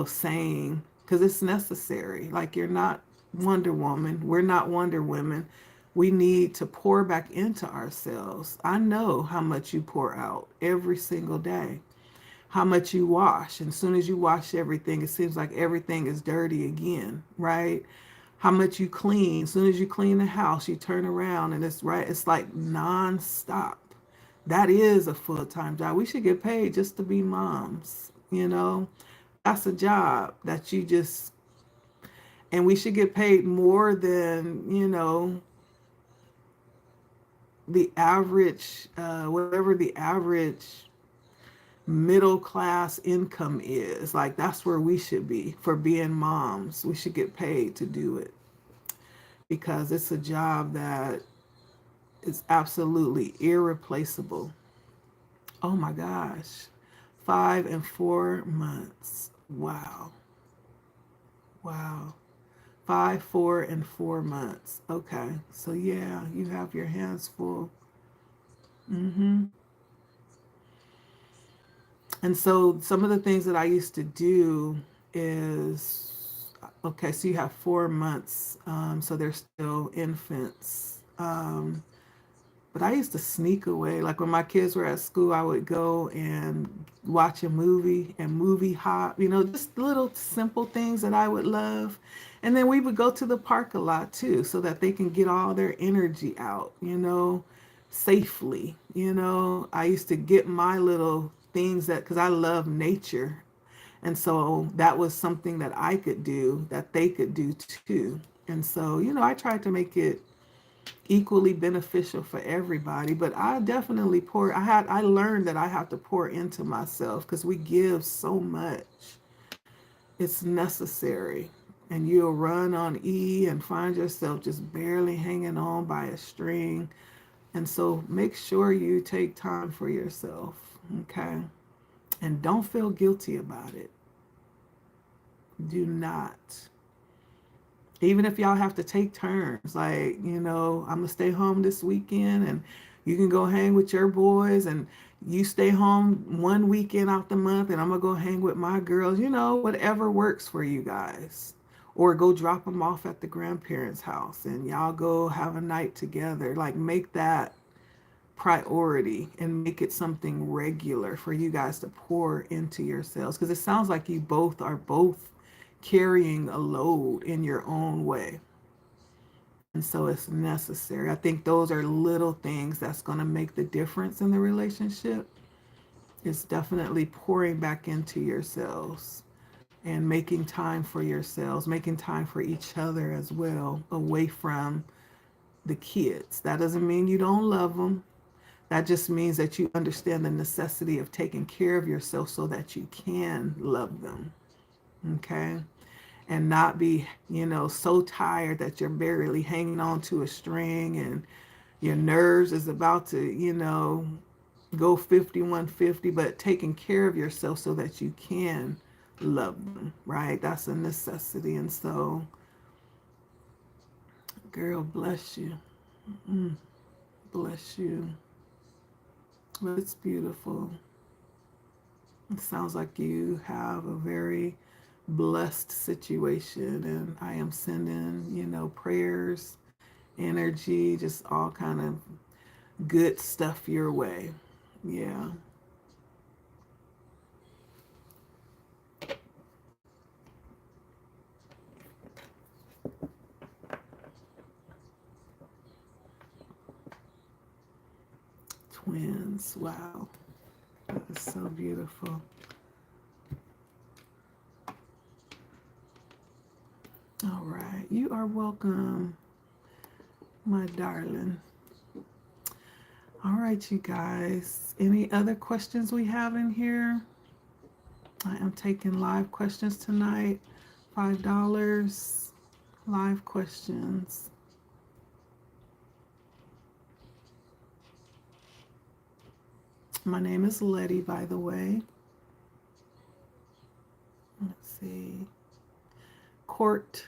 sane, because it's necessary. Like, you're not Wonder Woman. We're not Wonder Women. We need to pour back into ourselves. I know how much you pour out every single day. how much you wash. And as soon as you wash everything, it seems like everything is dirty again, right? How much you clean. As soon as you clean the house, you turn around and it's right. It's like nonstop. That is a full-time job. We should get paid just to be moms, you know? That's a job that you just, and we should get paid more than, the average, whatever the average middle class income is. Like, that's where we should be for being moms. We should get paid to do it because it's a job that is absolutely irreplaceable. Oh my gosh. 5 and 4 months. Wow. Wow. 5, 4, and 4 months. Okay. So yeah, you have your hands full. Mm-hmm. And so some of the things that I used to do is, okay, so you have 4 months, so they're still infants. But I used to sneak away. Like when my kids were at school, I would go and watch a movie and movie hop, just little simple things that I would love. And then we would go to the park a lot too, so that they can get all their energy out, safely. I used to get my little things because I love nature. And so that was something that I could do that they could do too. And so, I tried to make it equally beneficial for everybody, but I definitely I learned that I have to pour into myself because we give so much. It's necessary. And you'll run on E and find yourself just barely hanging on by a string. And so make sure you take time for yourself, okay? And don't feel guilty about it. Do not. Even if y'all have to take turns, like, I'm going to stay home this weekend and you can go hang with your boys, and you stay home one weekend out the month and I'm going to go hang with my girls, whatever works for you guys. Or go drop them off at the grandparents' house and y'all go have a night together. Like, make that priority and make it something regular for you guys to pour into yourselves, because it sounds like you both are carrying a load in your own way. And so it's necessary. I think those are little things that's going to make the difference in the relationship. It's definitely pouring back into yourselves and making time for yourselves, making time for each other as well, away from the kids. That doesn't mean you don't love them. That just means that you understand the necessity of taking care of yourself so that you can love them. Okay? And not be, so tired that you're barely hanging on to a string and your nerves is about to, go 5150, but taking care of yourself so that you can love them, right? That's a necessity. And so, girl, bless you. Bless you. But it's beautiful. It sounds like you have a very blessed situation, and I am sending, prayers, energy, just all kind of good stuff your way. Yeah. Twins. Wow. That is so beautiful. All right. You are welcome, my darling. All right, you guys. Any other questions we have in here? I am taking live questions tonight. $5. Live questions. My name is Letty, by the way. Let's see. Court,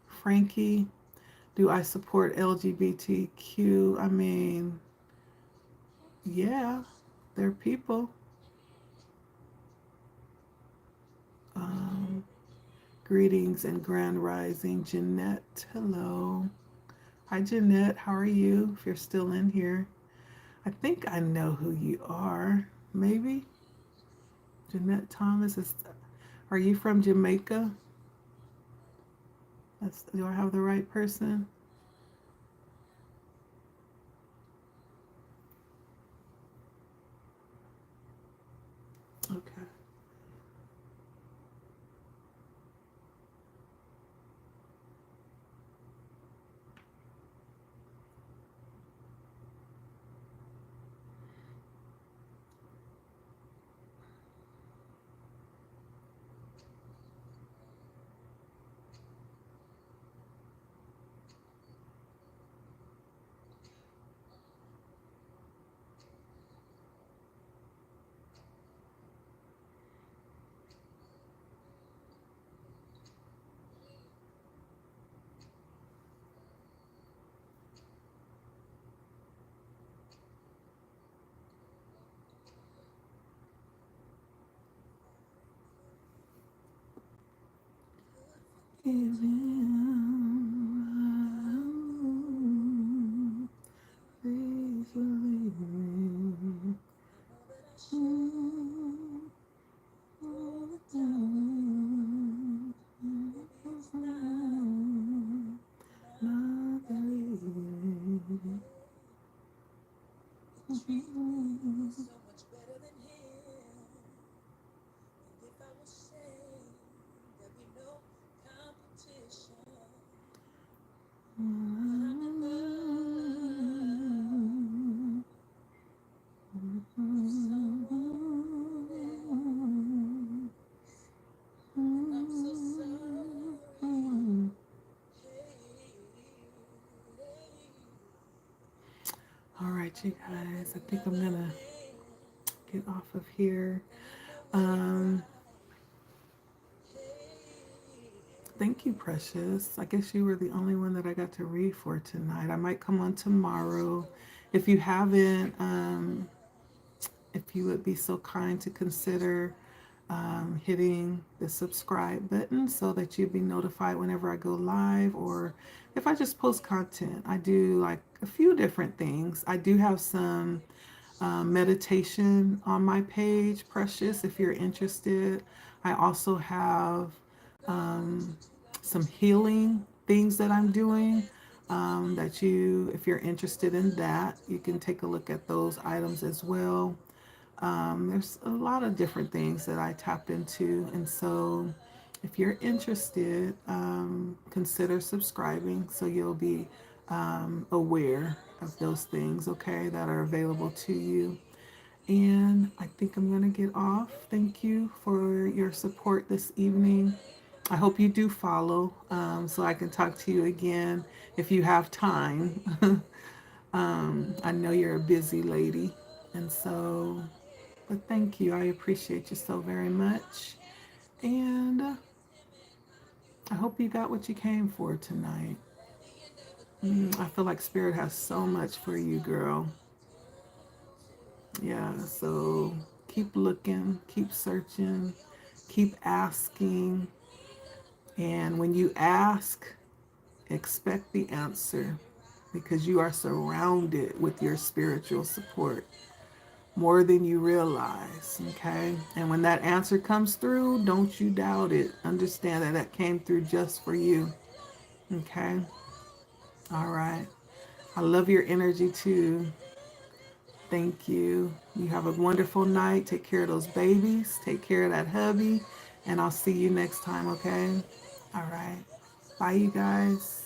Frankie. Do I support LGBTQ? I mean, yeah, they're people. Greetings and grand rising, Jeanette. Hello. Hi, Jeanette. How are you? If you're still in here, I think I know who you are. Maybe. Jeanette Thomas is. Are you from Jamaica? Do I have the right person? Okay. Please believe me. All right, you guys, I think I'm gonna get off of here. Um, Thank you, Precious. I guess you were the only one that I got to read for tonight. I might come on tomorrow. If you haven't, if you would be so kind to consider hitting the subscribe button so that you'd be notified whenever I go live, or if I just post content. I do like a few different things. I do have some meditation on my page, Precious, if you're interested. I also have some healing things that I'm doing that if you're interested in that, you can take a look at those items as well. There's a lot of different things that I tapped into. And so if you're interested, consider subscribing so you'll be aware of those things, okay, that are available to you. And I think I'm going to get off. Thank you for your support this evening. I hope you do follow so I can talk to you again if you have time. I know you're a busy lady. And so, but thank you. I appreciate you so very much. And I hope you got what you came for tonight. I feel like Spirit has so much for you, girl. Yeah, so keep looking, keep searching, keep asking. And when you ask, expect the answer because you are surrounded with your spiritual support more than you realize, okay? And when that answer comes through, don't you doubt it. Understand that that came through just for you, okay? All right. I love your energy too. Thank you. You have a wonderful night. Take care of those babies. Take care of that hubby. And I'll see you next time, okay? All right. Bye, you guys.